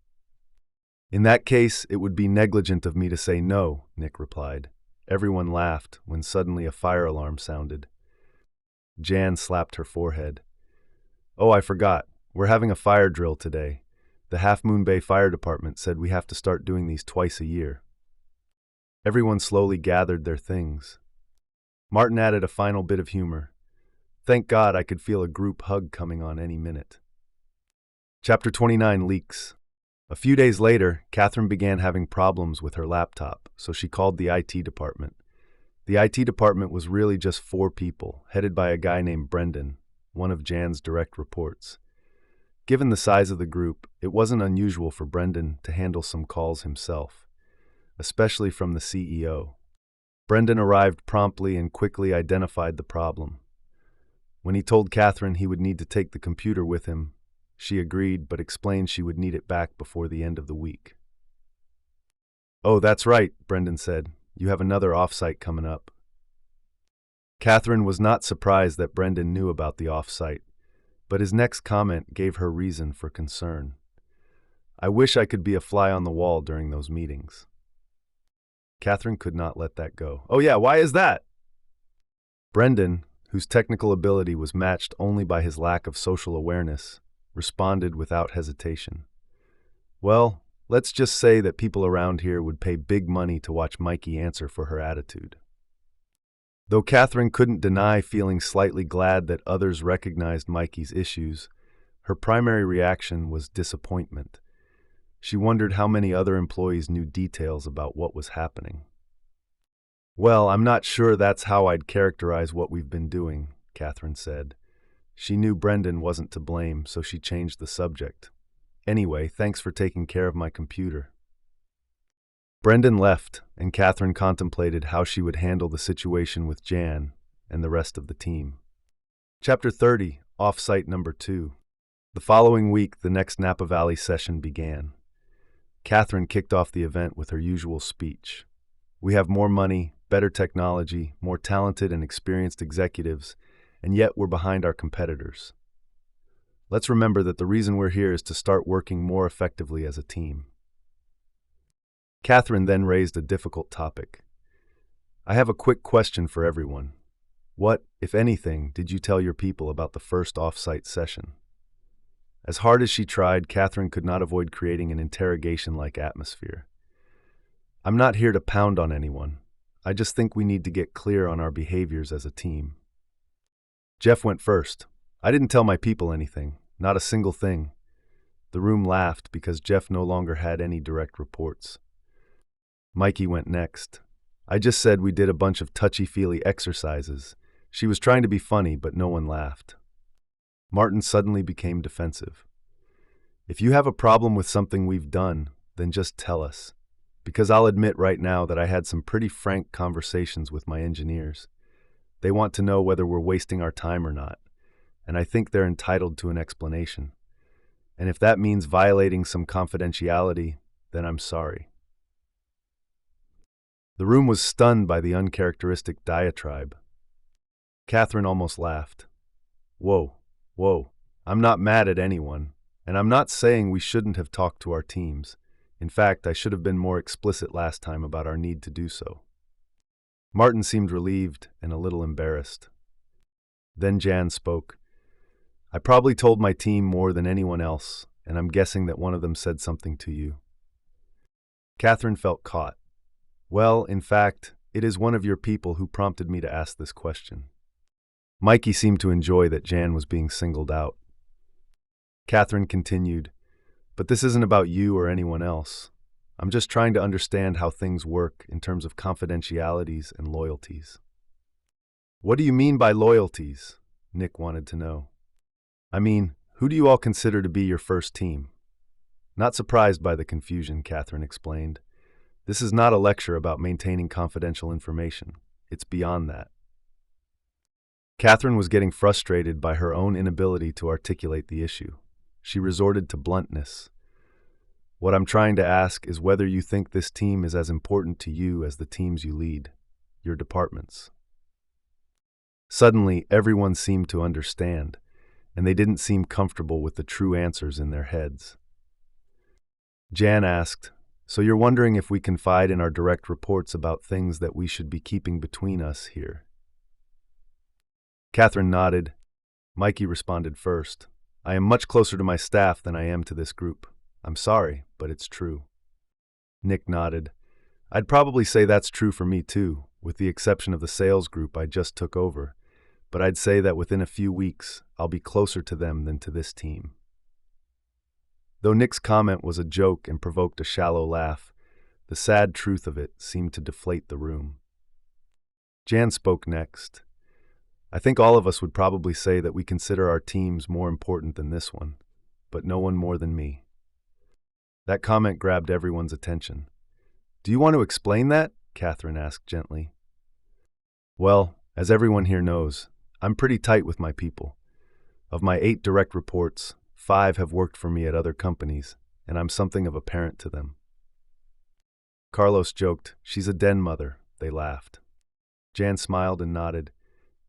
"In that case, it would be negligent of me to say no," Nick replied. Everyone laughed when suddenly a fire alarm sounded. Jan slapped her forehead. "Oh, I forgot. We're having a fire drill today. The Half Moon Bay Fire Department said we have to start doing these twice a year." Everyone slowly gathered their things. Martin added a final bit of humor. "Thank God I could feel a group hug coming on any minute." Chapter 29 Leaks. A few days later, Katherine began having problems with her laptop, so she called the IT department. The IT department was really just 4 people, headed by a guy named Brendan, one of Jan's direct reports. Given the size of the group, it wasn't unusual for Brendan to handle some calls himself, especially from the CEO. Brendan arrived promptly and quickly identified the problem. When he told Katherine he would need to take the computer with him, she agreed but explained she would need it back before the end of the week. "Oh, that's right," Brendan said. "You have another off-site coming up." Katherine was not surprised that Brendan knew about the off-site, but his next comment gave her reason for concern. I wish I could be a fly on the wall during those meetings. Katherine could not let that go. Oh yeah, why is that? Brendan, whose technical ability was matched only by his lack of social awareness, responded without hesitation. Well, let's just say that people around here would pay big money to watch Mikey answer for her attitude. Though Katherine couldn't deny feeling slightly glad that others recognized Mikey's issues, her primary reaction was disappointment. She wondered how many other employees knew details about what was happening. Well, I'm not sure that's how I'd characterize what we've been doing, Katherine said. She knew Brendan wasn't to blame, so she changed the subject. Anyway, thanks for taking care of my computer. Brendan left, and Katherine contemplated how she would handle the situation with Jan and the rest of the team. Chapter 30, Off-Site Number 2. The following week, the next Napa Valley session began. Katherine kicked off the event with her usual speech. We have more money, better technology, more talented and experienced executives, and yet we're behind our competitors. Let's remember that the reason we're here is to start working more effectively as a team. Katherine then raised a difficult topic. I have a quick question for everyone. What, if anything, did you tell your people about the first off-site session? As hard as she tried, Katherine could not avoid creating an interrogation-like atmosphere. I'm not here to pound on anyone. I just think we need to get clear on our behaviors as a team. Jeff went first. I didn't tell my people anything, not a single thing. The room laughed because Jeff no longer had any direct reports. Mikey went next. I just said we did a bunch of touchy-feely exercises. She was trying to be funny, but no one laughed. Martin suddenly became defensive. If you have a problem with something we've done, then just tell us. Because I'll admit right now that I had some pretty frank conversations with my engineers. They want to know whether we're wasting our time or not, and I think they're entitled to an explanation. And if that means violating some confidentiality, then I'm sorry. The room was stunned by the uncharacteristic diatribe. Katherine almost laughed. Whoa, I'm not mad at anyone, and I'm not saying we shouldn't have talked to our teams. In fact, I should have been more explicit last time about our need to do so. Martin seemed relieved and a little embarrassed. Then Jan spoke. I probably told my team more than anyone else, and I'm guessing that one of them said something to you. Katherine felt caught. Well, in fact, it is one of your people who prompted me to ask this question. Mikey seemed to enjoy that Jan was being singled out. Katherine continued, but this isn't about you or anyone else. I'm just trying to understand how things work in terms of confidentialities and loyalties. What do you mean by loyalties? Nick wanted to know. I mean, who do you all consider to be your first team? Not surprised by the confusion, Katherine explained. This is not a lecture about maintaining confidential information. It's beyond that. Katherine was getting frustrated by her own inability to articulate the issue. She resorted to bluntness. What I'm trying to ask is whether you think this team is as important to you as the teams you lead, your departments. Suddenly, everyone seemed to understand, and they didn't seem comfortable with the true answers in their heads. Jan asked, so you're wondering if we confide in our direct reports about things that we should be keeping between us here? Katherine nodded. Mikey responded first. I am much closer to my staff than I am to this group. I'm sorry, but it's true. Nick nodded. I'd probably say that's true for me too, with the exception of the sales group I just took over, but I'd say that within a few weeks, I'll be closer to them than to this team. Though Nick's comment was a joke and provoked a shallow laugh, the sad truth of it seemed to deflate the room. Jan spoke next. I think all of us would probably say that we consider our teams more important than this one, but no one more than me. That comment grabbed everyone's attention. Do you want to explain that? Katherine asked gently. Well, as everyone here knows, I'm pretty tight with my people. Of my 8 direct reports, 5 have worked for me at other companies, and I'm something of a parent to them. Carlos joked, she's a den mother. They laughed. Jan smiled and nodded.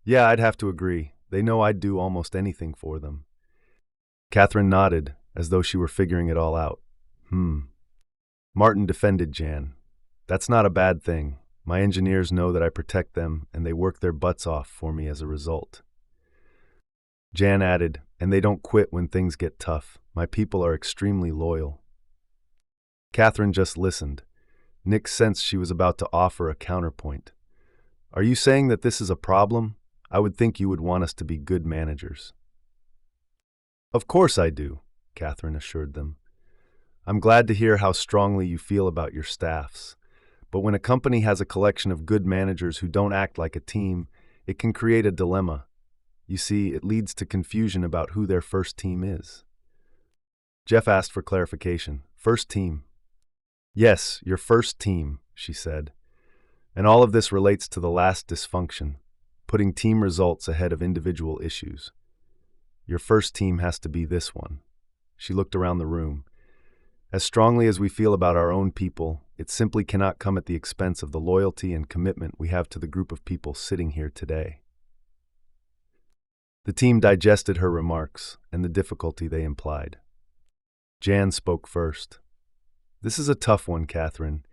Yeah, I'd have to agree. They know I'd do almost anything for them. Katherine nodded, as though she were figuring it all out. Martin defended Jan. That's not a bad thing. My engineers know that I protect them, and they work their butts off for me as a result. Jan added, and they don't quit when things get tough. My people are extremely loyal. Katherine just listened. Nick sensed she was about to offer a counterpoint. Are you saying that this is a problem? I would think you would want us to be good managers. Of course I do, Katherine assured them. I'm glad to hear how strongly you feel about your staffs. But when a company has a collection of good managers who don't act like a team, it can create a dilemma. You see, it leads to confusion about who their first team is. Jeff asked for clarification. First team. Yes, your first team, she said. And all of this relates to the last dysfunction, putting team results ahead of individual issues. Your first team has to be this one. She looked around the room. As strongly as we feel about our own people, it simply cannot come at the expense of the loyalty and commitment we have to the group of people sitting here today. The team digested her remarks and the difficulty they implied. Jan spoke first. This is a tough one, Katherine.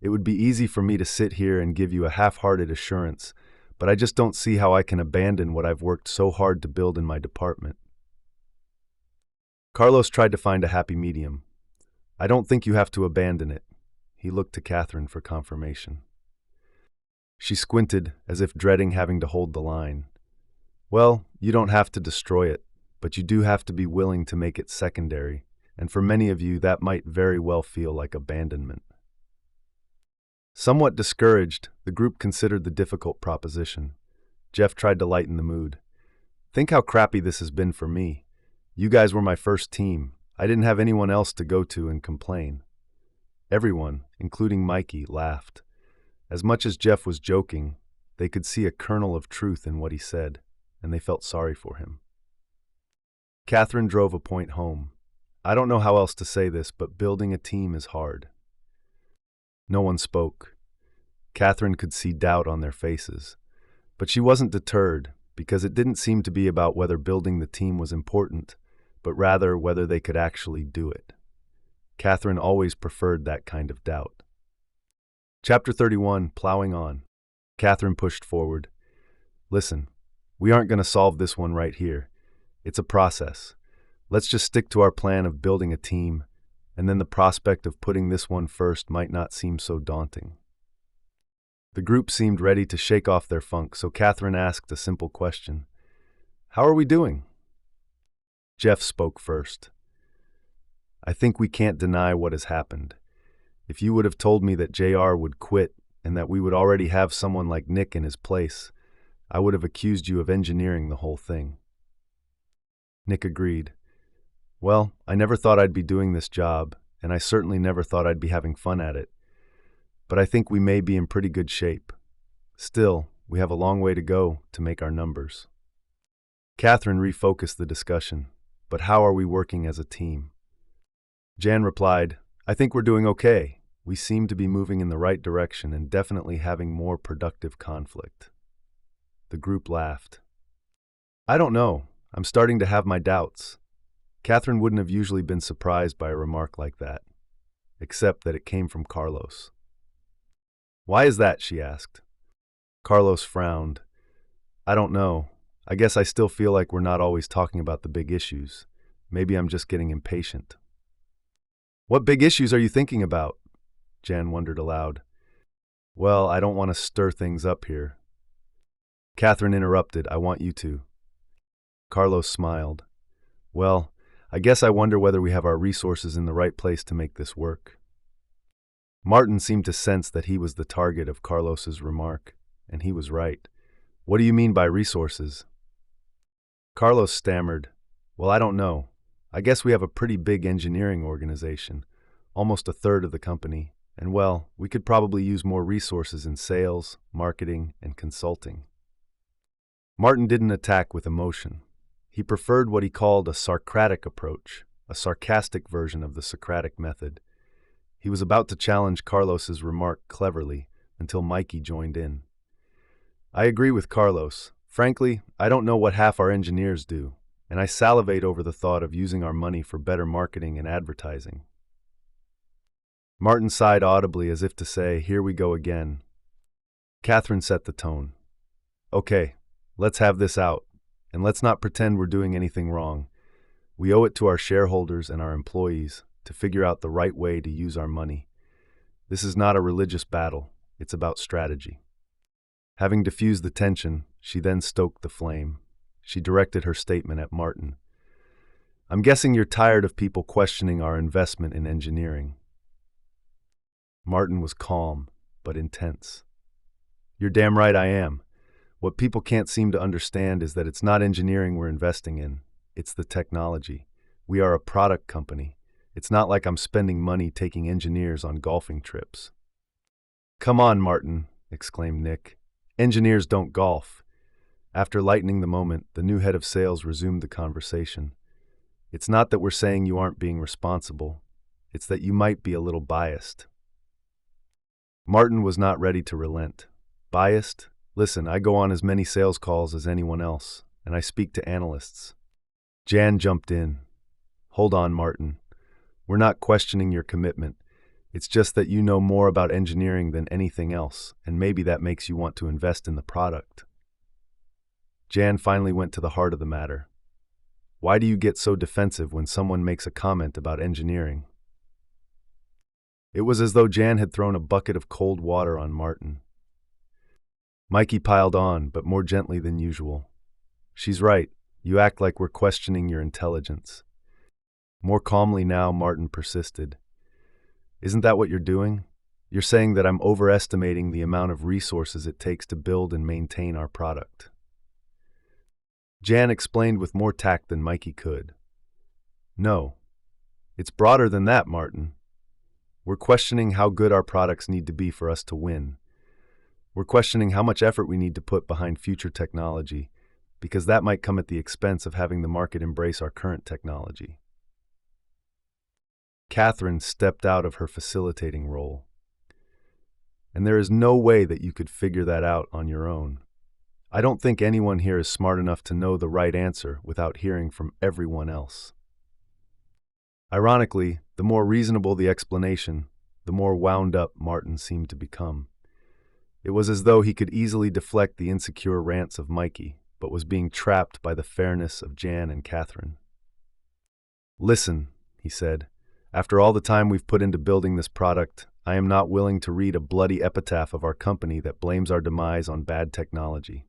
It would be easy for me to sit here and give you a half-hearted assurance, but I just don't see how I can abandon what I've worked so hard to build in my department. Carlos tried to find a happy medium. I don't think you have to abandon it. He looked to Katherine for confirmation. She squinted, as if dreading having to hold the line. Well, you don't have to destroy it, but you do have to be willing to make it secondary, and for many of you that might very well feel like abandonment. Somewhat discouraged, the group considered the difficult proposition. Jeff tried to lighten the mood. Think how crappy this has been for me. You guys were my first team. I didn't have anyone else to go to and complain. Everyone, including Mikey, laughed. As much as Jeff was joking, they could see a kernel of truth in what he said, and they felt sorry for him. Katherine drove a point home. I don't know how else to say this, but building a team is hard. No one spoke. Katherine could see doubt on their faces. But she wasn't deterred, because it didn't seem to be about whether building the team was important, but rather whether they could actually do it. Katherine always preferred that kind of doubt. Chapter 31, Plowing On. Katherine pushed forward. Listen, we aren't going to solve this one right here. It's a process. Let's just stick to our plan of building a team, and then the prospect of putting this one first might not seem so daunting. The group seemed ready to shake off their funk, so Katherine asked a simple question. How are we doing? Jeff spoke first. I think we can't deny what has happened. If you would have told me that JR would quit and that we would already have someone like Nick in his place, I would have accused you of engineering the whole thing. Nick agreed. Well, I never thought I'd be doing this job, and I certainly never thought I'd be having fun at it. But I think we may be in pretty good shape. Still, we have a long way to go to make our numbers. Katherine refocused the discussion. But how are we working as a team? Jan replied, I think we're doing okay. We seem to be moving in the right direction and definitely having more productive conflict. The group laughed. I don't know. I'm starting to have my doubts. Katherine wouldn't have usually been surprised by a remark like that, except that it came from Carlos. Why is that? She asked. Carlos frowned. I don't know. I guess I still feel like we're not always talking about the big issues. Maybe I'm just getting impatient. What big issues are you thinking about? Jan wondered aloud. Well, I don't want to stir things up here. Katherine interrupted. I want you to. Carlos smiled. Well, I guess I wonder whether we have our resources in the right place to make this work. Martin seemed to sense that he was the target of Carlos's remark, and he was right. What do you mean by resources? Carlos stammered, Well, I don't know. I guess we have a pretty big engineering organization, almost a third of the company, and well, we could probably use more resources in sales, marketing, and consulting. Martin didn't attack with emotion. He preferred what he called a Socratic approach, a sarcastic version of the Socratic method. He was about to challenge Carlos's remark cleverly until Mikey joined in. I agree with Carlos. Frankly, I don't know what half our engineers do, and I salivate over the thought of using our money for better marketing and advertising. Martin sighed audibly as if to say, "Here we go again." Katherine set the tone. "Okay, let's have this out, and let's not pretend we're doing anything wrong. We owe it to our shareholders and our employees to figure out the right way to use our money. This is not a religious battle, it's about strategy." Having diffused the tension, she then stoked the flame. She directed her statement at Martin. "I'm guessing you're tired of people questioning our investment in engineering." Martin was calm, but intense. "You're damn right I am. What people can't seem to understand is that it's not engineering we're investing in. It's the technology. We are a product company. It's not like I'm spending money taking engineers on golfing trips." "Come on, Martin," exclaimed Nick. "Engineers don't golf." After lightening the moment, the new head of sales resumed the conversation. "It's not that we're saying you aren't being responsible. It's that you might be a little biased." Martin was not ready to relent. "Biased? Listen, I go on as many sales calls as anyone else, and I speak to analysts." Jan jumped in. "Hold on, Martin. We're not questioning your commitment. It's just that you know more about engineering than anything else, and maybe that makes you want to invest in the product." Jan finally went to the heart of the matter. "Why do you get so defensive when someone makes a comment about engineering?" It was as though Jan had thrown a bucket of cold water on Martin. Mikey piled on, but more gently than usual. "She's right. You act like we're questioning your intelligence." More calmly now, Martin persisted. "Isn't that what you're doing? You're saying that I'm overestimating the amount of resources it takes to build and maintain our product." Jan explained with more tact than Mikey could. "No. It's broader than that, Martin. We're questioning how good our products need to be for us to win. We're questioning how much effort we need to put behind future technology, because that might come at the expense of having the market embrace our current technology." Katherine stepped out of her facilitating role. "And there is no way that you could figure that out on your own. I don't think anyone here is smart enough to know the right answer without hearing from everyone else." Ironically, the more reasonable the explanation, the more wound up Martin seemed to become. It was as though he could easily deflect the insecure rants of Mikey, but was being trapped by the fairness of Jan and Katherine. "Listen," he said, "after all the time we've put into building this product, I am not willing to read a bloody epitaph of our company that blames our demise on bad technology."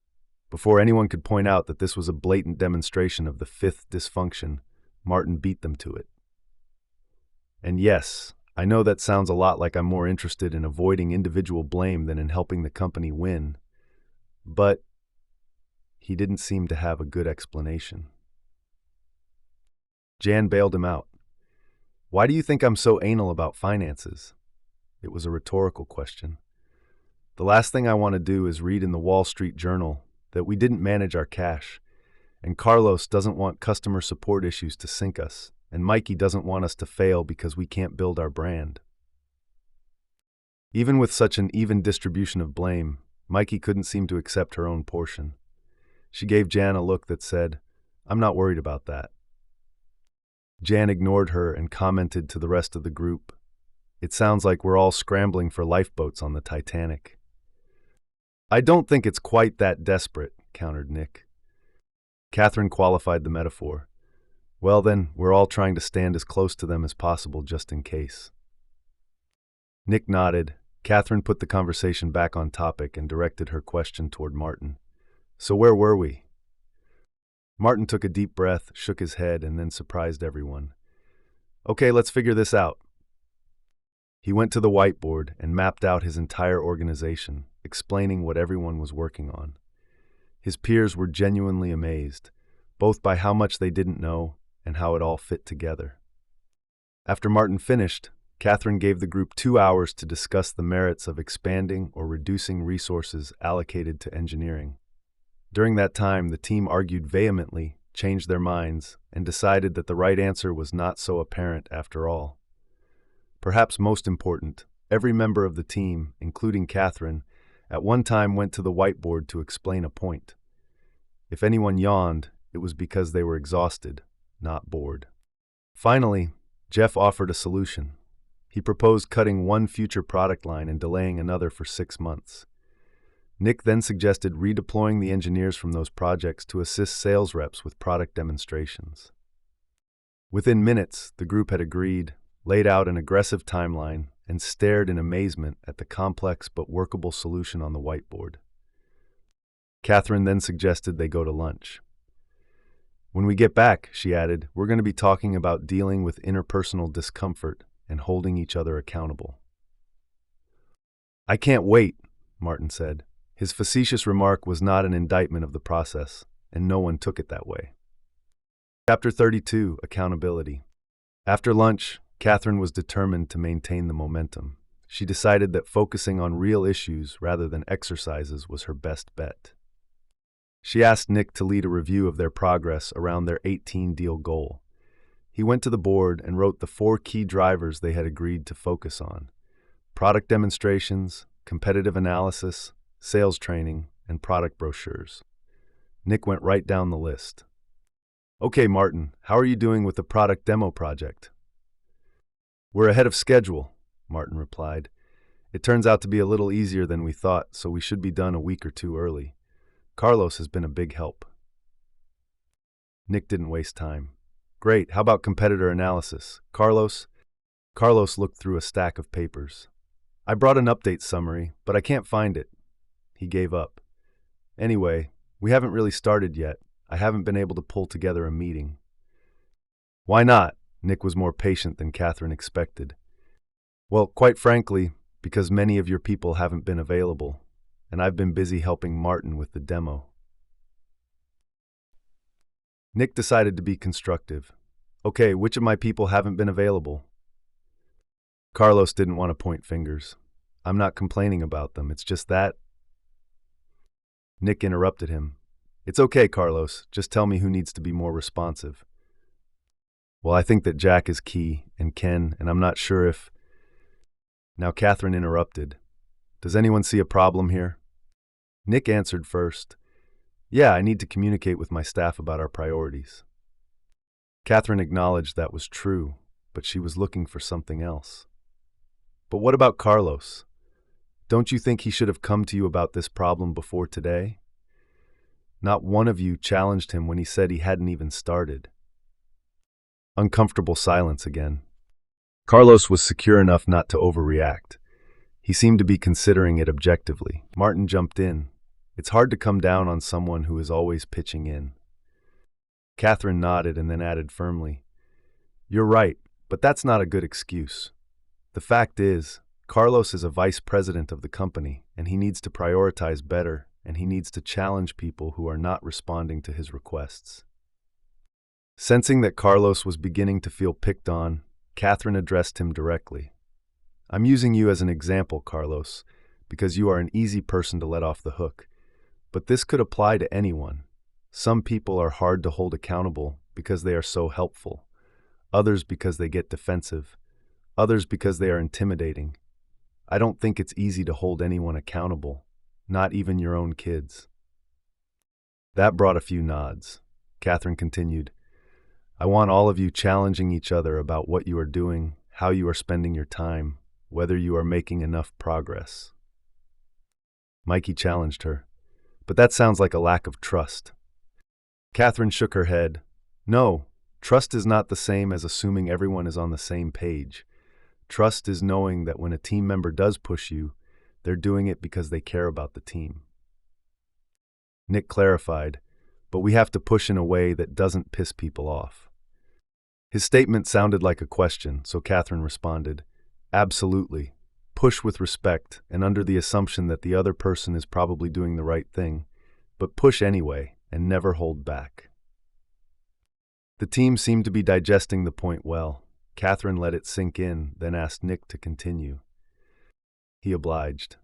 Before anyone could point out that this was a blatant demonstration of the fifth dysfunction, Martin beat them to it. "And yes, I know that sounds a lot like I'm more interested in avoiding individual blame than in helping the company win, but..." He didn't seem to have a good explanation. Jan bailed him out. "Why do you think I'm so anal about finances?" It was a rhetorical question. "The last thing I want to do is read in the Wall Street Journal that we didn't manage our cash, and Carlos doesn't want customer support issues to sink us, and Mikey doesn't want us to fail because we can't build our brand." Even with such an even distribution of blame, Mikey couldn't seem to accept her own portion. She gave Jan a look that said, "I'm not worried about that." Jan ignored her and commented to the rest of the group, "It sounds like we're all scrambling for lifeboats on the Titanic." "I don't think it's quite that desperate," countered Nick. Katherine qualified the metaphor. "Well then, we're all trying to stand as close to them as possible just in case." Nick nodded. Katherine put the conversation back on topic and directed her question toward Martin. "So where were we?" Martin took a deep breath, shook his head, and then surprised everyone. "Okay, let's figure this out." He went to the whiteboard and mapped out his entire organization, explaining what everyone was working on. His peers were genuinely amazed, both by how much they didn't know and how it all fit together. After Martin finished, Katherine gave the group 2 hours to discuss the merits of expanding or reducing resources allocated to engineering. During that time, the team argued vehemently, changed their minds, and decided that the right answer was not so apparent after all. Perhaps most important, every member of the team, including Katherine, at one time went to the whiteboard to explain a point. If anyone yawned, it was because they were exhausted, not bored. Finally, Jeff offered a solution. He proposed cutting one future product line and delaying another for 6 months. Nick then suggested redeploying the engineers from those projects to assist sales reps with product demonstrations. Within minutes, the group had agreed, laid out an aggressive timeline, and stared in amazement at the complex but workable solution on the whiteboard. Katherine then suggested they go to lunch. When we get back, she added, we're going to be talking about dealing with interpersonal discomfort and holding each other accountable. I can't wait, Martin said. His facetious remark was not an indictment of the process, and no one took it that way. Chapter 32, Accountability. After lunch, Katherine was determined to maintain the momentum. She decided that focusing on real issues rather than exercises was her best bet. She asked Nick to lead a review of their progress around their 18-deal goal. He went to the board and wrote the 4 key drivers they had agreed to focus on: product demonstrations, competitive analysis, sales training, and product brochures. Nick went right down the list. Okay, Martin, how are you doing with the product demo project? We're ahead of schedule, Martin replied. It turns out to be a little easier than we thought, so we should be done a week or 2 early. Carlos has been a big help. Nick didn't waste time. Great, how about competitor analysis? Carlos looked through a stack of papers. I brought an update summary, but I can't find it. He gave up. Anyway, we haven't really started yet. I haven't been able to pull together a meeting. Why not? Nick was more patient than Katherine expected. Well, quite frankly, because many of your people haven't been available, and I've been busy helping Martin with the demo. Nick decided to be constructive. Okay, which of my people haven't been available? Carlos didn't want to point fingers. I'm not complaining about them, it's just that. Nick interrupted him. It's okay, Carlos, just tell me who needs to be more responsive. Well, I think that Jack is key, and Ken, and I'm not sure if... Now Katherine interrupted. Does anyone see a problem here? Nick answered first. Yeah, I need to communicate with my staff about our priorities. Katherine acknowledged that was true, but she was looking for something else. But what about Carlos? Don't you think he should have come to you about this problem before today? Not one of you challenged him when he said he hadn't even started. Uncomfortable silence again. Carlos was secure enough not to overreact. He seemed to be considering it objectively. Martin jumped in. It's hard to come down on someone who is always pitching in. Katherine nodded and then added firmly, You're right, but that's not a good excuse. The fact is, Carlos is a vice president of the company, and he needs to prioritize better, and he needs to challenge people who are not responding to his requests. Sensing that Carlos was beginning to feel picked on, Katherine addressed him directly. I'm using you as an example, Carlos, because you are an easy person to let off the hook. But this could apply to anyone. Some people are hard to hold accountable because they are so helpful, others because they get defensive, others because they are intimidating. I don't think it's easy to hold anyone accountable, not even your own kids. That brought a few nods. Katherine continued, I want all of you challenging each other about what you are doing, how you are spending your time, whether you are making enough progress. Mikey challenged her. But that sounds like a lack of trust. Katherine shook her head. No, trust is not the same as assuming everyone is on the same page. Trust is knowing that when a team member does push you, they're doing it because they care about the team. Nick clarified, but we have to push in a way that doesn't piss people off. His statement sounded like a question, so Katherine responded, Absolutely. Push with respect and under the assumption that the other person is probably doing the right thing, but push anyway and never hold back. The team seemed to be digesting the point well. Katherine let it sink in, then asked Nick to continue. He obliged.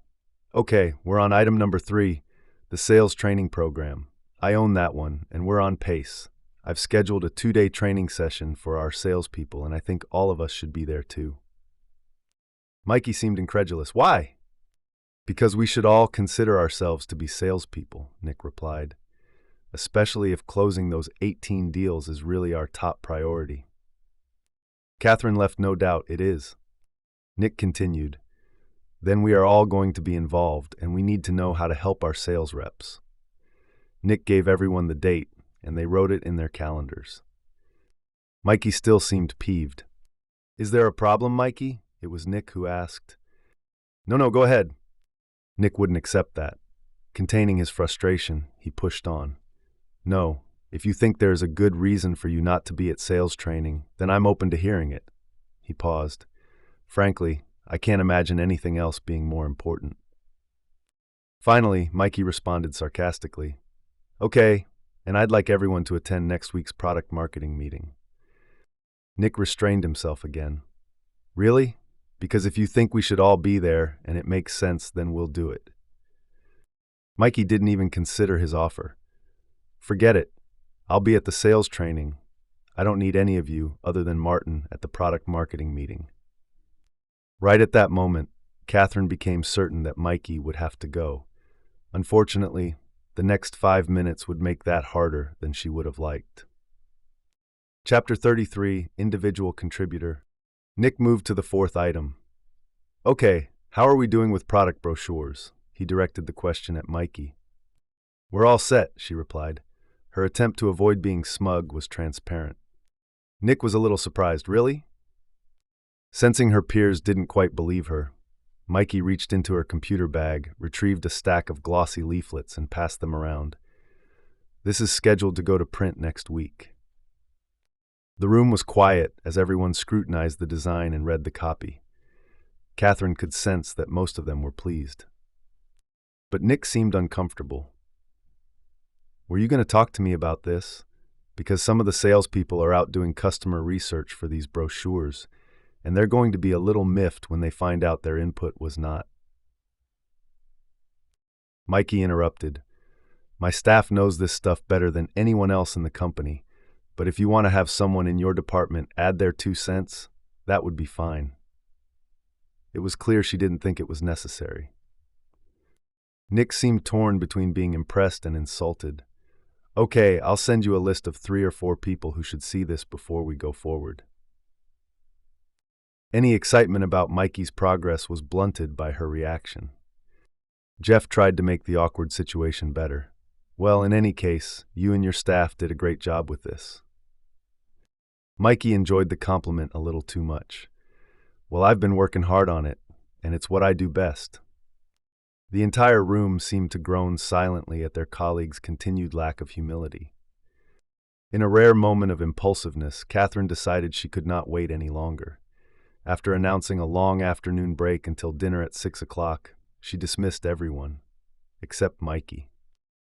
Okay, we're on item number 3, the sales training program. I own that one, and we're on pace. I've scheduled a 2-day training session for our salespeople, and I think all of us should be there too. Mikey seemed incredulous. Why? Because we should all consider ourselves to be salespeople, Nick replied, especially if closing those 18 deals is really our top priority. Katherine left no doubt it is. Nick continued, "Then we are all going to be involved, and we need to know how to help our sales reps." Nick gave everyone the date, and they wrote it in their calendars. Mikey still seemed peeved. "Is there a problem, Mikey?" It was Nick who asked. No, go ahead." Nick wouldn't accept that. Containing his frustration, he pushed on. "No, if you think there is a good reason for you not to be at sales training, then I'm open to hearing it." He paused. "Frankly, I can't imagine anything else being more important." Finally, Mikey responded sarcastically, "Okay, and I'd like everyone to attend next week's product marketing meeting." Nick restrained himself again. "Really? Because if you think we should all be there and it makes sense, then we'll do it." Mikey didn't even consider his offer. "Forget it. I'll be at the sales training. I don't need any of you other than Martin at the product marketing meeting." Right at that moment, Katherine became certain that Mikey would have to go. Unfortunately, the next 5 minutes would make that harder than she would have liked. Chapter 33, Individual Contributor. Nick moved to the fourth item. "Okay, how are we doing with product brochures?" He directed the question at Mikey. "We're all set," she replied. Her attempt to avoid being smug was transparent. Nick was a little surprised. "Really?" Sensing her peers didn't quite believe her, Mikey reached into her computer bag, retrieved a stack of glossy leaflets, and passed them around. "This is scheduled to go to print next week." The room was quiet as everyone scrutinized the design and read the copy. Katherine could sense that most of them were pleased. But Nick seemed uncomfortable. "Were you going to talk to me about this? Because some of the salespeople are out doing customer research for these brochures, and they're going to be a little miffed when they find out their input was not." Mikey interrupted. "My staff knows this stuff better than anyone else in the company, but if you want to have someone in your department add their 2 cents, that would be fine." It was clear she didn't think it was necessary. Nick seemed torn between being impressed and insulted. "Okay, I'll send you a list of 3 or 4 people who should see this before we go forward." Any excitement about Mikey's progress was blunted by her reaction. Jeff tried to make the awkward situation better. "Well, in any case, you and your staff did a great job with this." Mikey enjoyed the compliment a little too much. "Well, I've been working hard on it, and it's what I do best." The entire room seemed to groan silently at their colleague's continued lack of humility. In a rare moment of impulsiveness, Katherine decided she could not wait any longer. After announcing a long afternoon break until dinner at 6 o'clock, she dismissed everyone, except Mikey.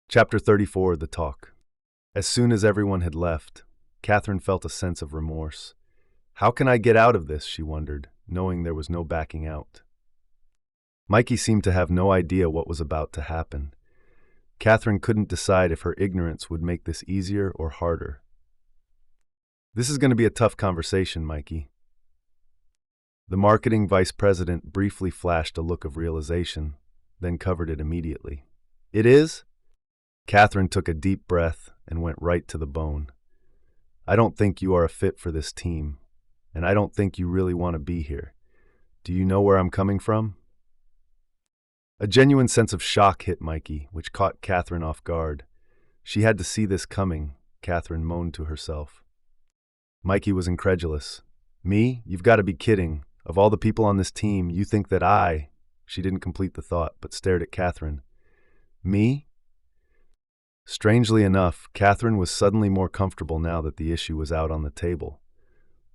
Chapter 34, The Talk. As soon as everyone had left, Katherine felt a sense of remorse. "How can I get out of this?" she wondered, knowing there was no backing out. Mikey seemed to have no idea what was about to happen. Katherine couldn't decide if her ignorance would make this easier or harder. "This is going to be a tough conversation, Mikey." The marketing vice president briefly flashed a look of realization, then covered it immediately. "It is?" Katherine took a deep breath and went right to the bone. "I don't think you are a fit for this team, and I don't think you really want to be here. Do you know where I'm coming from?" A genuine sense of shock hit Mikey, which caught Katherine off guard. She had to see this coming, Katherine moaned to herself. Mikey was incredulous. "Me? You've got to be kidding. Of all the people on this team, you think that I—" She didn't complete the thought, but stared at Katherine. "Me?" Strangely enough, Katherine was suddenly more comfortable now that the issue was out on the table.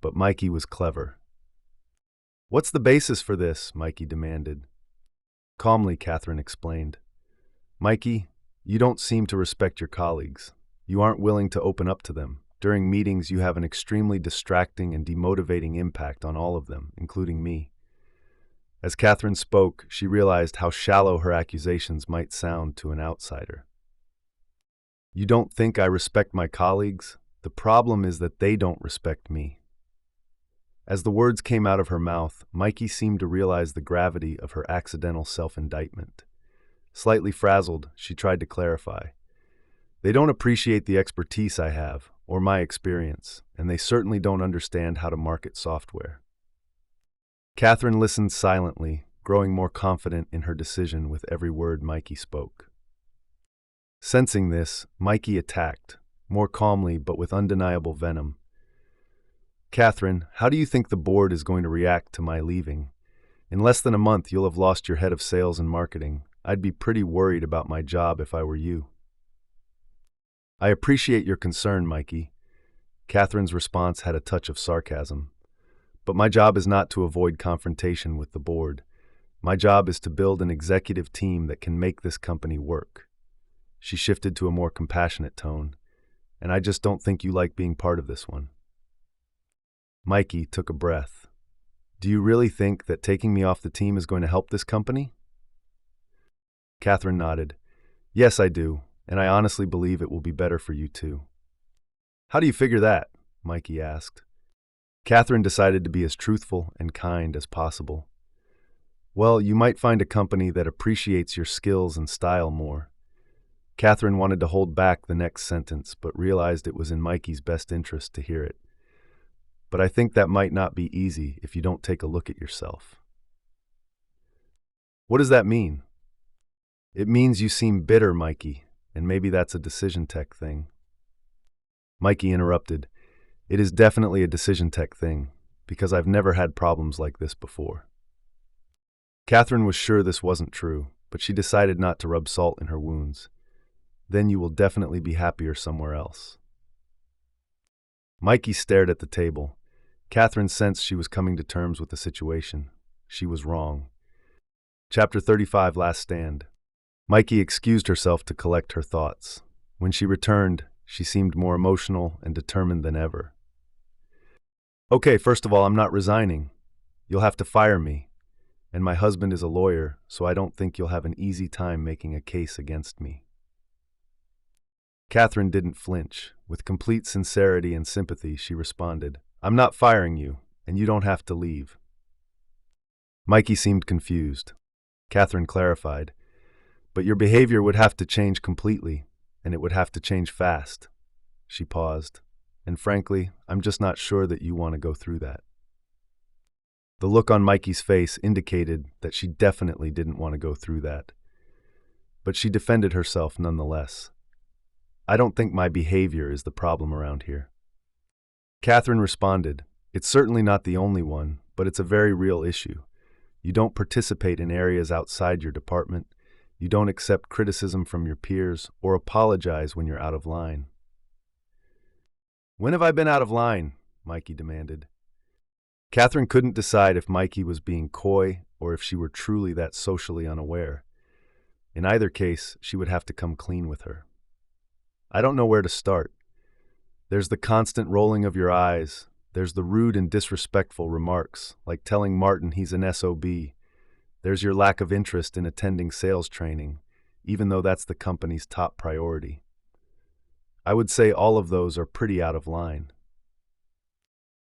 But Mikey was clever. "What's the basis for this?" Mikey demanded. Calmly, Katherine explained. "Mikey, you don't seem to respect your colleagues. You aren't willing to open up to them. During meetings, you have an extremely distracting and demotivating impact on all of them, including me." As Katherine spoke, she realized how shallow her accusations might sound to an outsider. "You don't think I respect my colleagues? The problem is that they don't respect me." As the words came out of her mouth, Mikey seemed to realize the gravity of her accidental self-indictment. Slightly frazzled, she tried to clarify. "They don't appreciate the expertise I have, or my experience, and they certainly don't understand how to market software." Katherine listened silently, growing more confident in her decision with every word Mikey spoke. Sensing this, Mikey attacked, more calmly but with undeniable venom. Katherine, how do you think the board is going to react to my leaving? In less than a month, you'll have lost your head of sales and marketing. I'd be pretty worried about my job if I were you. I appreciate your concern, Mikey. Katherine's response had a touch of sarcasm. But my job is not to avoid confrontation with the board. My job is to build an executive team that can make this company work. She shifted to a more compassionate tone. And I just don't think you like being part of this one. Mikey took a breath. Do you really think that taking me off the team is going to help this company? Katherine nodded. Yes, I do, and I honestly believe it will be better for you too. How do you figure that? Mikey asked. Katherine decided to be as truthful and kind as possible. Well, you might find a company that appreciates your skills and style more. Katherine wanted to hold back the next sentence, but realized it was in Mikey's best interest to hear it. But I think that might not be easy if you don't take a look at yourself. What does that mean? It means you seem bitter, Mikey, and maybe that's a decision tech thing. Mikey interrupted. It is definitely a decision tech thing, because I've never had problems like this before. Katherine was sure this wasn't true, but she decided not to rub salt in her wounds. Then you will definitely be happier somewhere else. Mikey stared at the table. Katherine sensed she was coming to terms with the situation. She was wrong. Chapter 35, Last Stand. Mikey excused herself to collect her thoughts. When she returned, she seemed more emotional and determined than ever. Okay, first of all, I'm not resigning. You'll have to fire me. And my husband is a lawyer, so I don't think you'll have an easy time making a case against me. Katherine didn't flinch. With complete sincerity and sympathy, she responded, I'm not firing you, and you don't have to leave. Mikey seemed confused. Katherine clarified, but your behavior would have to change completely, and it would have to change fast. She paused, and frankly, I'm just not sure that you want to go through that. The look on Mikey's face indicated that she definitely didn't want to go through that. But she defended herself nonetheless. I don't think my behavior is the problem around here. Katherine responded, it's certainly not the only one, but it's a very real issue. You don't participate in areas outside your department. You don't accept criticism from your peers or apologize when you're out of line. When have I been out of line? Mikey demanded. Katherine couldn't decide if Mikey was being coy or if she were truly that socially unaware. In either case, she would have to come clean with her. I don't know where to start. There's the constant rolling of your eyes. There's the rude and disrespectful remarks, like telling Martin he's an SOB. There's your lack of interest in attending sales training, even though that's the company's top priority. I would say all of those are pretty out of line.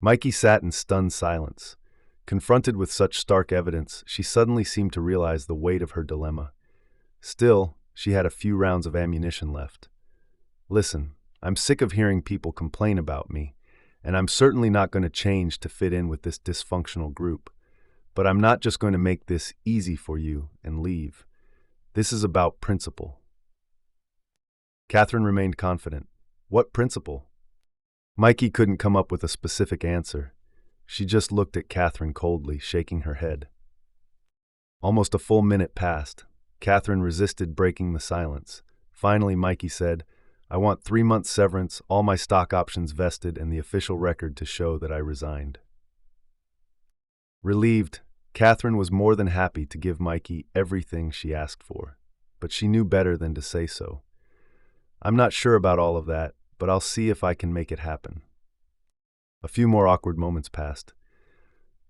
Mikey sat in stunned silence. Confronted with such stark evidence, she suddenly seemed to realize the weight of her dilemma. Still, she had a few rounds of ammunition left. Listen, I'm sick of hearing people complain about me, and I'm certainly not going to change to fit in with this dysfunctional group. But I'm not just going to make this easy for you and leave. This is about principle. Katherine remained confident. What principle? Mikey couldn't come up with a specific answer. She just looked at Katherine coldly, shaking her head. Almost a full minute passed. Katherine resisted breaking the silence. Finally, Mikey said, I want 3 months severance, all my stock options vested, and the official record to show that I resigned. Relieved, Katherine was more than happy to give Mikey everything she asked for, but she knew better than to say so. I'm not sure about all of that, but I'll see if I can make it happen. A few more awkward moments passed.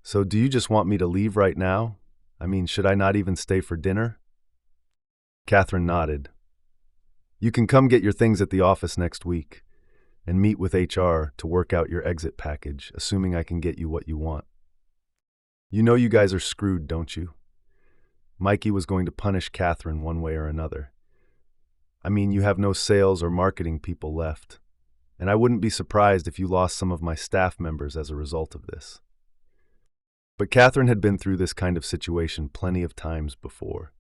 So do you just want me to leave right now? I mean, should I not even stay for dinner? Katherine nodded. You can come get your things at the office next week and meet with HR to work out your exit package, assuming I can get you what you want. You know you guys are screwed, don't you? Mikey was going to punish Katherine one way or another. I mean, you have no sales or marketing people left, and I wouldn't be surprised if you lost some of my staff members as a result of this. But Katherine had been through this kind of situation plenty of times before.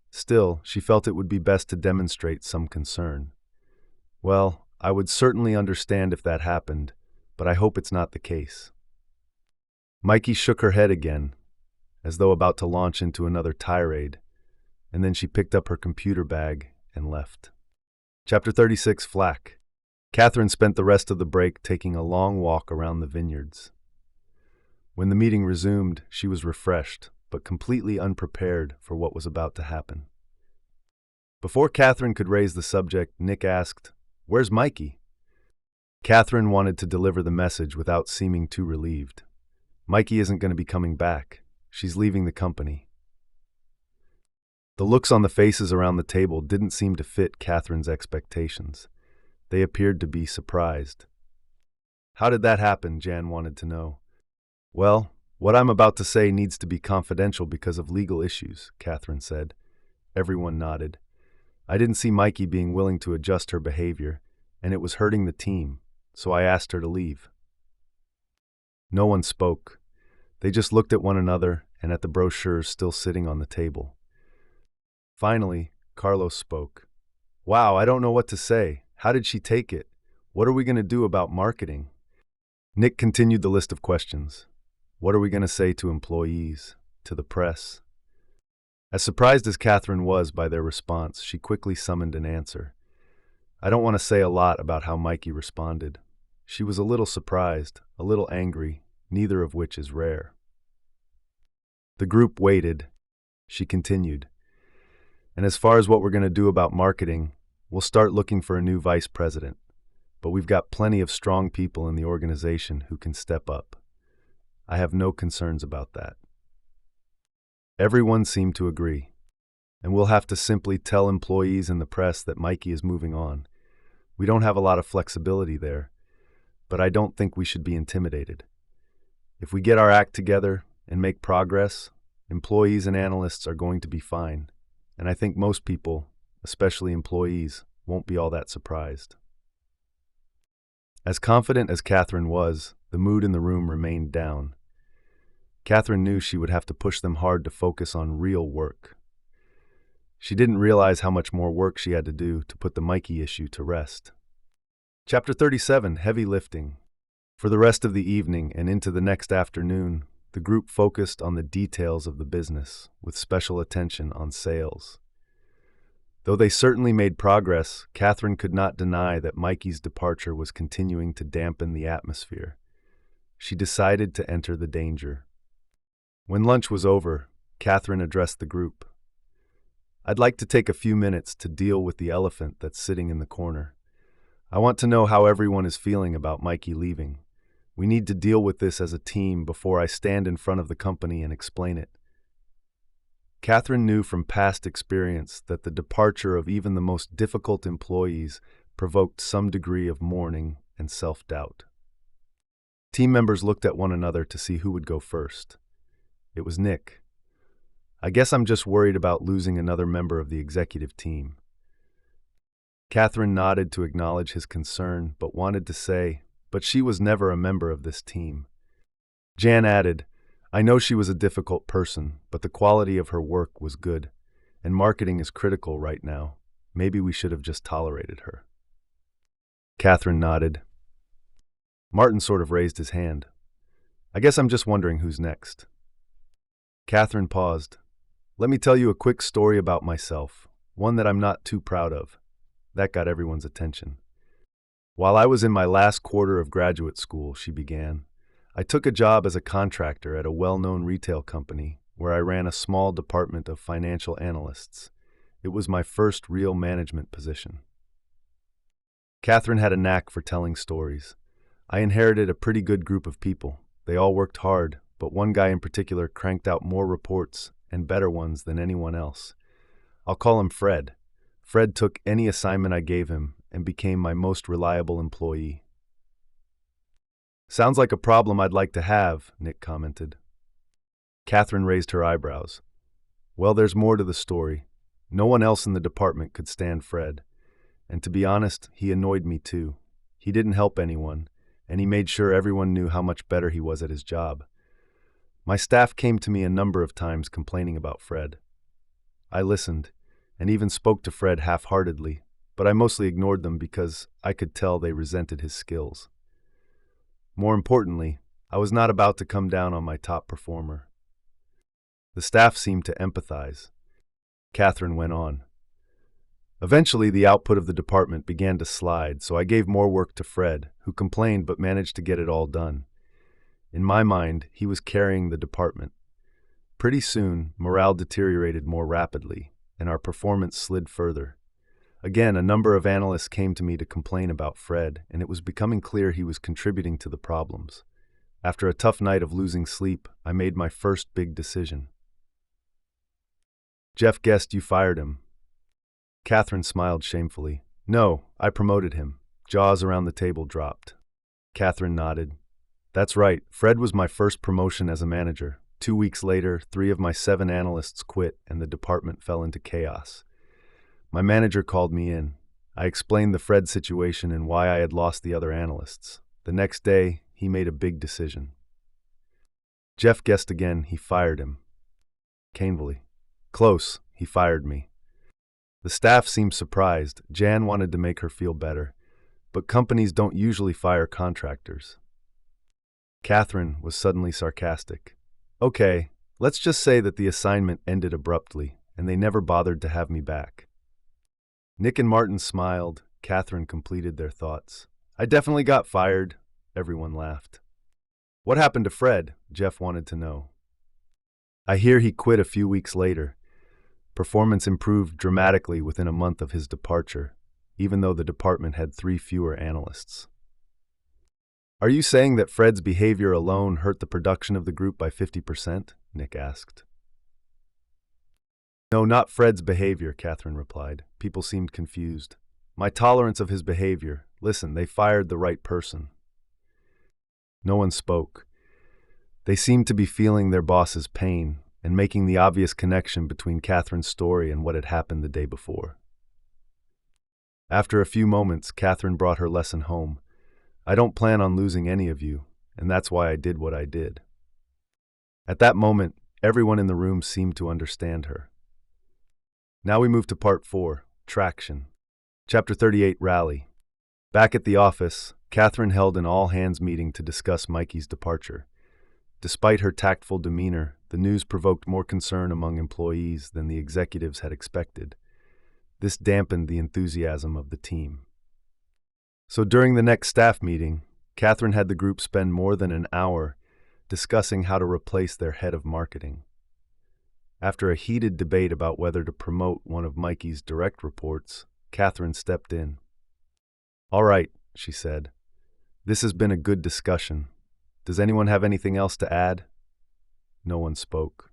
Still, she felt it would be best to demonstrate some concern. Well, I would certainly understand if that happened, but I hope it's not the case. Mikey shook her head again, as though about to launch into another tirade, and then she picked up her computer bag and left. Chapter 36, Flack. Katherine spent the rest of the break taking a long walk around the vineyards. When the meeting resumed, she was refreshed, but completely unprepared for what was about to happen. Before Katherine could raise the subject, Nick asked, "Where's Mikey?" Katherine wanted to deliver the message without seeming too relieved. Mikey isn't going to be coming back. She's leaving the company. The looks on the faces around the table didn't seem to fit Katherine's expectations. They appeared to be surprised. How did that happen? Jan wanted to know. Well, what I'm about to say needs to be confidential because of legal issues, Katherine said. Everyone nodded. I didn't see Mikey being willing to adjust her behavior, and it was hurting the team, so I asked her to leave. No one spoke. They just looked at one another and at the brochures still sitting on the table. Finally, Carlos spoke. Wow, I don't know what to say. How did she take it? What are we going to do about marketing? Nick continued the list of questions. What are we going to say to employees, to the press? As surprised as Katherine was by their response, she quickly summoned an answer. I don't want to say a lot about how Mikey responded. She was a little surprised, a little angry, neither of which is rare. The group waited. She continued. And as far as what we're going to do about marketing, we'll start looking for a new vice president. But we've got plenty of strong people in the organization who can step up. I have no concerns about that. Everyone seemed to agree. And we'll have to simply tell employees and the press that Mikey is moving on. We don't have a lot of flexibility there, but I don't think we should be intimidated. If we get our act together and make progress, employees and analysts are going to be fine. And I think most people, especially employees, won't be all that surprised. As confident as Katherine was, the mood in the room remained down. Katherine knew she would have to push them hard to focus on real work. She didn't realize how much more work she had to do to put the Mikey issue to rest. Chapter 37, Heavy Lifting. For the rest of the evening and into the next afternoon, the group focused on the details of the business, with special attention on sales. Though they certainly made progress, Katherine could not deny that Mikey's departure was continuing to dampen the atmosphere. She decided to enter the danger. When lunch was over, Katherine addressed the group. I'd like to take a few minutes to deal with the elephant that's sitting in the corner. I want to know how everyone is feeling about Mikey leaving. We need to deal with this as a team before I stand in front of the company and explain it. Katherine knew from past experience that the departure of even the most difficult employees provoked some degree of mourning and self-doubt. Team members looked at one another to see who would go first. It was Nick. I guess I'm just worried about losing another member of the executive team. Katherine nodded to acknowledge his concern, but wanted to say, but she was never a member of this team. Jan added, I know she was a difficult person, but the quality of her work was good, and marketing is critical right now. Maybe we should have just tolerated her. Katherine nodded. Martin sort of raised his hand. I guess I'm just wondering who's next. Katherine paused. Let me tell you a quick story about myself, one that I'm not too proud of. That got everyone's attention. While I was in my last quarter of graduate school, she began, I took a job as a contractor at a well-known retail company where I ran a small department of financial analysts. It was my first real management position. Katherine had a knack for telling stories. I inherited a pretty good group of people. They all worked hard, but one guy in particular cranked out more reports and better ones than anyone else. I'll call him Fred. Fred took any assignment I gave him and became my most reliable employee. Sounds like a problem I'd like to have, Nick commented. Katherine raised her eyebrows. Well, there's more to the story. No one else in the department could stand Fred. And to be honest, he annoyed me too. He didn't help anyone, and he made sure everyone knew how much better he was at his job. My staff came to me a number of times complaining about Fred. I listened, and even spoke to Fred half-heartedly, but I mostly ignored them because I could tell they resented his skills. More importantly, I was not about to come down on my top performer. The staff seemed to empathize. Katherine went on. Eventually, the output of the department began to slide, so I gave more work to Fred, who complained but managed to get it all done. In my mind, he was carrying the department. Pretty soon, morale deteriorated more rapidly, and our performance slid further. Again, a number of analysts came to me to complain about Fred, and it was becoming clear he was contributing to the problems. After a tough night of losing sleep, I made my first big decision. Jeff guessed you fired him. Katherine smiled shamefully. No, I promoted him. Jaws around the table dropped. Katherine nodded. That's right, Fred was my first promotion as a manager. 2 weeks later, 3 of my 7 analysts quit and the department fell into chaos. My manager called me in. I explained the Fred situation and why I had lost the other analysts. The next day, he made a big decision. Jeff guessed again he fired him. Canevally. Close, he fired me. The staff seemed surprised. Jan wanted to make her feel better, but companies don't usually fire contractors. Katherine was suddenly sarcastic. Okay, let's just say that the assignment ended abruptly, and they never bothered to have me back. Nick and Martin smiled. Katherine completed their thoughts. I definitely got fired. Everyone laughed. What happened to Fred? Jeff wanted to know. I hear he quit a few weeks later. Performance improved dramatically within a month of his departure, even though the department had 3 fewer analysts. Are you saying that Fred's behavior alone hurt the production of the group by 50%? Nick asked. No, not Fred's behavior, Katherine replied. People seemed confused. My tolerance of his behavior. Listen, they fired the right person. No one spoke. They seemed to be feeling their boss's pain and making the obvious connection between Katherine's story and what had happened the day before. After a few moments, Katherine brought her lesson home. I don't plan on losing any of you, and that's why I did what I did. At that moment, everyone in the room seemed to understand her. Now we move to Part 4, Traction. Chapter 38, Rally. Back at the office, Katherine held an all-hands meeting to discuss Mikey's departure. Despite her tactful demeanor, the news provoked more concern among employees than the executives had expected. This dampened the enthusiasm of the team. So during the next staff meeting, Katherine had the group spend more than an hour discussing how to replace their head of marketing. After a heated debate about whether to promote one of Mikey's direct reports, Katherine stepped in. All right, she said. This has been a good discussion. Does anyone have anything else to add? No one spoke.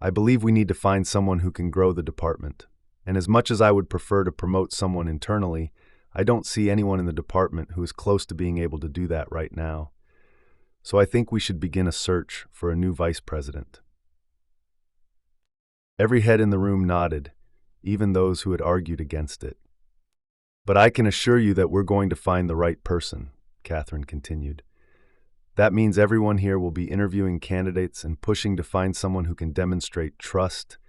I believe we need to find someone who can grow the department. And as much as I would prefer to promote someone internally, I don't see anyone in the department who is close to being able to do that right now. So I think we should begin a search for a new vice president. Every head in the room nodded, even those who had argued against it. But I can assure you that we're going to find the right person, Katherine continued. That means everyone here will be interviewing candidates and pushing to find someone who can demonstrate trust,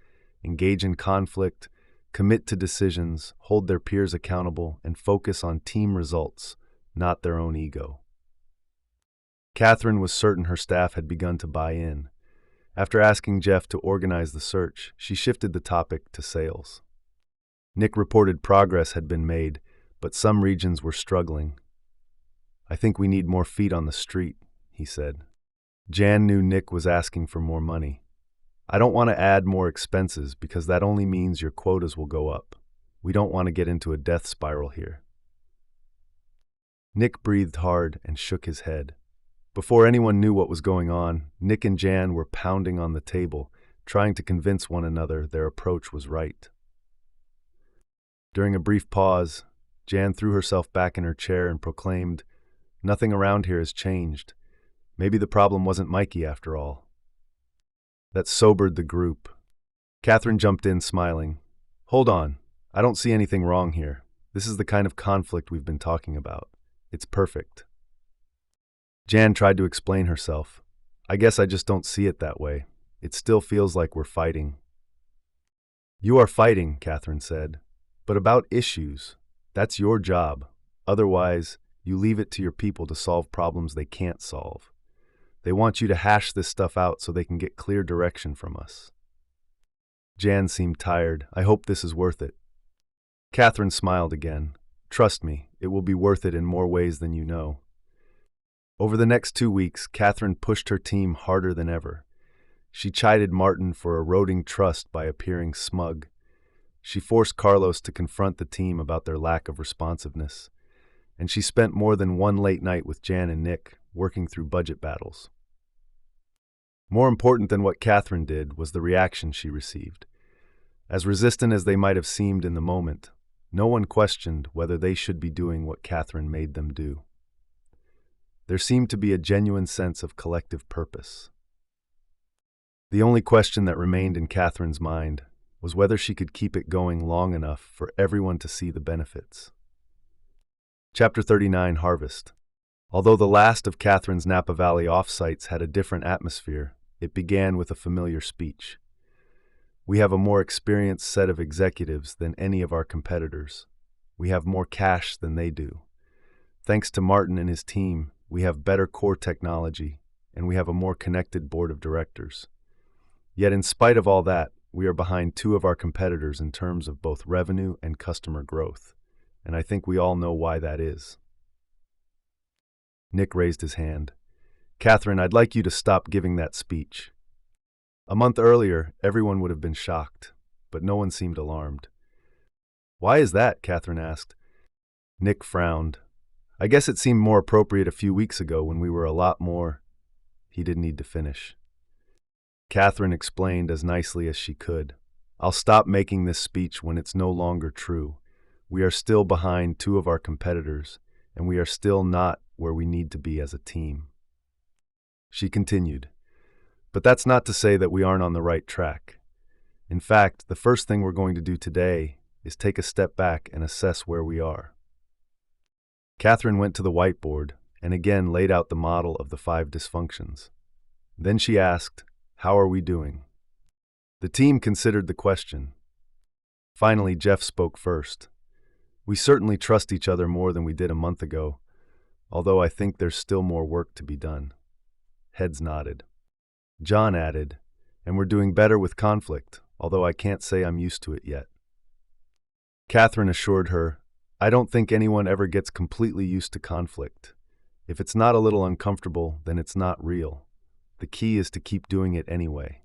engage in conflict, commit to decisions, hold their peers accountable, and focus on team results, not their own ego. Katherine was certain her staff had begun to buy in. After asking Jeff to organize the search, she shifted the topic to sales. Nick reported progress had been made, but some regions were struggling. I think we need more feet on the street, he said. Jan knew Nick was asking for more money. I don't want to add more expenses because that only means your quotas will go up. We don't want to get into a death spiral here. Nick breathed hard and shook his head. Before anyone knew what was going on, Nick and Jan were pounding on the table, trying to convince one another their approach was right. During a brief pause, Jan threw herself back in her chair and proclaimed, "Nothing around here has changed. Maybe the problem wasn't Mikey after all." That sobered the group. Katherine jumped in, smiling. "Hold on. I don't see anything wrong here. This is the kind of conflict we've been talking about. It's perfect." Jan tried to explain herself. I guess I just don't see it that way. It still feels like we're fighting. You are fighting, Katherine said, but about issues. That's your job. Otherwise, you leave it to your people to solve problems they can't solve. They want you to hash this stuff out so they can get clear direction from us. Jan seemed tired. I hope this is worth it. Katherine smiled again. Trust me, it will be worth it in more ways than you know. Over the next 2 weeks, Katherine pushed her team harder than ever. She chided Martin for eroding trust by appearing smug. She forced Carlos to confront the team about their lack of responsiveness. And she spent more than one late night with Jan and Nick, working through budget battles. More important than what Katherine did was the reaction she received. As resistant as they might have seemed in the moment, no one questioned whether they should be doing what Katherine made them do. There seemed to be a genuine sense of collective purpose. The only question that remained in Katherine's mind was whether she could keep it going long enough for everyone to see the benefits. Chapter 39, Harvest. Although the last of Katherine's Napa Valley offsites had a different atmosphere, it began with a familiar speech. We have a more experienced set of executives than any of our competitors. We have more cash than they do. Thanks to Martin and his team, we have better core technology, and we have a more connected board of directors. Yet in spite of all that, we are behind 2 of our competitors in terms of both revenue and customer growth, and I think we all know why that is. Nick raised his hand. Katherine, I'd like you to stop giving that speech. A month earlier, everyone would have been shocked, but no one seemed alarmed. Why is that? Katherine asked. Nick frowned. I guess it seemed more appropriate a few weeks ago when we were a lot more... He didn't need to finish. Katherine explained as nicely as she could. I'll stop making this speech when it's no longer true. We are still behind 2 of our competitors, and we are still not where we need to be as a team. She continued, but that's not to say that we aren't on the right track. In fact, the first thing we're going to do today is take a step back and assess where we are. Katherine went to the whiteboard and again laid out the model of the 5 dysfunctions. Then she asked, how are we doing? The team considered the question. Finally, Jeff spoke first. We certainly trust each other more than we did a month ago, although I think there's still more work to be done. Heads nodded. John added, and we're doing better with conflict, although I can't say I'm used to it yet. Katherine assured her, I don't think anyone ever gets completely used to conflict. If it's not a little uncomfortable, then it's not real. The key is to keep doing it anyway.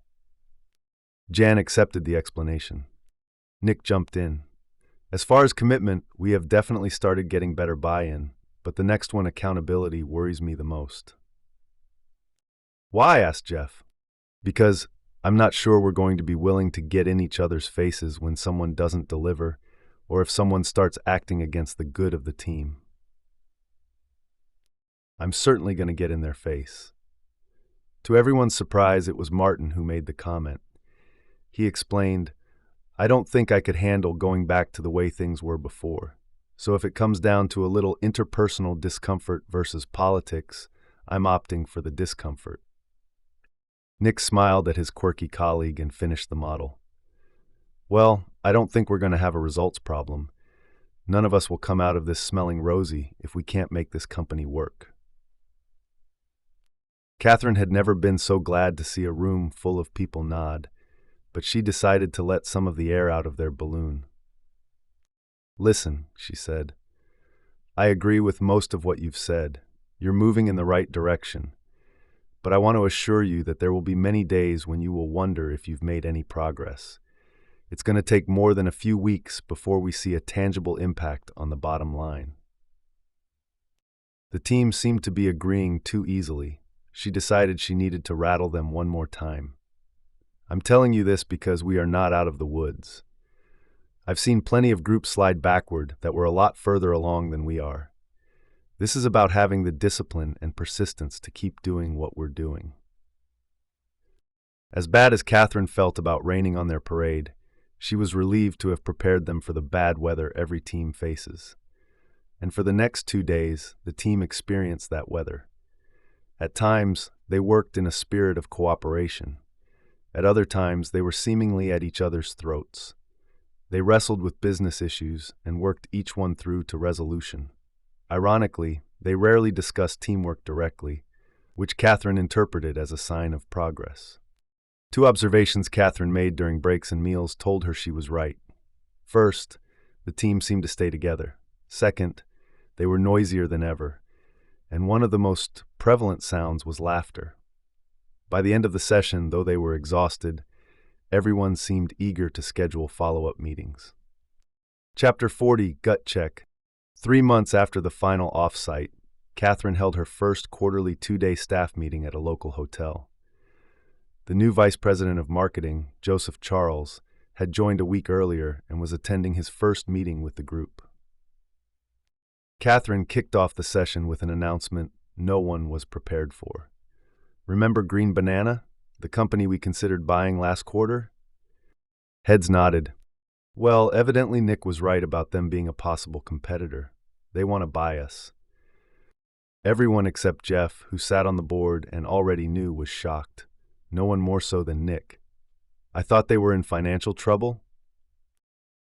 Jan accepted the explanation. Nick jumped in. As far as commitment, we have definitely started getting better buy-in, but the next one, accountability, worries me the most. Why? Asked Jeff. Because I'm not sure we're going to be willing to get in each other's faces when someone doesn't deliver, or if someone starts acting against the good of the team. I'm certainly going to get in their face. To everyone's surprise, it was Martin who made the comment. He explained, I don't think I could handle going back to the way things were before. So if it comes down to a little interpersonal discomfort versus politics, I'm opting for the discomfort. Nick smiled at his quirky colleague and finished the model. Well, I don't think we're going to have a results problem. None of us will come out of this smelling rosy if we can't make this company work. Katherine had never been so glad to see a room full of people nod, but she decided to let some of the air out of their balloon. Listen, she said. I agree with most of what you've said. You're moving in the right direction. But I want to assure you that there will be many days when you will wonder if you've made any progress. It's going to take more than a few weeks before we see a tangible impact on the bottom line. The team seemed to be agreeing too easily. She decided she needed to rattle them one more time. I'm telling you this because we are not out of the woods. I've seen plenty of groups slide backward that were a lot further along than we are. This is about having the discipline and persistence to keep doing what we're doing. As bad as Katherine felt about raining on their parade, she was relieved to have prepared them for the bad weather every team faces. And for the next 2 days, the team experienced that weather. At times, they worked in a spirit of cooperation. At other times, they were seemingly at each other's throats. They wrestled with business issues and worked each one through to resolution. Ironically, they rarely discussed teamwork directly, which Katherine interpreted as a sign of progress. Two observations Katherine made during breaks and meals told her she was right. First, the team seemed to stay together. Second, they were noisier than ever, and one of the most prevalent sounds was laughter. By the end of the session, though they were exhausted, everyone seemed eager to schedule follow-up meetings. Chapter 40, Gut Check. 3 months after the final off-site, Katherine held her first quarterly 2-day staff meeting at a local hotel. The new vice president of marketing, Joseph Charles, had joined a week earlier and was attending his first meeting with the group. Katherine kicked off the session with an announcement no one was prepared for. Remember Green Banana, the company we considered buying last quarter? Heads nodded. Well, evidently Nick was right about them being a possible competitor. They want to buy us. Everyone except Jeff, who sat on the board and already knew, was shocked. No one more so than Nick. I thought they were in financial trouble?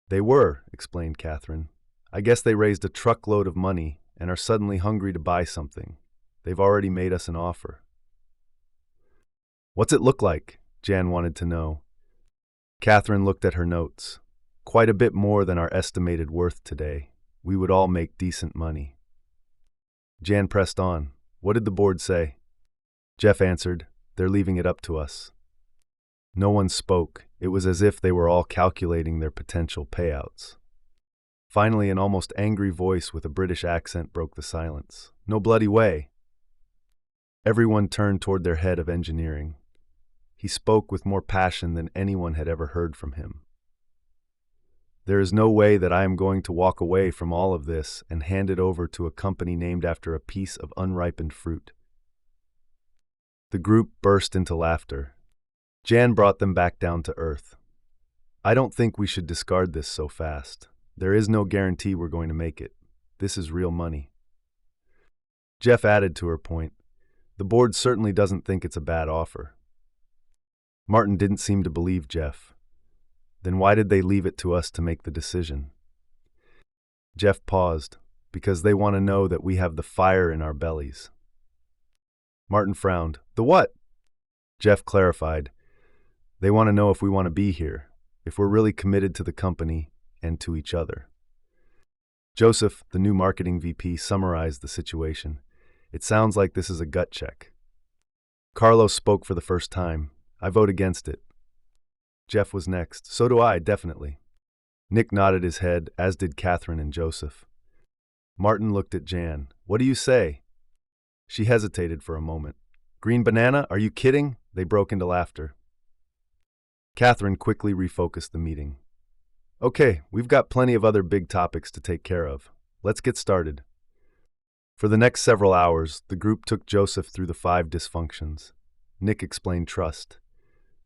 They were, explained Katherine. I guess they raised a truckload of money and are suddenly hungry to buy something. They've already made us an offer. What's it look like? Jan wanted to know. Katherine looked at her notes. Quite a bit more than our estimated worth today. We would all make decent money. Jan pressed on. What did the board say? Jeff answered, they're leaving it up to us. No one spoke. It was as if they were all calculating their potential payouts. Finally, an almost angry voice with a British accent broke the silence. No bloody way. Everyone turned toward their head of engineering. He spoke with more passion than anyone had ever heard from him. There is no way that I am going to walk away from all of this and hand it over to a company named after a piece of unripened fruit. The group burst into laughter. Jan brought them back down to earth. I don't think we should discard this so fast. There is no guarantee we're going to make it. This is real money. Jeff added to her point. The board certainly doesn't think it's a bad offer. Martin didn't seem to believe Jeff. Then why did they leave it to us to make the decision? Jeff paused, because they want to know that we have the fire in our bellies. Martin frowned. The what? Jeff clarified. They want to know if we want to be here, if we're really committed to the company and to each other. Joseph, the new marketing VP, summarized the situation. It sounds like this is a gut check. Carlos spoke for the first time. I vote against it. Jeff was next. So do I, definitely. Nick nodded his head, as did Katherine and Joseph. Martin looked at Jan. What do you say? She hesitated for a moment. Green Banana? Are you kidding? They broke into laughter. Katherine quickly refocused the meeting. Okay, we've got plenty of other big topics to take care of. Let's get started. For the next several hours, the group took Joseph through the 5 dysfunctions. Nick explained trust.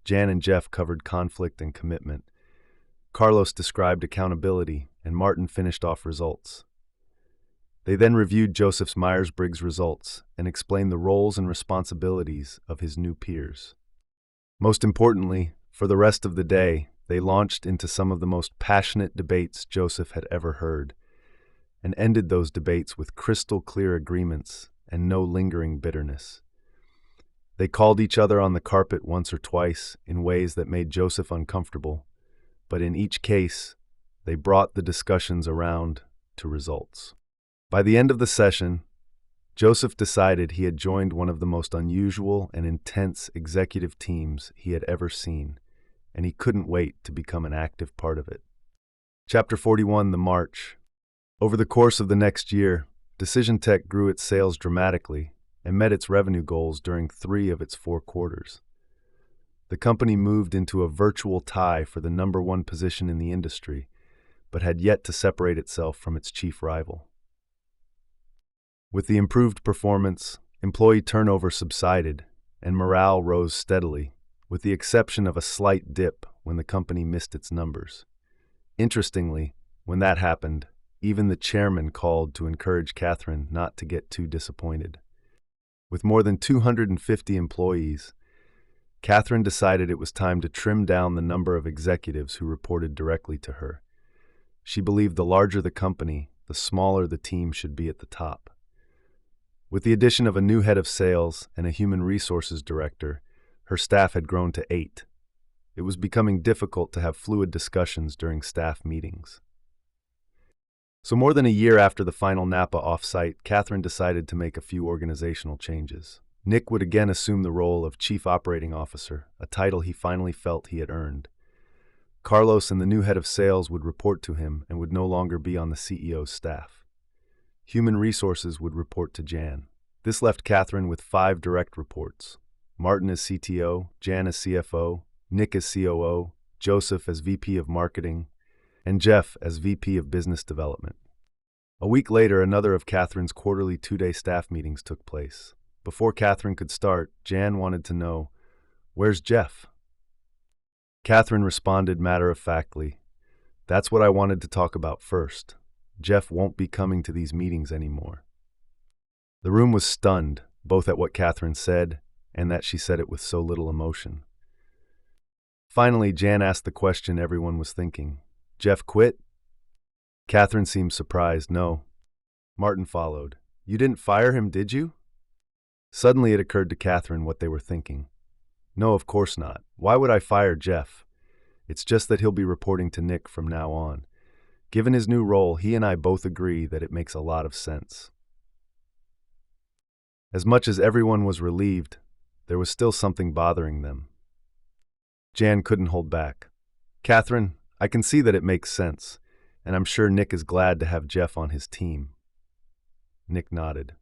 Jan and Jeff covered conflict and commitment. Carlos described accountability, and Martin finished off results. They then reviewed Joseph's Myers-Briggs results and explained the roles and responsibilities of his new peers. Most importantly, for the rest of the day, they launched into some of the most passionate debates Joseph had ever heard, and ended those debates with crystal-clear agreements and no lingering bitterness. They called each other on the carpet once or twice in ways that made Joseph uncomfortable, but in each case, they brought the discussions around to results. By the end of the session, Joseph decided he had joined one of the most unusual and intense executive teams he had ever seen, and he couldn't wait to become an active part of it. Chapter 41, The March. Over the course of the next year, Decision Tech grew its sales dramatically and met its revenue goals during 3 of its 4 quarters. The company moved into a virtual tie for the #1 position in the industry, but had yet to separate itself from its chief rival. With the improved performance, employee turnover subsided, and morale rose steadily, with the exception of a slight dip when the company missed its numbers. Interestingly, when that happened, even the chairman called to encourage Katherine not to get too disappointed. With more than 250 employees, Katherine decided it was time to trim down the number of executives who reported directly to her. She believed the larger the company, the smaller the team should be at the top. With the addition of a new head of sales and a human resources director, her staff had grown to 8. It was becoming difficult to have fluid discussions during staff meetings. So more than a year after the final Napa offsite, Katherine decided to make a few organizational changes. Nick would again assume the role of Chief Operating Officer, a title he finally felt he had earned. Carlos and the new head of sales would report to him and would no longer be on the CEO's staff. Human resources would report to Jan. This left Katherine with 5 direct reports: Martin as CTO, Jan as CFO, Nick as COO, Joseph as VP of Marketing, and Jeff as VP of Business Development. A week later, another of Katherine's quarterly 2-day staff meetings took place. Before Katherine could start, Jan wanted to know, "Where's Jeff?" Katherine responded matter-of-factly, "That's what I wanted to talk about first. Jeff won't be coming to these meetings anymore." The room was stunned, both at what Katherine said and that she said it with so little emotion. Finally, Jan asked the question everyone was thinking. "Jeff quit?" Katherine seemed surprised. "No." Martin followed. "You didn't fire him, did you?" Suddenly it occurred to Katherine what they were thinking. "No, of course not. Why would I fire Jeff? It's just that he'll be reporting to Nick from now on. Given his new role, he and I both agree that it makes a lot of sense." As much as everyone was relieved, there was still something bothering them. Jan couldn't hold back. "Katherine, I can see that it makes sense, and I'm sure Nick is glad to have Jeff on his team." Nick nodded.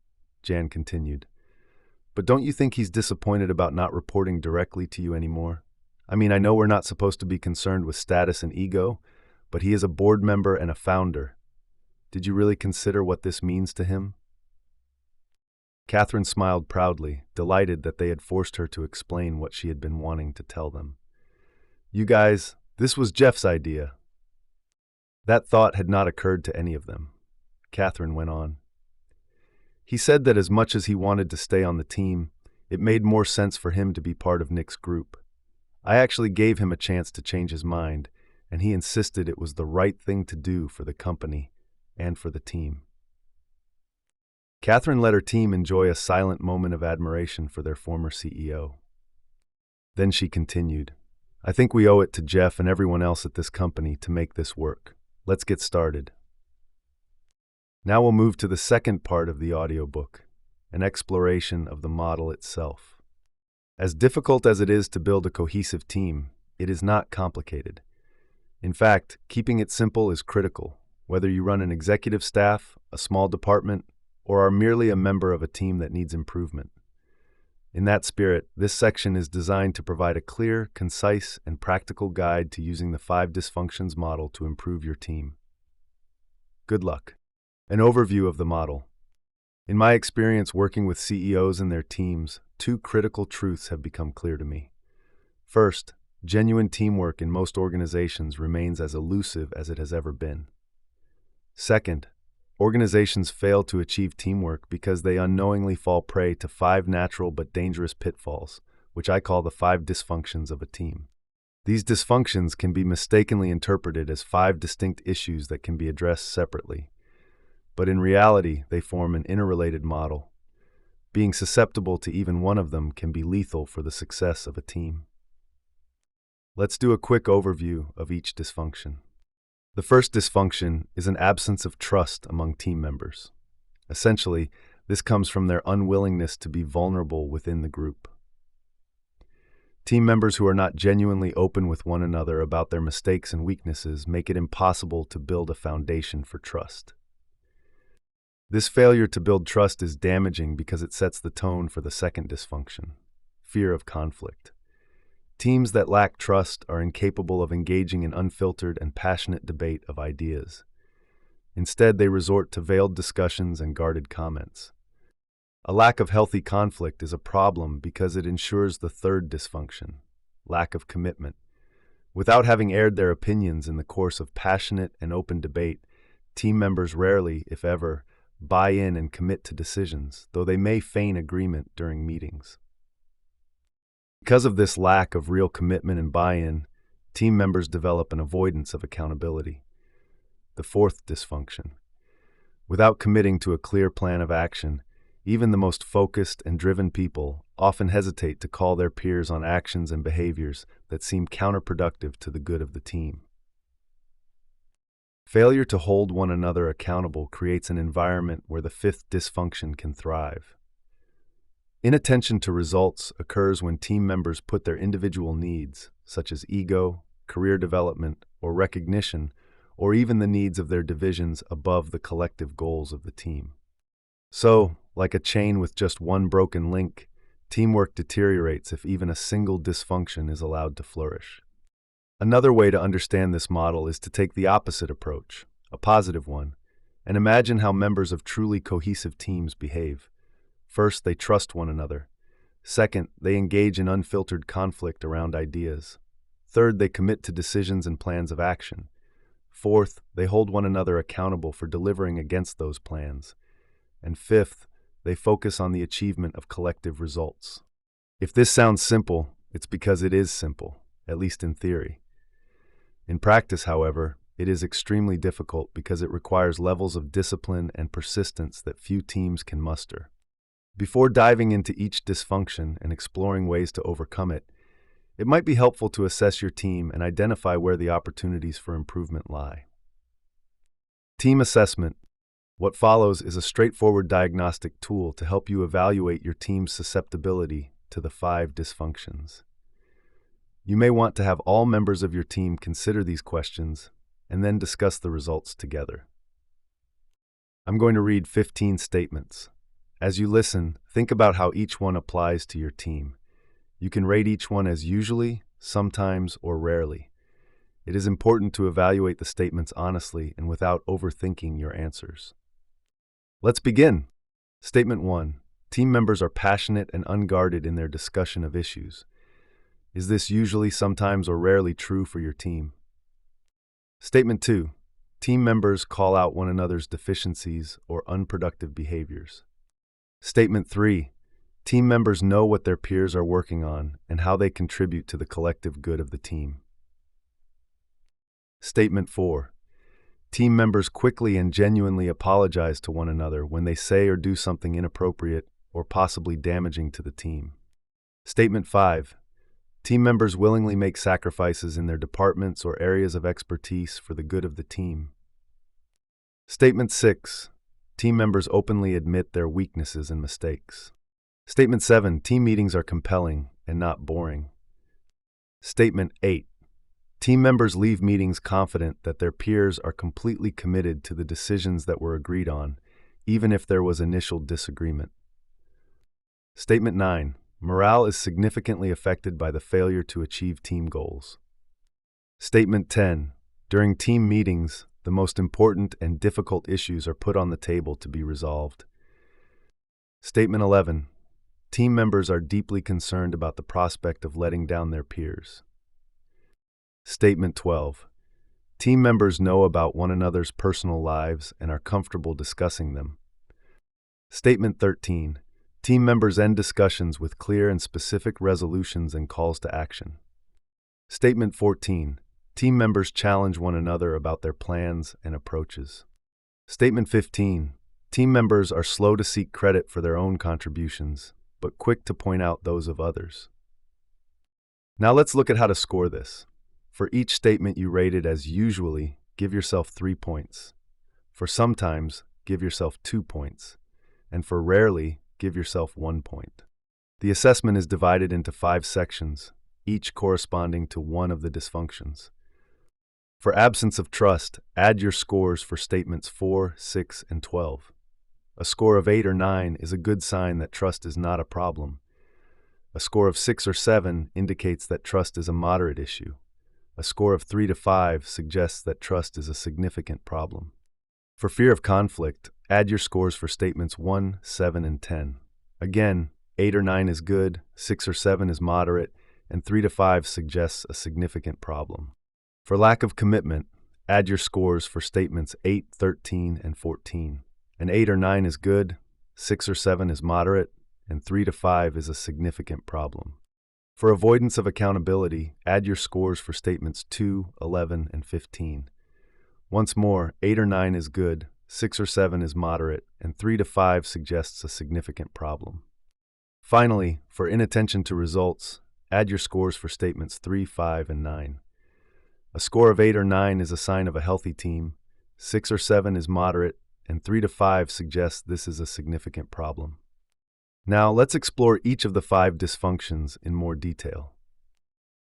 Jan continued. "But don't you think he's disappointed about not reporting directly to you anymore? I mean, I know we're not supposed to be concerned with status and ego, but he is a board member and a founder. Did you really consider what this means to him?" Katherine smiled proudly, delighted that they had forced her to explain what she had been wanting to tell them. "You guys, this was Jeff's idea." That thought had not occurred to any of them. Katherine went on. "He said that as much as he wanted to stay on the team, it made more sense for him to be part of Nick's group. I actually gave him a chance to change his mind, and he insisted it was the right thing to do for the company and for the team." Katherine let her team enjoy a silent moment of admiration for their former CEO. Then she continued, "I think we owe it to Jeff and everyone else at this company to make this work. Let's get started." Now we'll move to the second part of the audiobook, an exploration of the model itself. As difficult as it is to build a cohesive team, it is not complicated. In fact, keeping it simple is critical, whether you run an executive staff, a small department, or are merely a member of a team that needs improvement. In that spirit, this section is designed to provide a clear, concise, and practical guide to using the 5 dysfunctions model to improve your team. Good luck. An overview of the model. In my experience working with CEOs and their teams, 2 critical truths have become clear to me. First, genuine teamwork in most organizations remains as elusive as it has ever been. Second, organizations fail to achieve teamwork because they unknowingly fall prey to 5 natural but dangerous pitfalls, which I call the 5 dysfunctions of a team. These dysfunctions can be mistakenly interpreted as 5 distinct issues that can be addressed separately. But in reality, they form an interrelated model. Being susceptible to even one of them can be lethal for the success of a team. Let's do a quick overview of each dysfunction. The first dysfunction is an absence of trust among team members. Essentially, this comes from their unwillingness to be vulnerable within the group. Team members who are not genuinely open with one another about their mistakes and weaknesses make it impossible to build a foundation for trust. This failure to build trust is damaging because it sets the tone for the second dysfunction, fear of conflict. Teams that lack trust are incapable of engaging in unfiltered and passionate debate of ideas. Instead, they resort to veiled discussions and guarded comments. A lack of healthy conflict is a problem because it ensures the third dysfunction, lack of commitment. Without having aired their opinions in the course of passionate and open debate, team members rarely, if ever, buy in and commit to decisions, though they may feign agreement during meetings. Because of this lack of real commitment and buy-in, team members develop an avoidance of accountability. The fourth dysfunction. Without committing to a clear plan of action, even the most focused and driven people often hesitate to call their peers on actions and behaviors that seem counterproductive to the good of the team. Failure to hold one another accountable creates an environment where the fifth dysfunction can thrive. Inattention to results occurs when team members put their individual needs, such as ego, career development, or recognition, or even the needs of their divisions above the collective goals of the team. So, like a chain with just one broken link, teamwork deteriorates if even a single dysfunction is allowed to flourish. Another way to understand this model is to take the opposite approach, a positive one, and imagine how members of truly cohesive teams behave. First, they trust one another. Second, they engage in unfiltered conflict around ideas. Third, they commit to decisions and plans of action. Fourth, they hold one another accountable for delivering against those plans. And fifth, they focus on the achievement of collective results. If this sounds simple, it's because it is simple, at least in theory. In practice, however, it is extremely difficult because it requires levels of discipline and persistence that few teams can muster. Before diving into each dysfunction and exploring ways to overcome it, it might be helpful to assess your team and identify where the opportunities for improvement lie. Team assessment. What follows is a straightforward diagnostic tool to help you evaluate your team's susceptibility to the 5 dysfunctions. You may want to have all members of your team consider these questions and then discuss the results together. I'm going to read 15 statements. As you listen, think about how each one applies to your team. You can rate each one as usually, sometimes, or rarely. It is important to evaluate the statements honestly and without overthinking your answers. Let's begin. Statement 1. Team members are passionate and unguarded in their discussion of issues. Is this usually, sometimes, or rarely true for your team? Statement 2. Team members call out one another's deficiencies or unproductive behaviors. Statement 3. Team members know what their peers are working on and how they contribute to the collective good of the team. Statement 4. Team members quickly and genuinely apologize to one another when they say or do something inappropriate or possibly damaging to the team. Statement 5. Team members willingly make sacrifices in their departments or areas of expertise for the good of the team. Statement 6. Team members openly admit their weaknesses and mistakes. Statement 7. Team meetings are compelling and not boring. Statement 8. Team members leave meetings confident that their peers are completely committed to the decisions that were agreed on, even if there was initial disagreement. Statement 9. Morale is significantly affected by the failure to achieve team goals. Statement 10. During team meetings, the most important and difficult issues are put on the table to be resolved. Statement 11. Team members are deeply concerned about the prospect of letting down their peers. Statement 12. Team members know about one another's personal lives and are comfortable discussing them. Statement 13. Team members end discussions with clear and specific resolutions and calls to action. Statement 14. Team members challenge one another about their plans and approaches. Statement 15. Team members are slow to seek credit for their own contributions, but quick to point out those of others. Now let's look at how to score this. For each statement you rated as usually, give yourself 3 points. For sometimes, give yourself 2 points. And for rarely, give yourself 1 point. The assessment is divided into 5 sections, each corresponding to one of the dysfunctions. For absence of trust, add your scores for statements 4, 6, and 12. A score of 8 or 9 is a good sign that trust is not a problem. A score of 6 or 7 indicates that trust is a moderate issue. A score of 3 to 5 suggests that trust is a significant problem. For fear of conflict, add your scores for statements 1, 7, and 10. Again, 8 or 9 is good, 6 or 7 is moderate, and 3 to 5 suggests a significant problem. For lack of commitment, add your scores for statements 8, 13, and 14. An 8 or 9 is good, 6 or 7 is moderate, and 3 to 5 is a significant problem. For avoidance of accountability, add your scores for statements 2, 11, and 15. Once more, 8 or 9 is good, 6 or 7 is moderate, and 3 to 5 suggests a significant problem. Finally, for inattention to results, add your scores for statements 3, 5, and 9. A score of 8 or 9 is a sign of a healthy team, 6 or 7 is moderate, and 3 to 5 suggests this is a significant problem. Now, let's explore each of the 5 dysfunctions in more detail.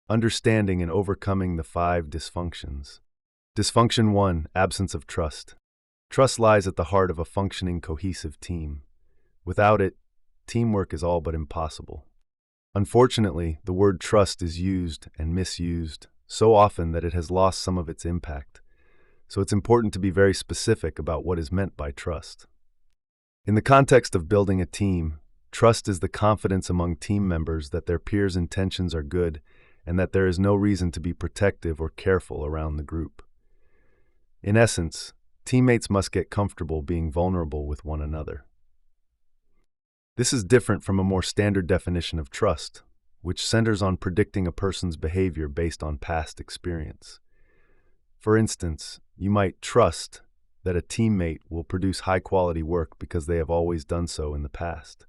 Understanding and overcoming the 5 dysfunctions. Dysfunction 1, absence of trust. Trust lies at the heart of a functioning, cohesive team. Without it, teamwork is all but impossible. Unfortunately, the word trust is used and misused so often that it has lost some of its impact. So it's important to be very specific about what is meant by trust. In the context of building a team, trust is the confidence among team members that their peers' intentions are good and that there is no reason to be protective or careful around the group. In essence, teammates must get comfortable being vulnerable with one another. This is different from a more standard definition of trust, which centers on predicting a person's behavior based on past experience. For instance, you might trust that a teammate will produce high-quality work because they have always done so in the past.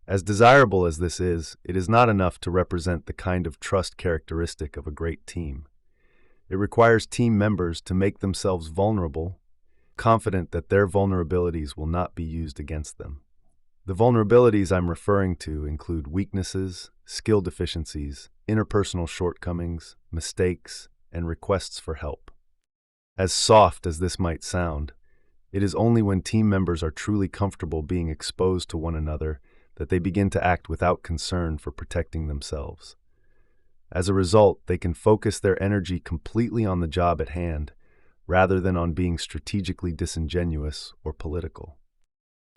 As desirable as this is, it is not enough to represent the kind of trust characteristic of a great team. It requires team members to make themselves vulnerable, confident that their vulnerabilities will not be used against them. The vulnerabilities I'm referring to include weaknesses, skill deficiencies, interpersonal shortcomings, mistakes, and requests for help. As soft as this might sound, it is only when team members are truly comfortable being exposed to one another that they begin to act without concern for protecting themselves. As a result, they can focus their energy completely on the job at hand, rather than on being strategically disingenuous or political.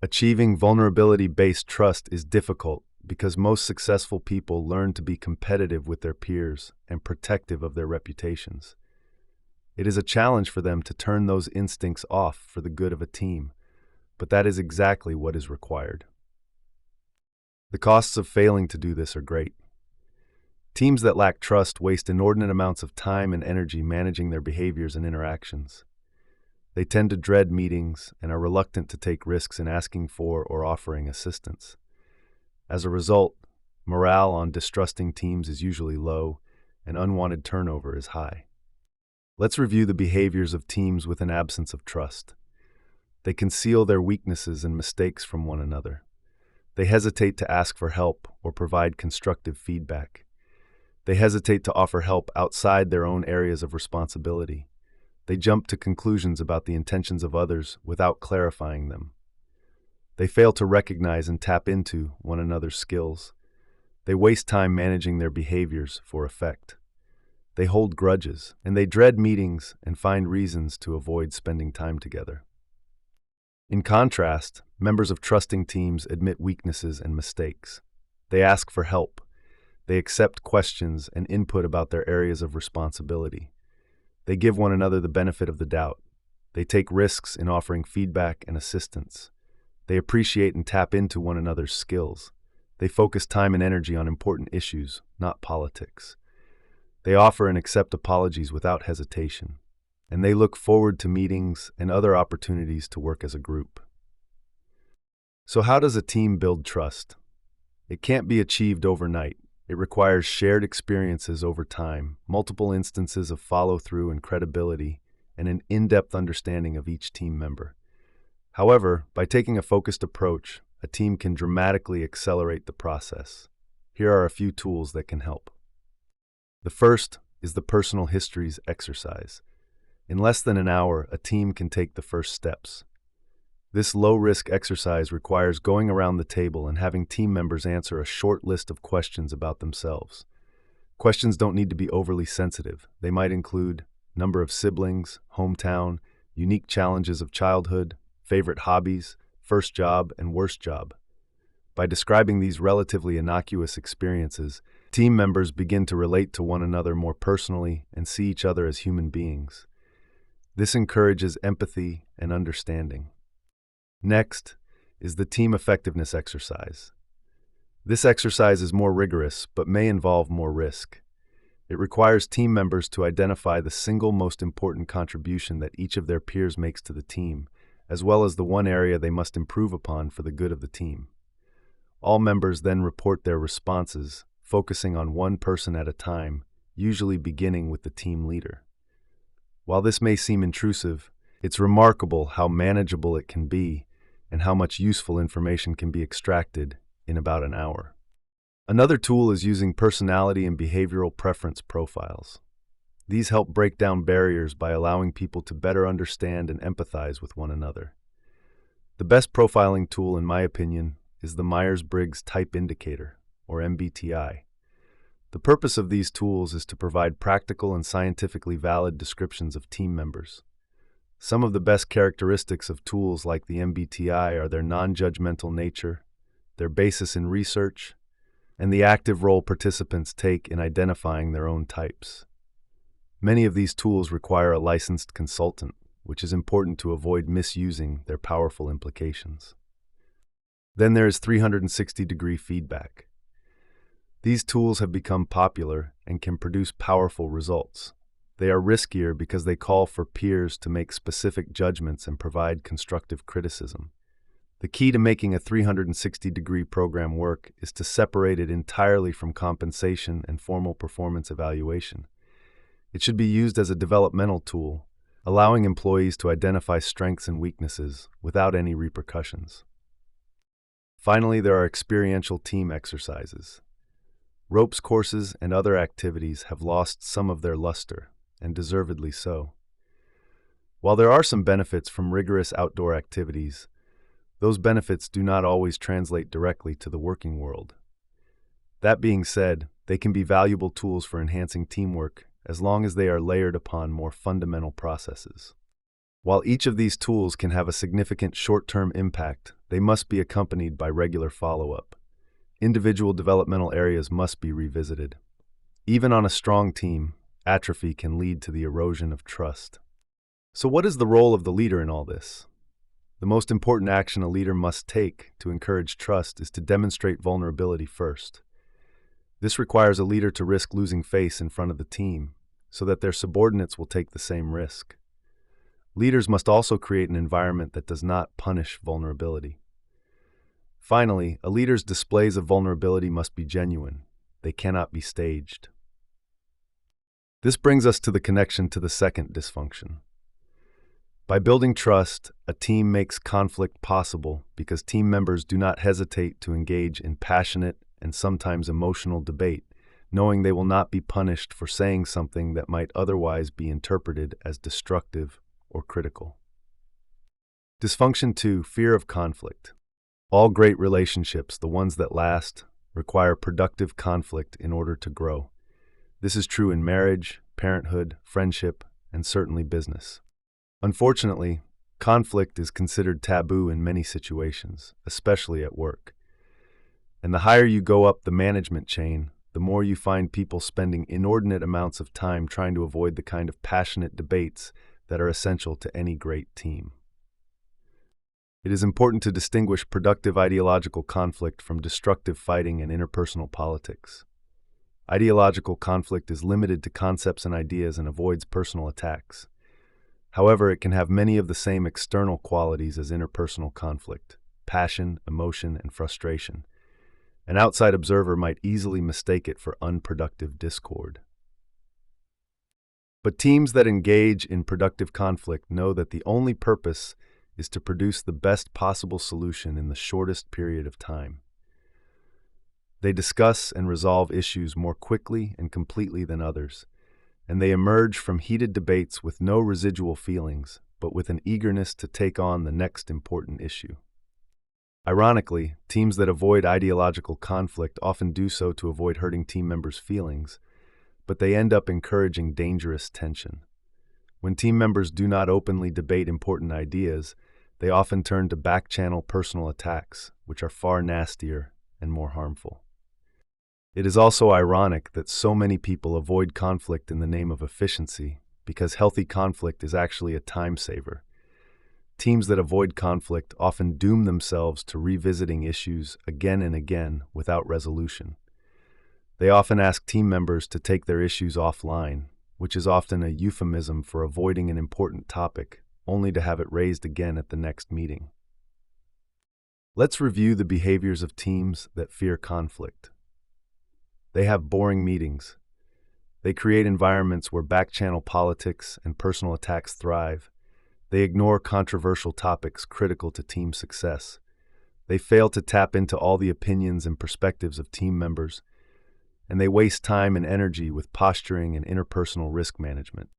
Achieving vulnerability-based trust is difficult because most successful people learn to be competitive with their peers and protective of their reputations. It is a challenge for them to turn those instincts off for the good of a team, but that is exactly what is required. The costs of failing to do this are great. Teams that lack trust waste inordinate amounts of time and energy managing their behaviors and interactions. They tend to dread meetings and are reluctant to take risks in asking for or offering assistance. As a result, morale on distrusting teams is usually low, and unwanted turnover is high. Let's review the behaviors of teams with an absence of trust. They conceal their weaknesses and mistakes from one another. They hesitate to ask for help or provide constructive feedback. They hesitate to offer help outside their own areas of responsibility. They jump to conclusions about the intentions of others without clarifying them. They fail to recognize and tap into one another's skills. They waste time managing their behaviors for effect. They hold grudges, and they dread meetings and find reasons to avoid spending time together. In contrast, members of trusting teams admit weaknesses and mistakes. They ask for help. They accept questions and input about their areas of responsibility. They give one another the benefit of the doubt. They take risks in offering feedback and assistance. They appreciate and tap into one another's skills. They focus time and energy on important issues, not politics. They offer and accept apologies without hesitation. And they look forward to meetings and other opportunities to work as a group. So how does a team build trust? It can't be achieved overnight. It requires shared experiences over time, multiple instances of follow-through and credibility, and an in-depth understanding of each team member. However, by taking a focused approach, a team can dramatically accelerate the process. Here are a few tools that can help. The first is the personal histories exercise. In less than an hour, a team can take the first steps. This low-risk exercise requires going around the table and having team members answer a short list of questions about themselves. Questions don't need to be overly sensitive. They might include number of siblings, hometown, unique challenges of childhood, favorite hobbies, first job, and worst job. By describing these relatively innocuous experiences, team members begin to relate to one another more personally and see each other as human beings. This encourages empathy and understanding. Next is the team effectiveness exercise. This exercise is more rigorous, but may involve more risk. It requires team members to identify the single most important contribution that each of their peers makes to the team, as well as the one area they must improve upon for the good of the team. All members then report their responses, focusing on one person at a time, usually beginning with the team leader. While this may seem intrusive, it's remarkable how manageable it can be and how much useful information can be extracted in about an hour. Another tool is using personality and behavioral preference profiles. These help break down barriers by allowing people to better understand and empathize with one another. The best profiling tool, in my opinion, is the Myers-Briggs Type Indicator, or MBTI. The purpose of these tools is to provide practical and scientifically valid descriptions of team members. Some of the best characteristics of tools like the MBTI are their non-judgmental nature, their basis in research, and the active role participants take in identifying their own types. Many of these tools require a licensed consultant, which is important to avoid misusing their powerful implications. Then there is 360-degree feedback. These tools have become popular and can produce powerful results. They are riskier because they call for peers to make specific judgments and provide constructive criticism. The key to making a 360-degree program work is to separate it entirely from compensation and formal performance evaluation. It should be used as a developmental tool, allowing employees to identify strengths and weaknesses without any repercussions. Finally, there are experiential team exercises. Ropes courses and other activities have lost some of their luster, and deservedly so. While there are some benefits from rigorous outdoor activities, those benefits do not always translate directly to the working world. That being said, they can be valuable tools for enhancing teamwork as long as they are layered upon more fundamental processes. While each of these tools can have a significant short-term impact, they must be accompanied by regular follow-up. Individual developmental areas must be revisited. Even on a strong team, atrophy can lead to the erosion of trust. So what is the role of the leader in all this? The most important action a leader must take to encourage trust is to demonstrate vulnerability first. This requires a leader to risk losing face in front of the team so that their subordinates will take the same risk. Leaders must also create an environment that does not punish vulnerability. Finally, a leader's displays of vulnerability must be genuine. They cannot be staged. This brings us to the connection to the second dysfunction. By building trust, a team makes conflict possible because team members do not hesitate to engage in passionate and sometimes emotional debate, knowing they will not be punished for saying something that might otherwise be interpreted as destructive or critical. Dysfunction 2, fear of conflict. All great relationships, the ones that last, require productive conflict in order to grow. This is true in marriage, parenthood, friendship, and certainly business. Unfortunately, conflict is considered taboo in many situations, especially at work. And the higher you go up the management chain, the more you find people spending inordinate amounts of time trying to avoid the kind of passionate debates that are essential to any great team. It is important to distinguish productive ideological conflict from destructive fighting and interpersonal politics. Ideological conflict is limited to concepts and ideas and avoids personal attacks. However, it can have many of the same external qualities as interpersonal conflict: passion, emotion, and frustration. An outside observer might easily mistake it for unproductive discord. But teams that engage in productive conflict know that the only purpose is to produce the best possible solution in the shortest period of time. They discuss and resolve issues more quickly and completely than others, and they emerge from heated debates with no residual feelings, but with an eagerness to take on the next important issue. Ironically, teams that avoid ideological conflict often do so to avoid hurting team members' feelings, but they end up encouraging dangerous tension. When team members do not openly debate important ideas, they often turn to back-channel personal attacks, which are far nastier and more harmful. It is also ironic that so many people avoid conflict in the name of efficiency, because healthy conflict is actually a time saver. teams that avoid conflict often doom themselves to revisiting issues again and again without resolution. They often ask team members to take their issues offline, which is often a euphemism for avoiding an important topic, only to have it raised again at the next meeting. Let's review the behaviors of teams that fear conflict. They have boring meetings. They create environments where back-channel politics and personal attacks thrive. They ignore controversial topics critical to team success. They fail to tap into all the opinions and perspectives of team members. And they waste time and energy with posturing and interpersonal risk management.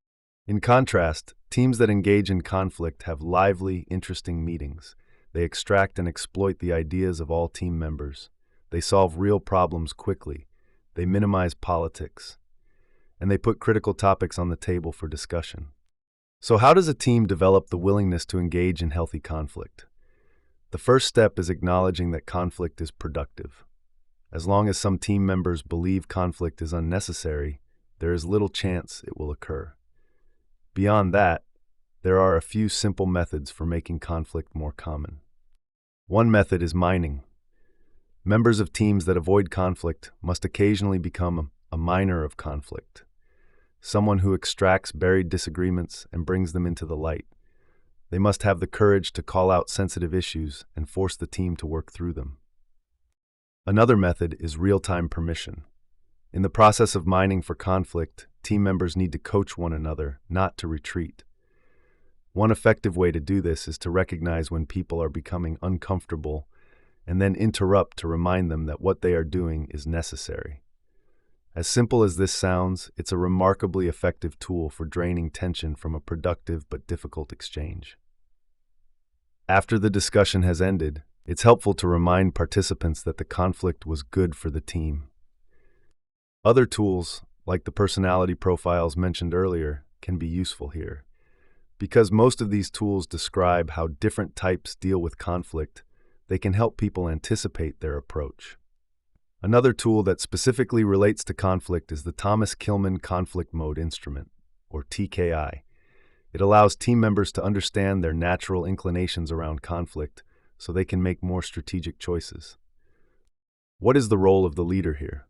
In contrast, teams that engage in conflict have lively, interesting meetings. They extract and exploit the ideas of all team members. They solve real problems quickly. They minimize politics. And they put critical topics on the table for discussion. So how does a team develop the willingness to engage in healthy conflict? The first step is acknowledging that conflict is productive. As long as some team members believe conflict is unnecessary, there is little chance it will occur. Beyond that, there are a few simple methods for making conflict more common. One method is mining. Members of teams that avoid conflict must occasionally become a miner of conflict, someone who extracts buried disagreements and brings them into the light. They must have the courage to call out sensitive issues and force the team to work through them. Another method is real-time permission. In the process of mining for conflict, team members need to coach one another, not to retreat. One effective way to do this is to recognize when people are becoming uncomfortable and then interrupt to remind them that what they are doing is necessary. As simple as this sounds, it's a remarkably effective tool for draining tension from a productive but difficult exchange. After the discussion has ended, it's helpful to remind participants that the conflict was good for the team. Other tools, like the personality profiles mentioned earlier, can be useful here. Because most of these tools describe how different types deal with conflict, they can help people anticipate their approach. Another tool that specifically relates to conflict is the Thomas Kilmann Conflict Mode Instrument, or TKI. It allows team members to understand their natural inclinations around conflict so they can make more strategic choices. What is the role of the leader here?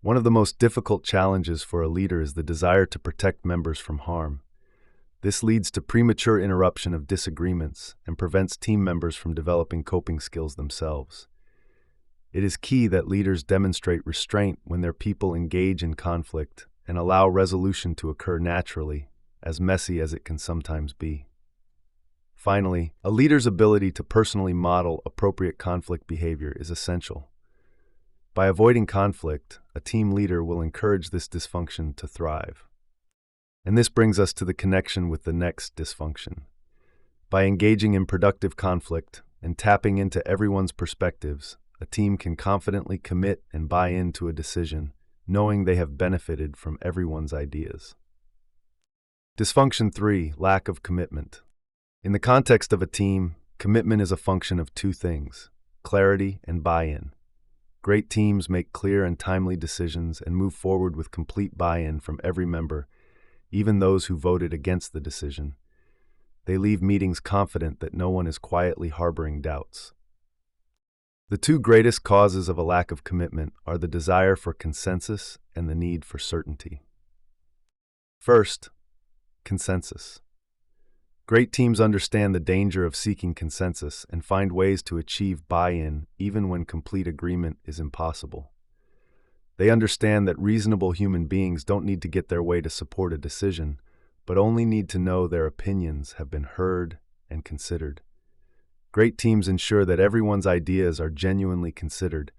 One of the most difficult challenges for a leader is the desire to protect members from harm. This leads to premature interruption of disagreements and prevents team members from developing coping skills themselves. It is key that leaders demonstrate restraint when their people engage in conflict and allow resolution to occur naturally, as messy as it can sometimes be. Finally, a leader's ability to personally model appropriate conflict behavior is essential. By avoiding conflict, a team leader will encourage this dysfunction to thrive. And this brings us to the connection with the next dysfunction. By engaging in productive conflict and tapping into everyone's perspectives, a team can confidently commit and buy into a decision, knowing they have benefited from everyone's ideas. Dysfunction 3, lack of commitment. In the context of a team, commitment is a function of two things: clarity and buy-in. Great teams make clear and timely decisions and move forward with complete buy-in from every member, even those who voted against the decision. They leave meetings confident that no one is quietly harboring doubts. The two greatest causes of a lack of commitment are the desire for consensus and the need for certainty. First, consensus. Great teams understand the danger of seeking consensus and find ways to achieve buy-in even when complete agreement is impossible. They understand that reasonable human beings don't need to get their way to support a decision, but only need to know their opinions have been heard and considered. Great teams ensure that everyone's ideas are genuinely considered,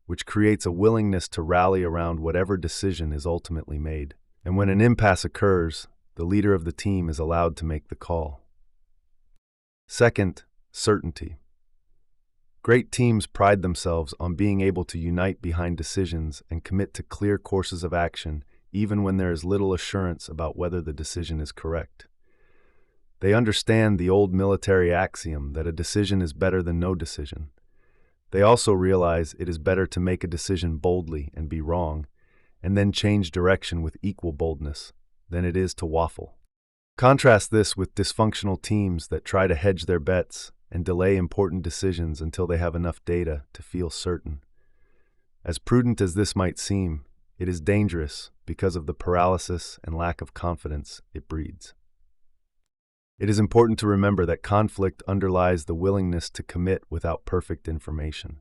which creates a willingness to rally around whatever decision is ultimately made. And when an impasse occurs, the leader of the team is allowed to make the call. Second, certainty. Great teams pride themselves on being able to unite behind decisions and commit to clear courses of action, even when there is little assurance about whether the decision is correct. They understand the old military axiom that a decision is better than no decision. They also realize it is better to make a decision boldly and be wrong, and then change direction with equal boldness, than it is to waffle. Contrast this with dysfunctional teams that try to hedge their bets and delay important decisions until they have enough data to feel certain. As prudent as this might seem, it is dangerous because of the paralysis and lack of confidence it breeds. It is important to remember that conflict underlies the willingness to commit without perfect information.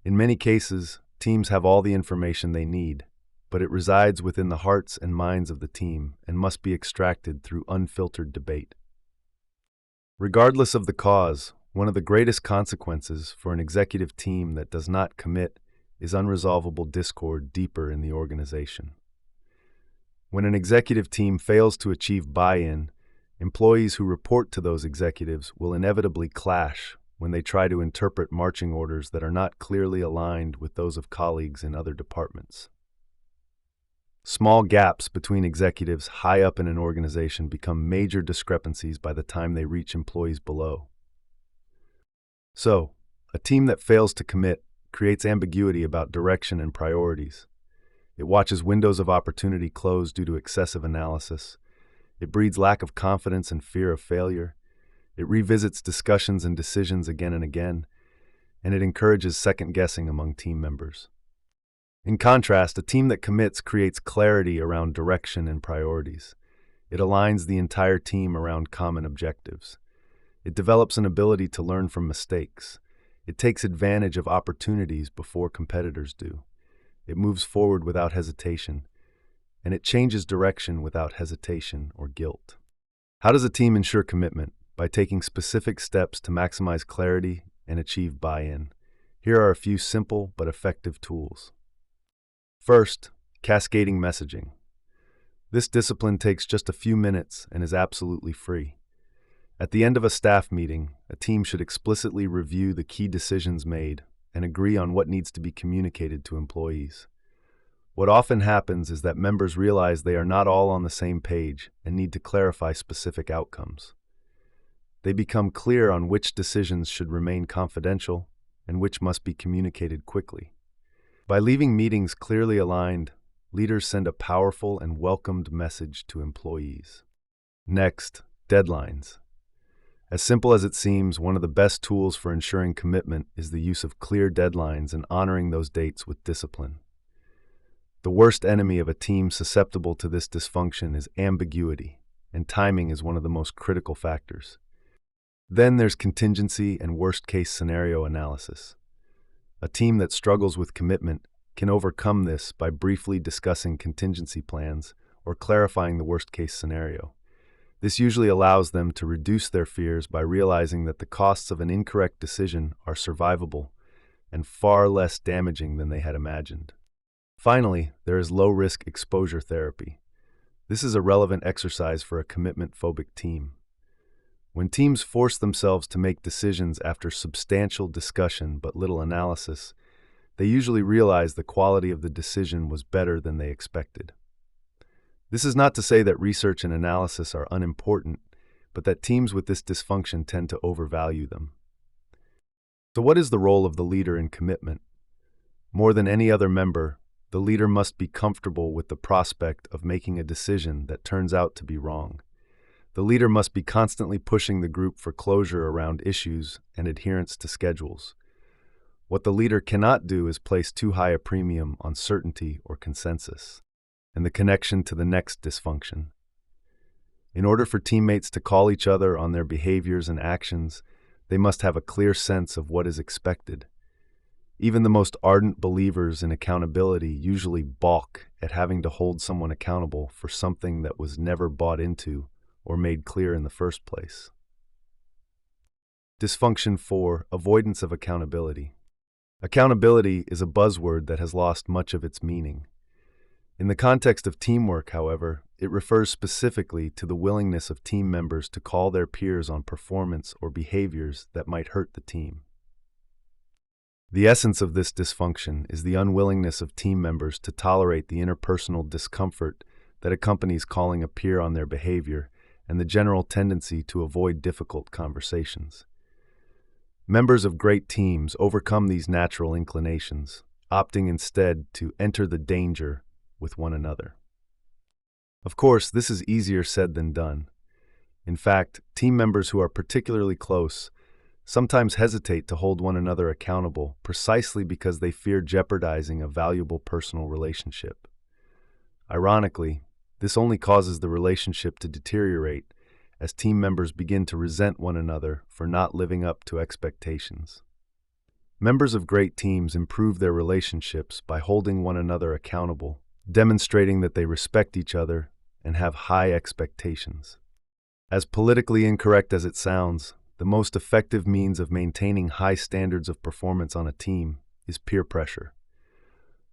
In many cases, teams have all the information they need, but it resides within the hearts and minds of the team and must be extracted through unfiltered debate. Regardless of the cause, one of the greatest consequences for an executive team that does not commit is unresolvable discord deeper in the organization. When an executive team fails to achieve buy-in, employees who report to those executives will inevitably clash when they try to interpret marching orders that are not clearly aligned with those of colleagues in other departments. Small gaps between executives high up in an organization become major discrepancies by the time they reach employees below. So, a team that fails to commit creates ambiguity about direction and priorities. It watches windows of opportunity close due to excessive analysis. It breeds lack of confidence and fear of failure. It revisits discussions and decisions again and again, and it encourages second-guessing among team members. In contrast, a team that commits creates clarity around direction and priorities. It aligns the entire team around common objectives. It develops an ability to learn from mistakes. It takes advantage of opportunities before competitors do. It moves forward without hesitation, and it changes direction without hesitation or guilt. How does a team ensure commitment? By taking specific steps to maximize clarity and achieve buy-in. Here are a few simple but effective tools. First, cascading messaging. This discipline takes just a few minutes and is absolutely free. At the end of a staff meeting, a team should explicitly review the key decisions made and agree on what needs to be communicated to employees. What often happens is that members realize they are not all on the same page and need to clarify specific outcomes. They become clear on which decisions should remain confidential and which must be communicated quickly. By leaving meetings clearly aligned, leaders send a powerful and welcomed message to employees. Next, deadlines. As simple as it seems, one of the best tools for ensuring commitment is the use of clear deadlines and honoring those dates with discipline. The worst enemy of a team susceptible to this dysfunction is ambiguity, and timing is one of the most critical factors. Then there's contingency and worst-case scenario analysis. A team that struggles with commitment can overcome this by briefly discussing contingency plans or clarifying the worst-case scenario. This usually allows them to reduce their fears by realizing that the costs of an incorrect decision are survivable and far less damaging than they had imagined. Finally, there is low-risk exposure therapy. This is a relevant exercise for a commitment-phobic team. When teams force themselves to make decisions after substantial discussion but little analysis, they usually realize the quality of the decision was better than they expected. This is not to say that research and analysis are unimportant, but that teams with this dysfunction tend to overvalue them. So what is the role of the leader in commitment? More than any other member, the leader must be comfortable with the prospect of making a decision that turns out to be wrong. The leader must be constantly pushing the group for closure around issues and adherence to schedules. What the leader cannot do is place too high a premium on certainty or consensus, and the connection to the next dysfunction. In order for teammates to call each other on their behaviors and actions, they must have a clear sense of what is expected. Even the most ardent believers in accountability usually balk at having to hold someone accountable for something that was never bought into or made clear in the first place. Dysfunction 4: avoidance of accountability. Accountability is a buzzword that has lost much of its meaning. In the context of teamwork, however, it refers specifically to the willingness of team members to call their peers on performance or behaviors that might hurt the team. The essence of this dysfunction is the unwillingness of team members to tolerate the interpersonal discomfort that accompanies calling a peer on their behavior and the general tendency to avoid difficult conversations. Members of great teams overcome these natural inclinations, opting instead to enter the danger with one another. Of course, this is easier said than done. In fact, team members who are particularly close sometimes hesitate to hold one another accountable precisely because they fear jeopardizing a valuable personal relationship. Ironically, this only causes the relationship to deteriorate as team members begin to resent one another for not living up to expectations. Members of great teams improve their relationships by holding one another accountable, demonstrating that they respect each other and have high expectations. As politically incorrect as it sounds, the most effective means of maintaining high standards of performance on a team is peer pressure.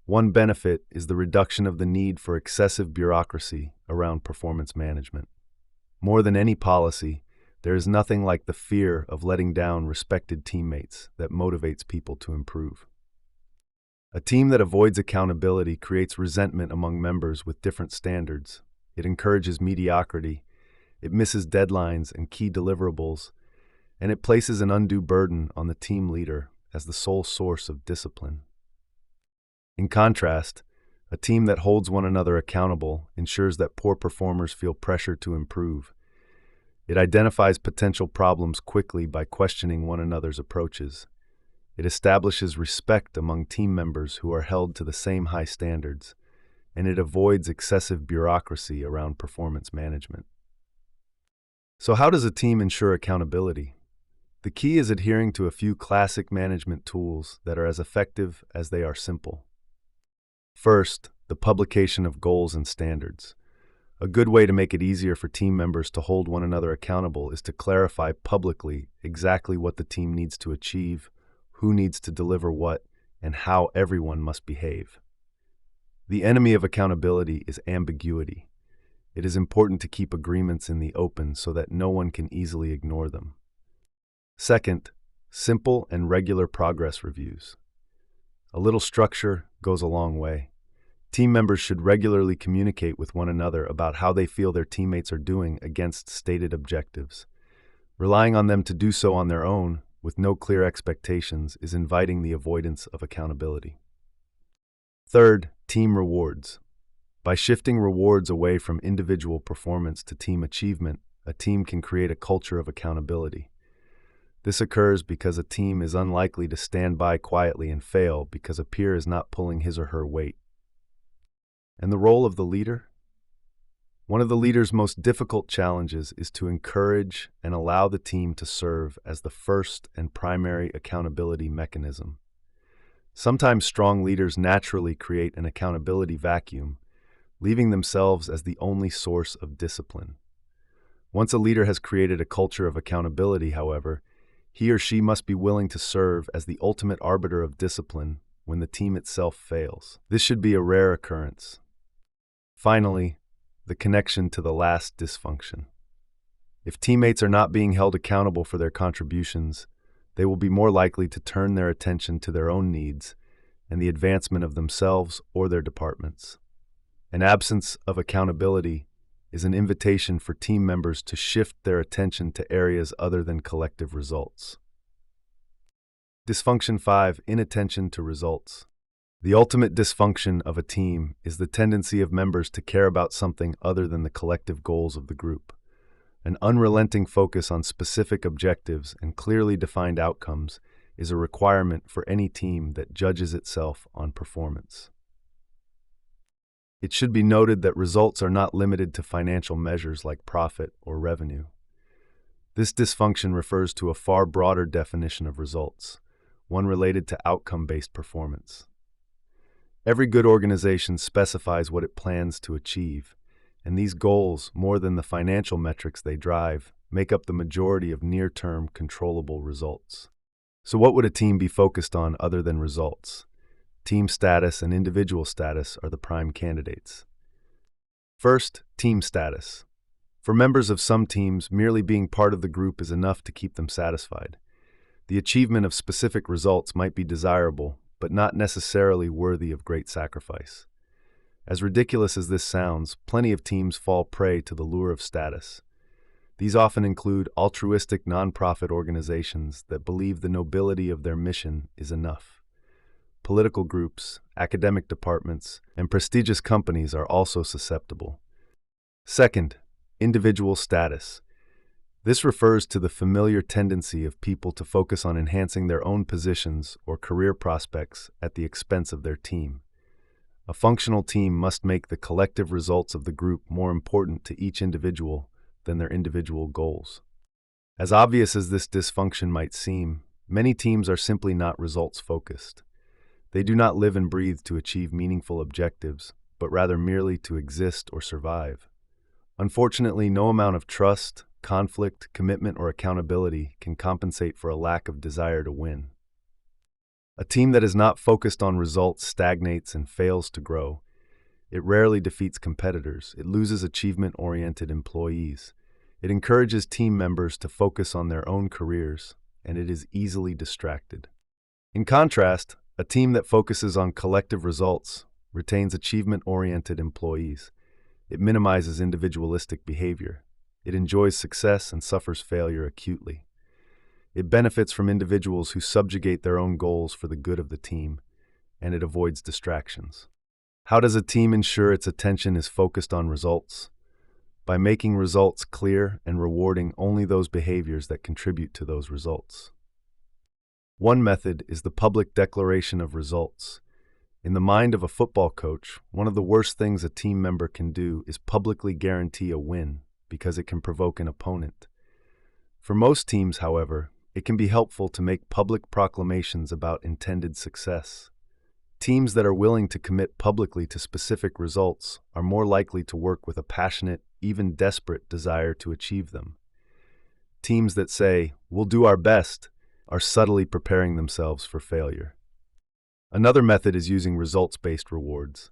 One benefit is the reduction of the need for excessive bureaucracy around performance management. More than any policy, there is nothing like the fear of letting down respected teammates that motivates people to improve. A team that avoids accountability creates resentment among members with different standards. It encourages mediocrity, it misses deadlines and key deliverables, and it places an undue burden on the team leader as the sole source of discipline. In contrast, a team that holds one another accountable ensures that poor performers feel pressure to improve. It identifies potential problems quickly by questioning one another's approaches. It establishes respect among team members who are held to the same high standards, and it avoids excessive bureaucracy around performance management. So how does a team ensure accountability? The key is adhering to a few classic management tools that are as effective as they are simple. First, the publication of goals and standards. A good way to make it easier for team members to hold one another accountable is to clarify publicly exactly what the team needs to achieve, who needs to deliver what, and how everyone must behave. The enemy of accountability is ambiguity. It is important to keep agreements in the open so that no one can easily ignore them. Second, simple and regular progress reviews. A little structure goes a long way. Team members should regularly communicate with one another about how they feel their teammates are doing against stated objectives. Relying on them to do so on their own, with no clear expectations, is inviting the avoidance of accountability. Third, team rewards. By shifting rewards away from individual performance to team achievement, a team can create a culture of accountability. This occurs because a team is unlikely to stand by quietly and fail because a peer is not pulling his or her weight. And the role of the leader? One of the leader's most difficult challenges is to encourage and allow the team to serve as the first and primary accountability mechanism. Sometimes strong leaders naturally create an accountability vacuum, leaving themselves as the only source of discipline. Once a leader has created a culture of accountability, however, he or she must be willing to serve as the ultimate arbiter of discipline when the team itself fails. This should be a rare occurrence. Finally, the connection to the last dysfunction. If teammates are not being held accountable for their contributions, they will be more likely to turn their attention to their own needs and the advancement of themselves or their departments. An absence of accountability is an invitation for team members to shift their attention to areas other than collective results. Dysfunction 5: Inattention to results. The ultimate dysfunction of a team is the tendency of members to care about something other than the collective goals of the group. An unrelenting focus on specific objectives and clearly defined outcomes is a requirement for any team that judges itself on performance. It should be noted that results are not limited to financial measures like profit or revenue. This dysfunction refers to a far broader definition of results, one related to outcome-based performance. Every good organization specifies what it plans to achieve, and these goals, more than the financial metrics they drive, make up the majority of near-term controllable results. So what would a team be focused on other than results? Team status and individual status are the prime candidates. First, team status. For members of some teams, merely being part of the group is enough to keep them satisfied. The achievement of specific results might be desirable, but not necessarily worthy of great sacrifice. As ridiculous as this sounds, plenty of teams fall prey to the lure of status. These often include altruistic nonprofit organizations that believe the nobility of their mission is enough. Political groups, academic departments, and prestigious companies are also susceptible. Second, individual status. This refers to the familiar tendency of people to focus on enhancing their own positions or career prospects at the expense of their team. A functional team must make the collective results of the group more important to each individual than their individual goals. As obvious as this dysfunction might seem, many teams are simply not results-focused. They do not live and breathe to achieve meaningful objectives, but rather merely to exist or survive. Unfortunately, no amount of trust, conflict, commitment, or accountability can compensate for a lack of desire to win. A team that is not focused on results stagnates and fails to grow. It rarely defeats competitors. It loses achievement-oriented employees. It encourages team members to focus on their own careers, and it is easily distracted. In contrast, a team that focuses on collective results retains achievement-oriented employees. It minimizes individualistic behavior. It enjoys success and suffers failure acutely. It benefits from individuals who subjugate their own goals for the good of the team, and it avoids distractions. How does a team ensure its attention is focused on results? By making results clear and rewarding only those behaviors that contribute to those results. One method is the public declaration of results. In the mind of a football coach, one of the worst things a team member can do is publicly guarantee a win because it can provoke an opponent. For most teams, however, it can be helpful to make public proclamations about intended success. Teams that are willing to commit publicly to specific results are more likely to work with a passionate, even desperate desire to achieve them. Teams that say, "We'll do our best," are subtly preparing themselves for failure. Another method is using results-based rewards.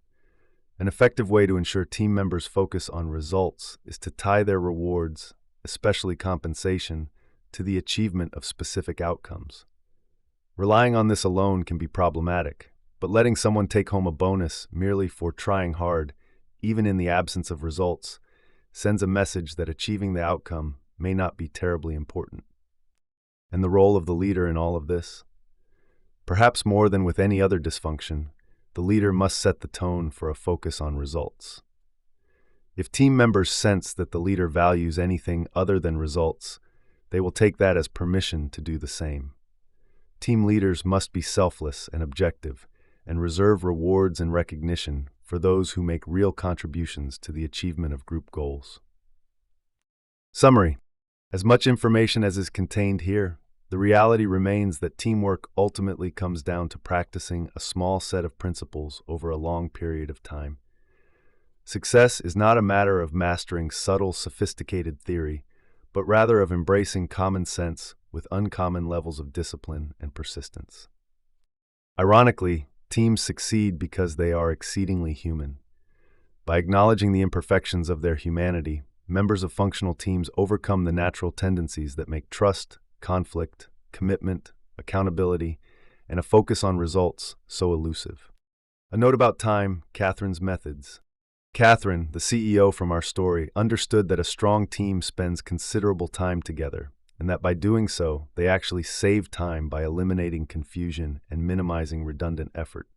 An effective way to ensure team members focus on results is to tie their rewards, especially compensation, to the achievement of specific outcomes. Relying on this alone can be problematic, but letting someone take home a bonus merely for trying hard, even in the absence of results, sends a message that achieving the outcome may not be terribly important. And the role of the leader in all of this? Perhaps more than with any other dysfunction, the leader must set the tone for a focus on results. If team members sense that the leader values anything other than results, they will take that as permission to do the same. Team leaders must be selfless and objective, and reserve rewards and recognition for those who make real contributions to the achievement of group goals. Summary: as much information as is contained here, the reality remains that teamwork ultimately comes down to practicing a small set of principles over a long period of time. Success is not a matter of mastering subtle, sophisticated theory, but rather of embracing common sense with uncommon levels of discipline and persistence. Ironically, teams succeed because they are exceedingly human. By acknowledging the imperfections of their humanity, members of functional teams overcome the natural tendencies that make trust, conflict, commitment, accountability, and a focus on results so elusive. A note about time, Katherine's methods. Katherine, the CEO from our story, understood that a strong team spends considerable time together, and that by doing so, they actually save time by eliminating confusion and minimizing redundant effort.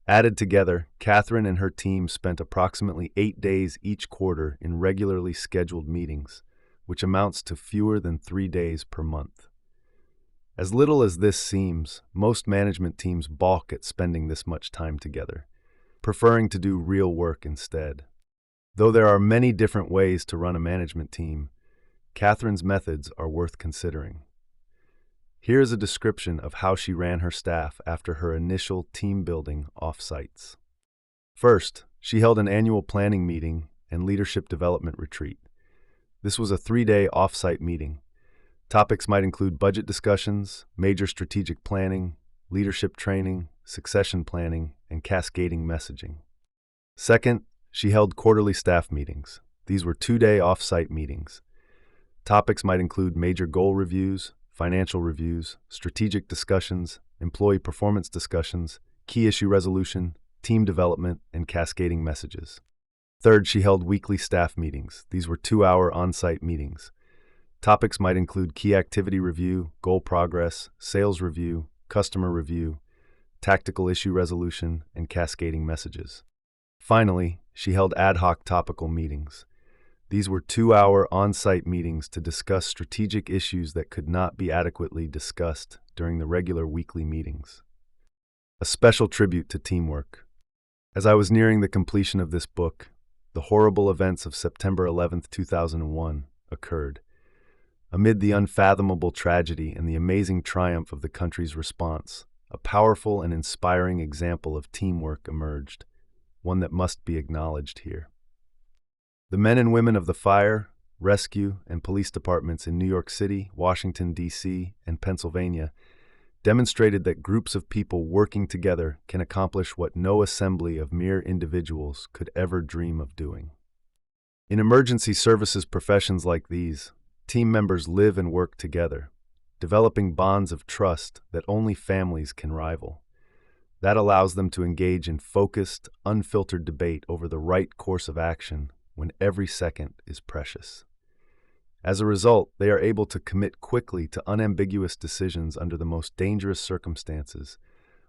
Added together, Katherine and her team spent approximately 8 days each quarter in regularly scheduled meetings, which amounts to fewer than 3 days per month. As little as this seems, most management teams balk at spending this much time together, preferring to do real work instead. Though there are many different ways to run a management team, Katherine's methods are worth considering. Here is a description of how she ran her staff after her initial team-building off-sites. First, she held an annual planning meeting and leadership development retreat. This was a 3-day off-site meeting. Topics might include budget discussions, major strategic planning, leadership training, succession planning, and cascading messaging. Second, she held quarterly staff meetings. These were 2-day off-site meetings. Topics might include major goal reviews, financial reviews, strategic discussions, employee performance discussions, key issue resolution, team development, and cascading messages. Third, she held weekly staff meetings. These were 2-hour on-site meetings. Topics might include key activity review, goal progress, sales review, customer review, tactical issue resolution, and cascading messages. Finally, she held ad hoc topical meetings. These were 2-hour on-site meetings to discuss strategic issues that could not be adequately discussed during the regular weekly meetings. A special tribute to teamwork. As I was nearing the completion of this book, the horrible events of September 11, 2001 occurred. Amid the unfathomable tragedy and the amazing triumph of the country's response, a powerful and inspiring example of teamwork emerged, one that must be acknowledged here. The men and women of the fire, rescue, and police departments in New York City, Washington, D.C., and Pennsylvania demonstrated that groups of people working together can accomplish what no assembly of mere individuals could ever dream of doing. In emergency services professions like these, team members live and work together, developing bonds of trust that only families can rival. That allows them to engage in focused, unfiltered debate over the right course of action when every second is precious. As a result, they are able to commit quickly to unambiguous decisions under the most dangerous circumstances,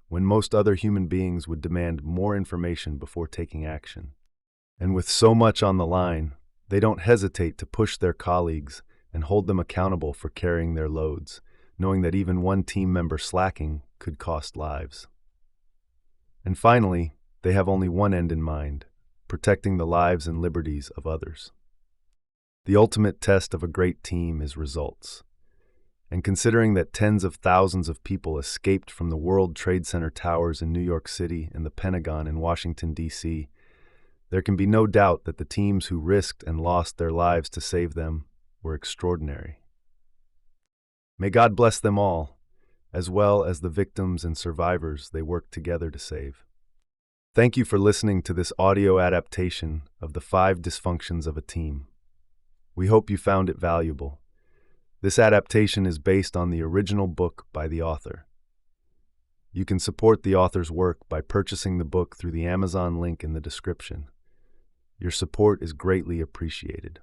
when most other human beings would demand more information before taking action. And with so much on the line, they don't hesitate to push their colleagues and hold them accountable for carrying their loads, knowing that even one team member slacking could cost lives. And finally, they have only one end in mind: protecting the lives and liberties of others. The ultimate test of a great team is results. And considering that tens of thousands of people escaped from the World Trade Center towers in New York City and the Pentagon in Washington, D.C., there can be no doubt that the teams who risked and lost their lives to save them were extraordinary. May God bless them all, as well as the victims and survivors they worked together to save. Thank you for listening to this audio adaptation of The 5 Dysfunctions of a Team. We hope you found it valuable. This adaptation is based on the original book by the author. You can support the author's work by purchasing the book through the Amazon link in the description. Your support is greatly appreciated.